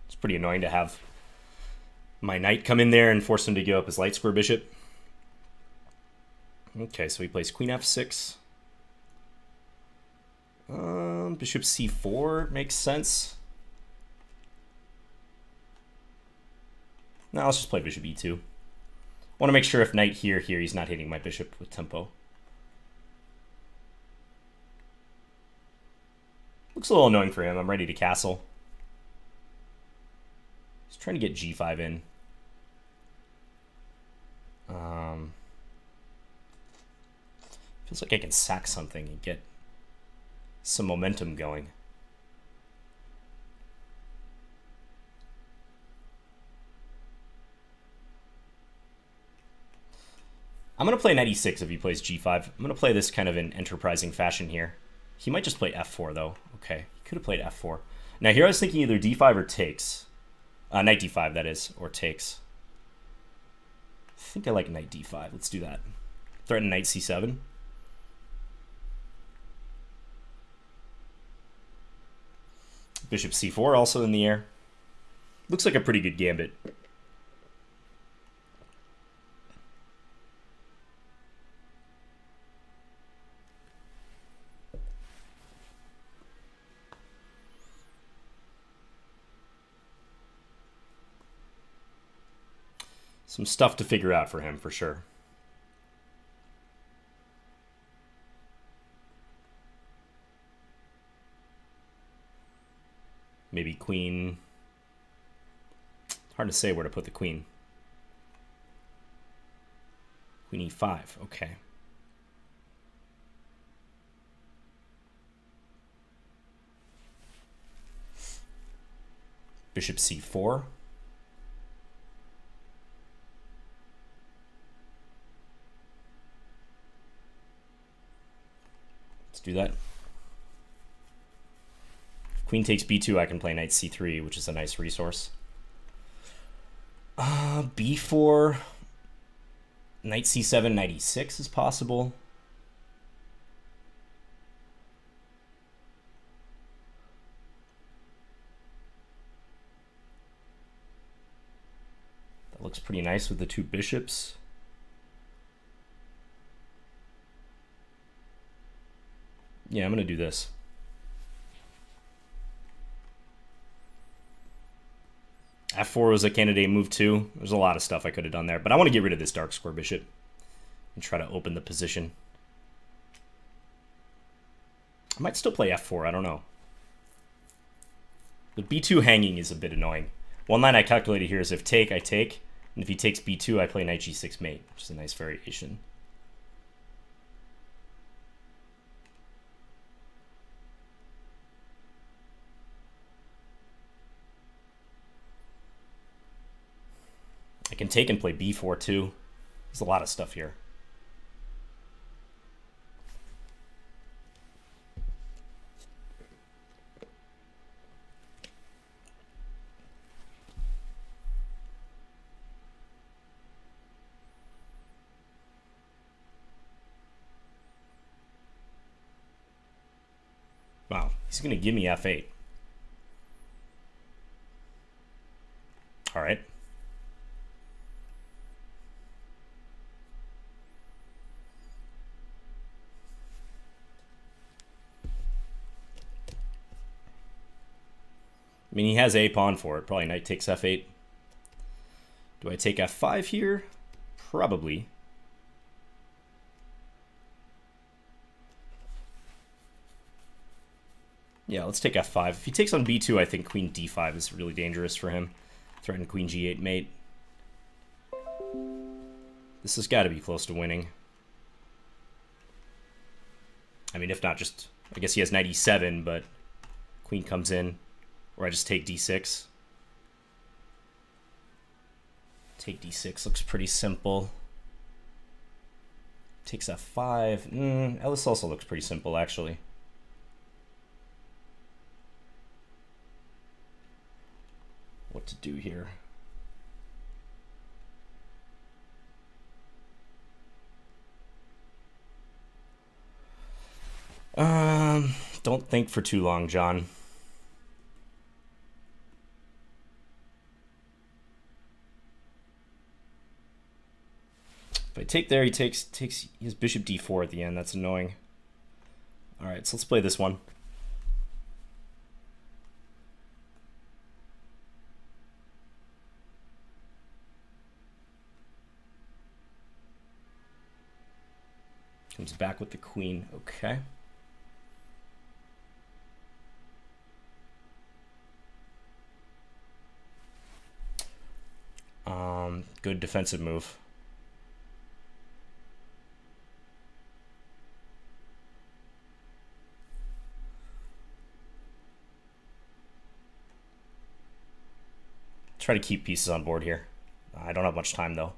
It's pretty annoying to have my knight come in there and force him to give up his light square bishop. Okay, so he plays queen f6. Bishop c4 makes sense. No, let's just play bishop e2. Want to make sure if knight here, he's not hitting my bishop with tempo. Looks a little annoying for him. I'm ready to castle. He's trying to get g5 in. Feels like I can sack something and get some momentum going. I'm going to play knight e6 if he plays g5. I'm going to play this kind of in enterprising fashion here. He might just play f4, though. Okay, he could have played f4. Now, here I was thinking either d5 or takes. Knight d5, that is, or takes. I think I like knight d5. Let's do that. Threaten knight c7. Bishop c4 also in the air. Looks like a pretty good gambit. Some stuff to figure out for him, for sure. Maybe queen. Hard to say where to put the queen. Queen e5, okay. Bishop c4. Let's do that. If queen takes b2, I can play knight c3, which is a nice resource. B4, knight c7, knight e6 is possible. That looks pretty nice with the two bishops. Yeah, I'm going to do this. F4 was a candidate move too. There's a lot of stuff I could have done there, but I want to get rid of this dark square bishop and try to open the position. I might still play F4, I don't know. The B2 hanging is a bit annoying. One line I calculated here is if take, I take, and if he takes B2, I play knight G6 mate, which is a nice variation. I can take and play B4 too. There's a lot of stuff here. Wow, he's going to give me F8. All right. I mean, he has a pawn for it. Probably knight takes F8. Do I take F5 here? Probably. Yeah, let's take F5. If he takes on B2, I think queen D5 is really dangerous for him. Threaten queen G8 mate. This has got to be close to winning. I mean, if not, just... I guess he has knight E7, but queen comes in. Or I just take D6. Take D6 looks pretty simple. Takes F5. This also looks pretty simple, actually. What to do here? Don't think for too long, John. If I take there, he takes his bishop D4 at the end. That's annoying. All right, so let's play this one. Comes back with the queen. Okay. Good defensive move. Try to keep pieces on board here. I don't have much time though.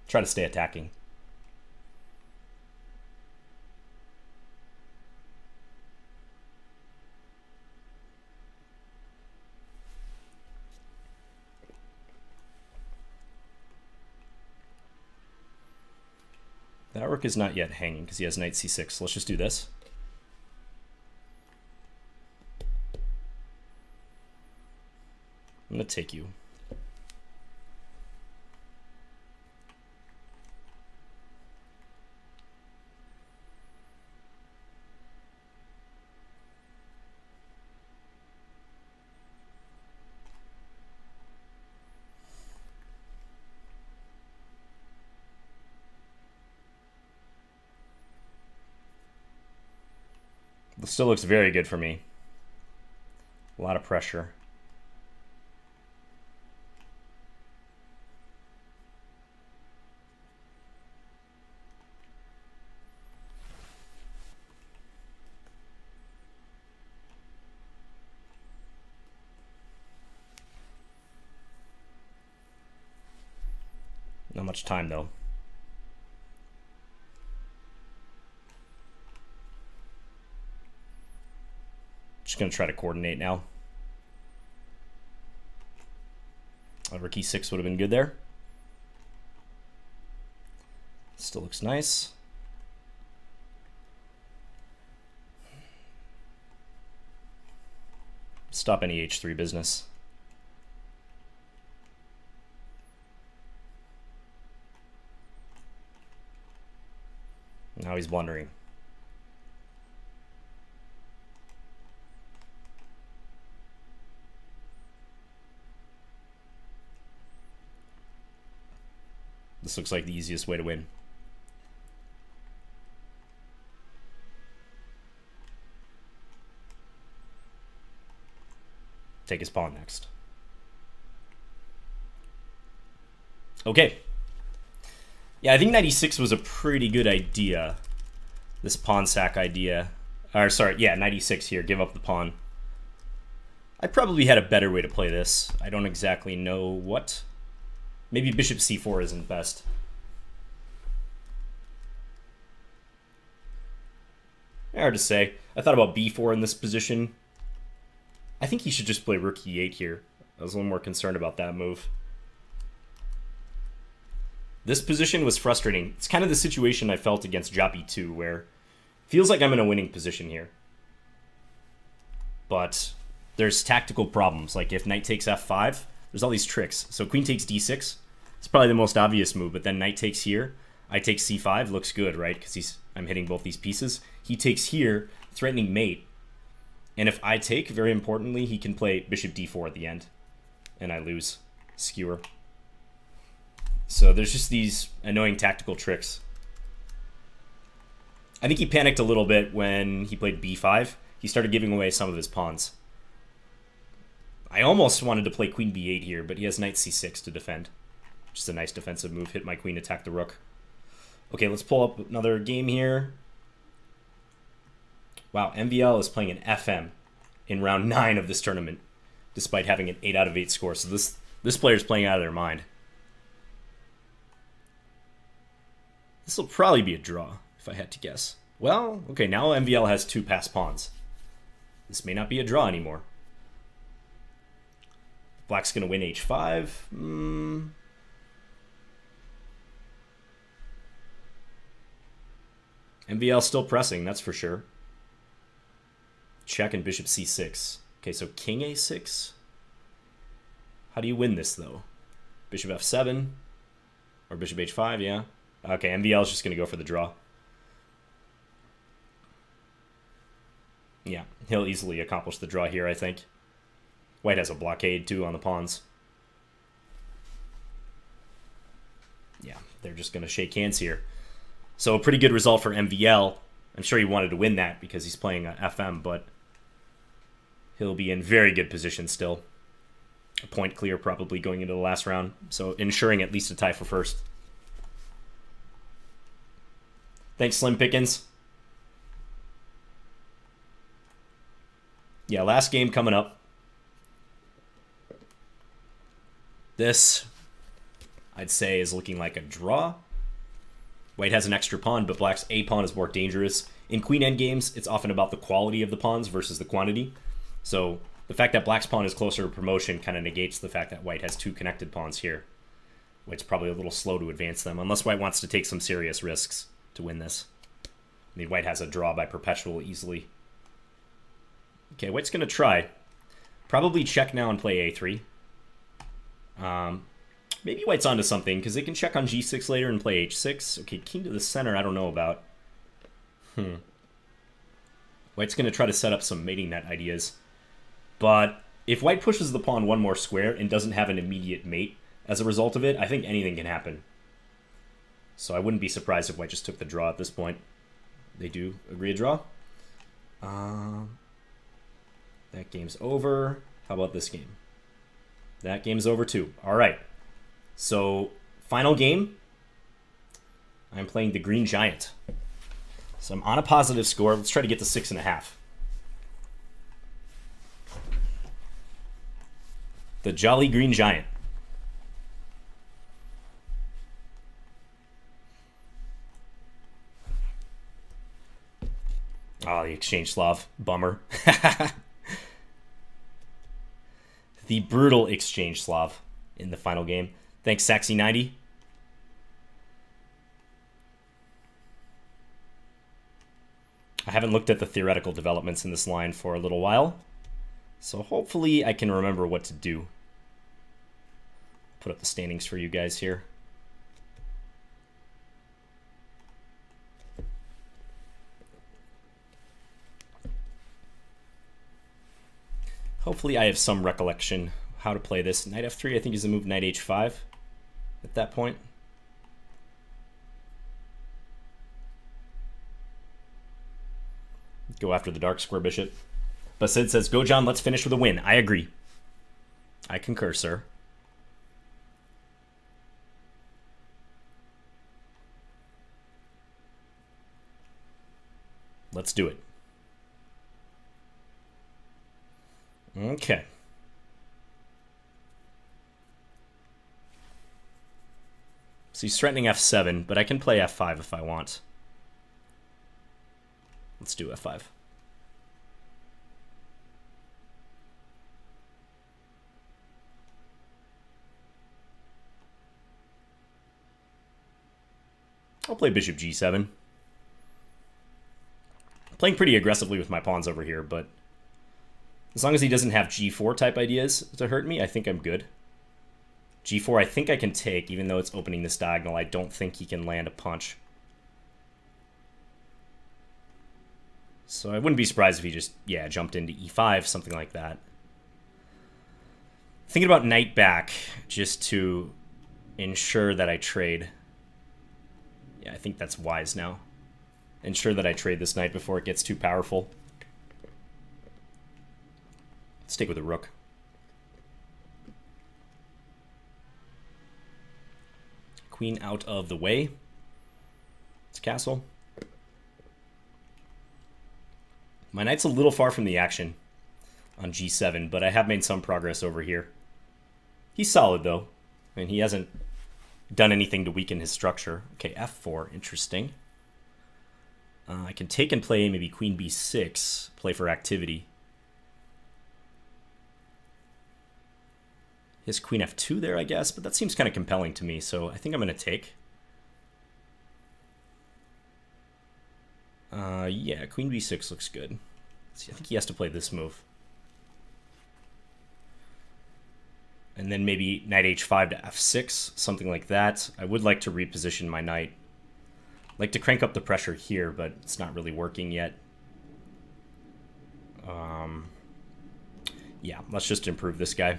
Try to stay attacking. That rook is not yet hanging because he has knight c6. So let's just do this. I'm going to take you. This still looks very good for me. A lot of pressure. Not much time though. Just gonna try to coordinate now. Rook e6 would have been good there. Still looks nice. Stop any h3 business. Now he's blundering. This looks like the easiest way to win. Take his pawn next. Okay. Yeah, I think 96 was a pretty good idea. This pawn sack idea. Or, sorry, yeah, 96 here. Give up the pawn. I probably had a better way to play this. I don't exactly know what. Maybe bishop c4 isn't best. Hard to say. I thought about b4 in this position. I think he should just play rook e8 here. I was a little more concerned about that move. This position was frustrating. It's kind of the situation I felt against Jop e2, where it feels like I'm in a winning position here. But there's tactical problems. Like if knight takes f5, there's all these tricks. So queen takes d6. It's probably the most obvious move, but then knight takes here. I take c5, looks good, right? Because I'm hitting both these pieces. He takes here, threatening mate. And if I take, very importantly, he can play bishop d4 at the end. And I lose. Skewer. So there's just these annoying tactical tricks. I think he panicked a little bit when he played b5. He started giving away some of his pawns. I almost wanted to play queen b8 here, but he has knight c6 to defend. Just a nice defensive move. Hit my queen, attack the rook. Okay, let's pull up another game here. Wow, MVL is playing an FM in round 9 of this tournament, despite having an 8 out of 8 score. So this player's playing out of their mind. This will probably be a draw, if I had to guess. Well, okay, now MVL has 2 passed pawns. This may not be a draw anymore. Black's going to win h5. MVL still pressing, that's for sure. Check and bishop c6. Okay, so king a6. How do you win this, though? Bishop f7? Or bishop h5, yeah. Okay, MVL is just going to go for the draw. Yeah, he'll easily accomplish the draw here, I think. White has a blockade, too, on the pawns. Yeah, they're just going to shake hands here. So a pretty good result for MVL. I'm sure he wanted to win that because he's playing FM, but he'll be in very good position still. A point clear probably going into the last round, so ensuring at least a tie for first. Thanks, Slim Pickens. Yeah, last game coming up. This, I'd say, is looking like a draw. White has an extra pawn, but Black's A pawn is more dangerous. In queen endgames, it's often about the quality of the pawns versus the quantity. So the fact that Black's pawn is closer to promotion kind of negates the fact that White has 2 connected pawns here. White's probably a little slow to advance them, unless White wants to take some serious risks to win this. I mean, White has a draw by perpetual easily. Okay, White's going to try. Probably check now and play a3. Maybe White's onto something, because they can check on g6 later and play h6. Okay, king to the center, I don't know about. White's going to try to set up some mating net ideas. But if White pushes the pawn one more square and doesn't have an immediate mate as a result of it, I think anything can happen. So I wouldn't be surprised if White just took the draw at this point. They do agree a draw. That game's over. How about this game? That game's over too. All right. So, final game. I'm playing the Green Giant. So I'm on a positive score. Let's try to get to 6.5. The Jolly Green Giant. Oh, the exchange Slav. Bummer. The brutal exchange Slav in the final game. Thanks, Saxy90. I haven't looked at the theoretical developments in this line for a little while, so hopefully I can remember what to do. Put up the standings for you guys here. Hopefully I have some recollection how to play this. Knight f3 I think is the move. Knight h5 at that point. Go after the dark square bishop. But Sid says, go John, let's finish with a win. I agree. I concur, sir. Let's do it. Okay. So he's threatening f7, but I can play f5 if I want. Let's do f5. I'll play bishop g7. Playing pretty aggressively with my pawns over here, but as long as he doesn't have g4 type ideas to hurt me, I think I'm good. g4 I think I can take, even though it's opening this diagonal. I don't think he can land a punch. So I wouldn't be surprised if he just, yeah, jumped into e5, something like that. Thinking about knight back, just to ensure that I trade. Yeah, I think that's wise now. Ensure that I trade this knight before it gets too powerful. Stick with the rook. Queen out of the way. It's castle. My knight's a little far from the action on g7, but I have made some progress over here. He's solid, though. I mean, he hasn't done anything to weaken his structure. Okay, f4, interesting. I can take and play maybe queen b6, play for activity. His queen f2 there, I guess, but that seems kind of compelling to me, so I think I'm going to take. Yeah, queen b6 looks good. See, I think he has to play this move. And then maybe knight h5 to f6, something like that. I would like to reposition my knight. I'd like to crank up the pressure here, but it's not really working yet. Yeah, let's just improve this guy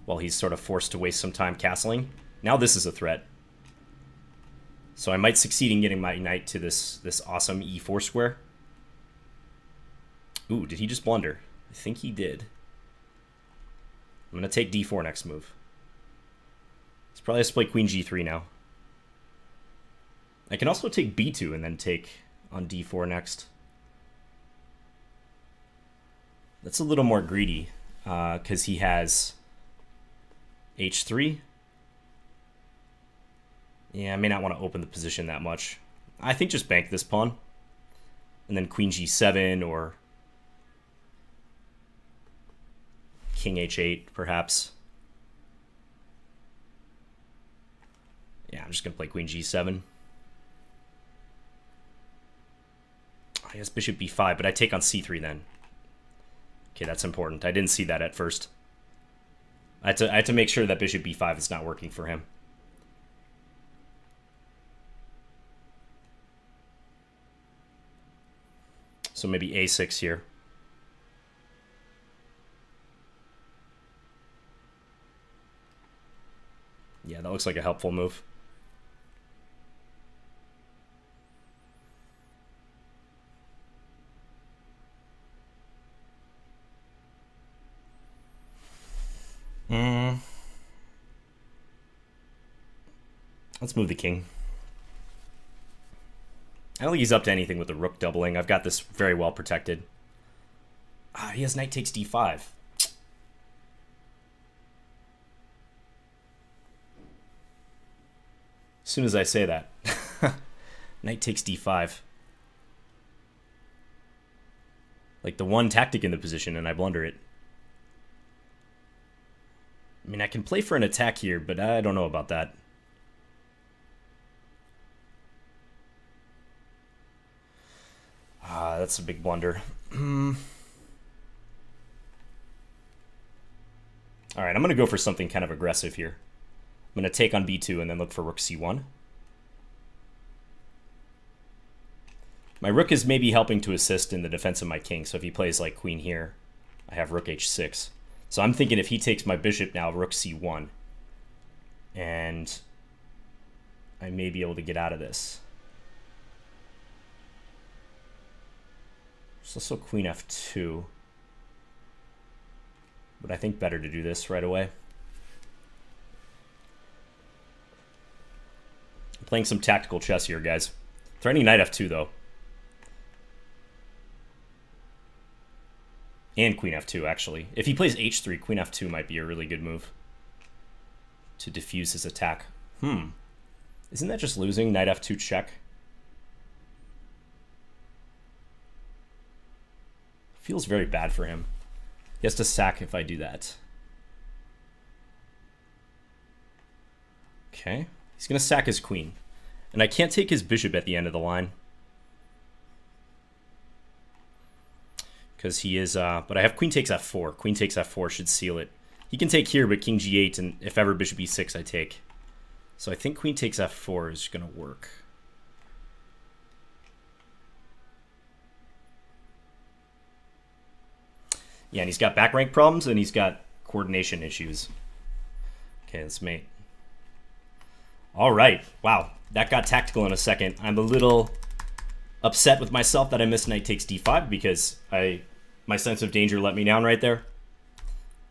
while he's sort of forced to waste some time castling. Now this is a threat. So I might succeed in getting my knight to this awesome e4 square. Ooh, did he just blunder? I think he did. I'm going to take d4 next move. It's probably has to play queen g3 now. I can also take b2 and then take on d4 next. That's a little more greedy because he has h3. Yeah, I may not want to open the position that much. I think just bank this pawn. And then queen g7 or king h8, perhaps. Yeah, I'm just going to play queen g7. I guess bishop b5, but I take on c3 then. Okay, that's important. I didn't see that at first. I had to make sure that bishop b5 is not working for him. So maybe a6 here. Yeah, that looks like a helpful move. Let's move the king. I don't think he's up to anything with the rook doubling. I've got this very well protected. Ah, he has knight takes d5. As soon as I say that. Knight takes d5. Like the one tactic in the position, and I blunder it. I mean, I can play for an attack here, but I don't know about that. That's a big blunder. All right, I'm going to go for something kind of aggressive here. I'm going to take on b2 and then look for rook c1. My rook is maybe helping to assist in the defense of my king, so if he plays like queen here, I have rook h6. So I'm thinking if he takes my bishop now, rook c1. And I may be able to get out of this. There's also queen f2. But I think better to do this right away. I'm playing some tactical chess here, guys. Threatening knight f2, though. And queen f2, actually. If he plays h3, queen f2 might be a really good move to diffuse his attack. Isn't that just losing? Knight f2 check. Feels very bad for him. He has to sack if I do that. Okay. He's going to sack his queen. And I can't take his bishop at the end of the line. Because he is... but I have queen takes f4. Queen takes f4 should seal it. He can take here, but king g8, and if ever bishop e6, I take. So I think queen takes f4 is going to work. Yeah, and he's got back rank problems, and he's got coordination issues. Okay, let's mate. All right. Wow, that got tactical in a second. I'm a little upset with myself that I missed knight takes d5 because my sense of danger let me down right there.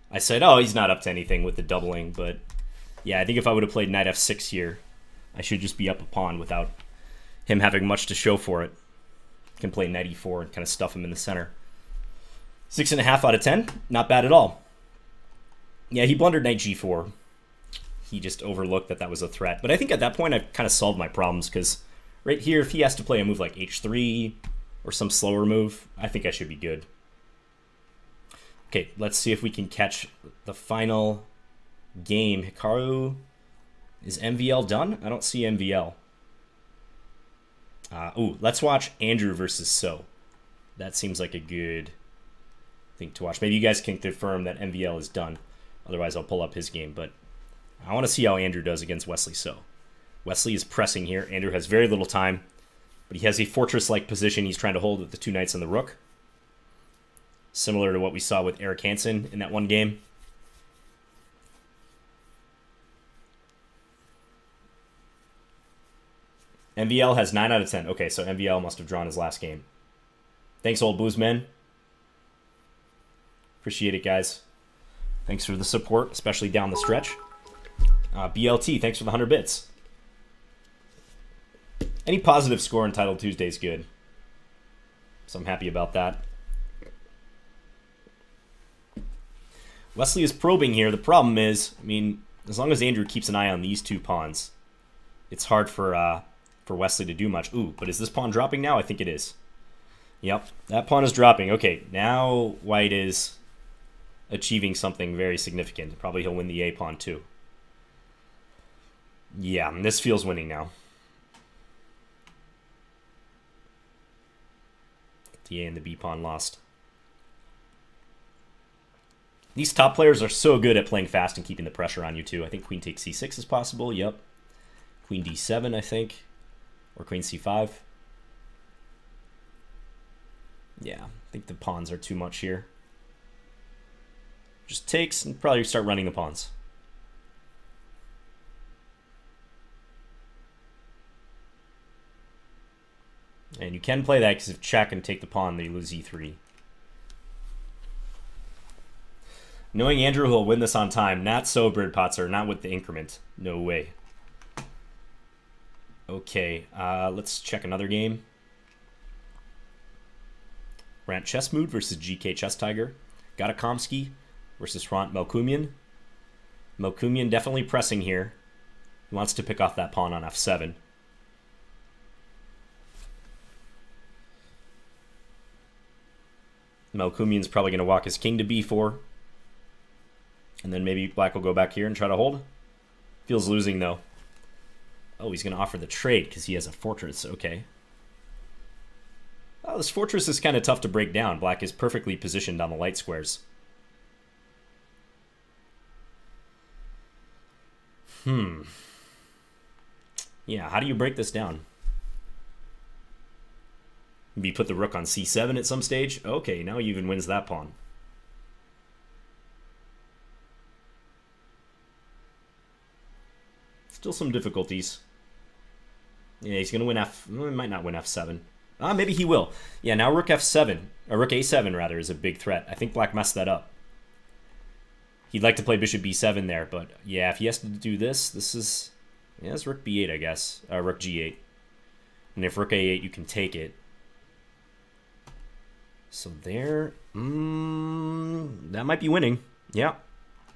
I said, oh, he's not up to anything with the doubling, but yeah, I think if I would have played knight f6 here, I should just be up a pawn without him having much to show for it. Can play knight e4 and kind of stuff him in the center. 6.5 out of 10. Not bad at all. Yeah, he blundered knight g4. He just overlooked that was a threat. But I think at that point I've kind of solved my problems because right here, if he has to play a move like h3 or some slower move, I think I should be good. Okay, let's see if we can catch the final game. Hikaru, is MVL done? I don't see MVL. Ooh, let's watch Andrew versus So. That seems like a good thing to watch. Maybe you guys can confirm that MVL is done. Otherwise, I'll pull up his game. But I want to see how Andrew does against Wesley So. Wesley is pressing here. Andrew has very little time. But he has a fortress-like position he's trying to hold with the two knights and the rook. Similar to what we saw with Eric Hansen in that one game. MVL has 9 out of 10. Okay, so MVL must have drawn his last game. Thanks, old Bluesmen. Appreciate it, guys. Thanks for the support, especially down the stretch. BLT, thanks for the 100 bits. Any positive score in Title Tuesday is good. So I'm happy about that. Wesley is probing here. The problem is, I mean, as long as Andrew keeps an eye on these two pawns, it's hard for Wesley to do much. Ooh, but is this pawn dropping now? I think it is. Yep, that pawn is dropping. Okay, now White is achieving something very significant. Probably he'll win the A pawn too. Yeah, this feels winning now. The A and the B pawn lost. These top players are so good at playing fast and keeping the pressure on you too. I think queen takes c6 is possible. Yep. Queen d7, I think. Or queen c5. Yeah, I think the pawns are too much here. Just takes and probably start running the pawns. And you can play that because if check and take the pawn, they lose e3. Knowing Andrew will win this on time. Not so, Birdpotzer. Not with the increment. No way. Okay, let's check another game. Rant Chess Mood versus GK Chess Tiger. Gatakomsky versus Hrant Melkumian. Melkumian definitely pressing here. He wants to pick off that pawn on f7. Melkumian's probably going to walk his king to b4. And then maybe black will go back here and try to hold. Feels losing, though. Oh, he's going to offer the trade because he has a fortress. Okay. Oh, this fortress is kind of tough to break down. Black is perfectly positioned on the light squares. Yeah, how do you break this down? Maybe put the rook on c7 at some stage? Okay, now he even wins that pawn. Still some difficulties. Yeah, he's going to win F... Well, he might not win F7. Maybe he will. Yeah, now rook F7. Or rook A7, rather, is a big threat. I think black messed that up. He'd like to play bishop B7 there, but yeah, if he has to do this, this is... Yeah, it's rook B8, I guess. Rook G8. And if rook A8, you can take it. So there... that might be winning. Yeah.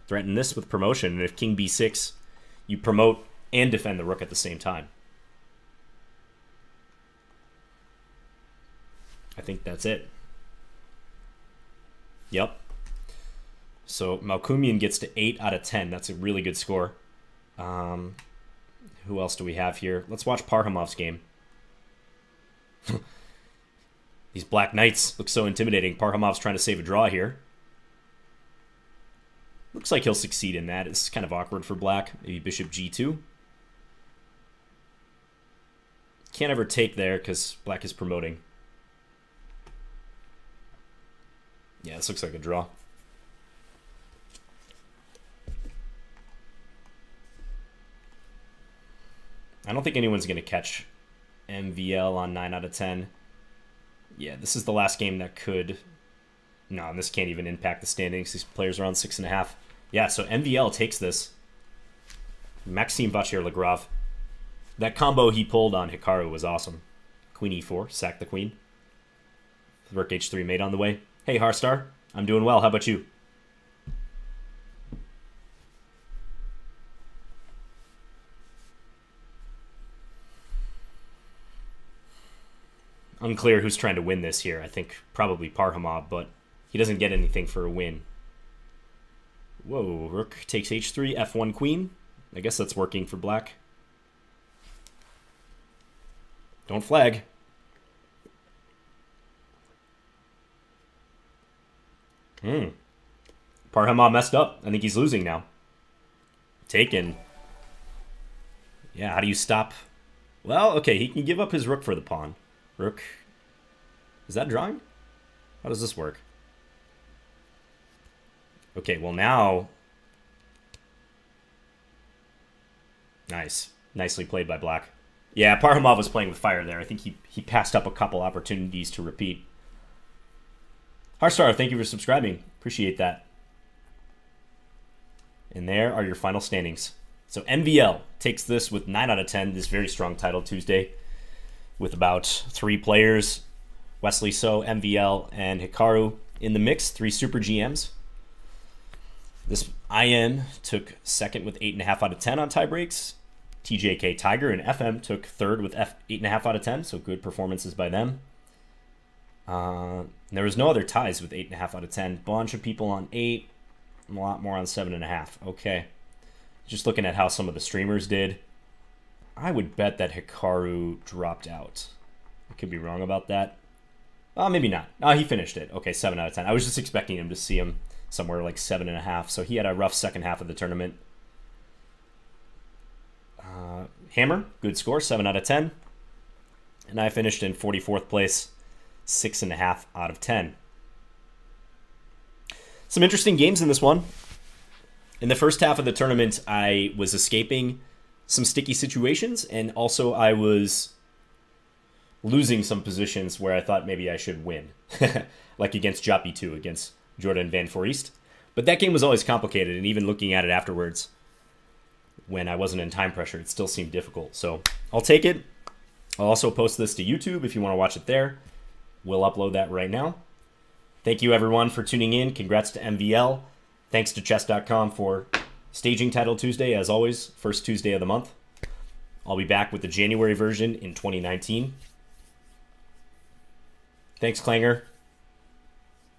Threaten this with promotion. And if king B6, you promote and defend the rook at the same time. I think that's it. Yep. So Malkumian gets to 8 out of 10. That's a really good score. Who else do we have here? Let's watch Parhamov's game. These black knights look so intimidating. Parhamov's trying to save a draw here. Looks like he'll succeed in that. It's kind of awkward for black. Maybe bishop G2. Can't ever take there because black is promoting. Yeah, this looks like a draw. I don't think anyone's going to catch MVL on 9 out of 10. Yeah, this is the last game that could... No, and this can't even impact the standings. These players are on 6.5. Yeah, so MVL takes this. Maxime Vachier-Lagrave. That combo he pulled on Hikaru was awesome. Queen E4, sack the queen. Rook H3 mate on the way. Hey, Harstar. I'm doing well. How about you? Unclear who's trying to win this here. I think probably Parhamov, but he doesn't get anything for a win. Whoa, rook takes H3, F1 queen. I guess that's working for black. Don't flag. Parhamov messed up. I think he's losing now. Taken. Yeah, how do you stop? Well, okay, he can give up his rook for the pawn. Rook. Is that drawing? How does this work? Okay, well now... Nice. Nicely played by black. Yeah, Parhamov was playing with fire there. I think he passed up a couple opportunities to repeat. Harstar, thank you for subscribing. Appreciate that. And there are your final standings. So MVL takes this with 9 out of 10. This very strong title Tuesday with about 3 players. Wesley So, MVL, and Hikaru in the mix. 3 super GMs. This IM took second with 8.5 out of 10 on tie breaks. TJK Tiger and FM took third with 8.5 out of 10. So good performances by them. There was no other ties with 8.5 out of 10. Bunch of people on 8. A lot more on 7.5. Okay. Just looking at how some of the streamers did. I would bet that Hikaru dropped out. I could be wrong about that. Maybe not. He finished it. Okay, 7 out of 10. I was just expecting him to see him somewhere like 7.5. So he had a rough second half of the tournament. Hammer, good score, 7 out of 10. And I finished in 44th place, 6.5 out of 10. Some interesting games in this one. In the first half of the tournament, I was escaping some sticky situations, and also I was losing some positions where I thought maybe I should win. Like against Joppy 2, against Jordan Van Foreest. But that game was always complicated, and even looking at it afterwards, when I wasn't in time pressure, it still seemed difficult. So I'll take it. I'll also post this to YouTube if you want to watch it there. We'll upload that right now. Thank you, everyone, for tuning in. Congrats to MVL. Thanks to chess.com for staging Title Tuesday, as always, first Tuesday of the month. I'll be back with the January version in 2019. Thanks, Clanger.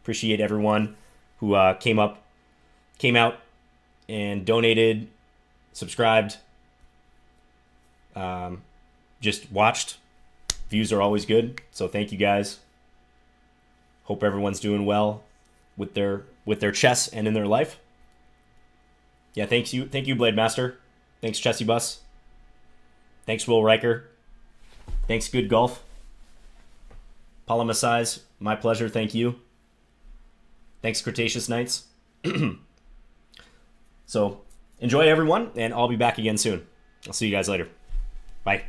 Appreciate everyone who came out and donated, subscribed, just watched. Views are always good, so thank you guys. Hope everyone's doing well with their chess and in their life. Yeah, thank you, Blade Master. Thanks, Chessy Bus. Thanks, Will Riker. Thanks, Good Golf. Polymacize, my pleasure, thank you. Thanks, Cretaceous Knights. So, enjoy everyone, and I'll be back again soon. I'll see you guys later. Bye.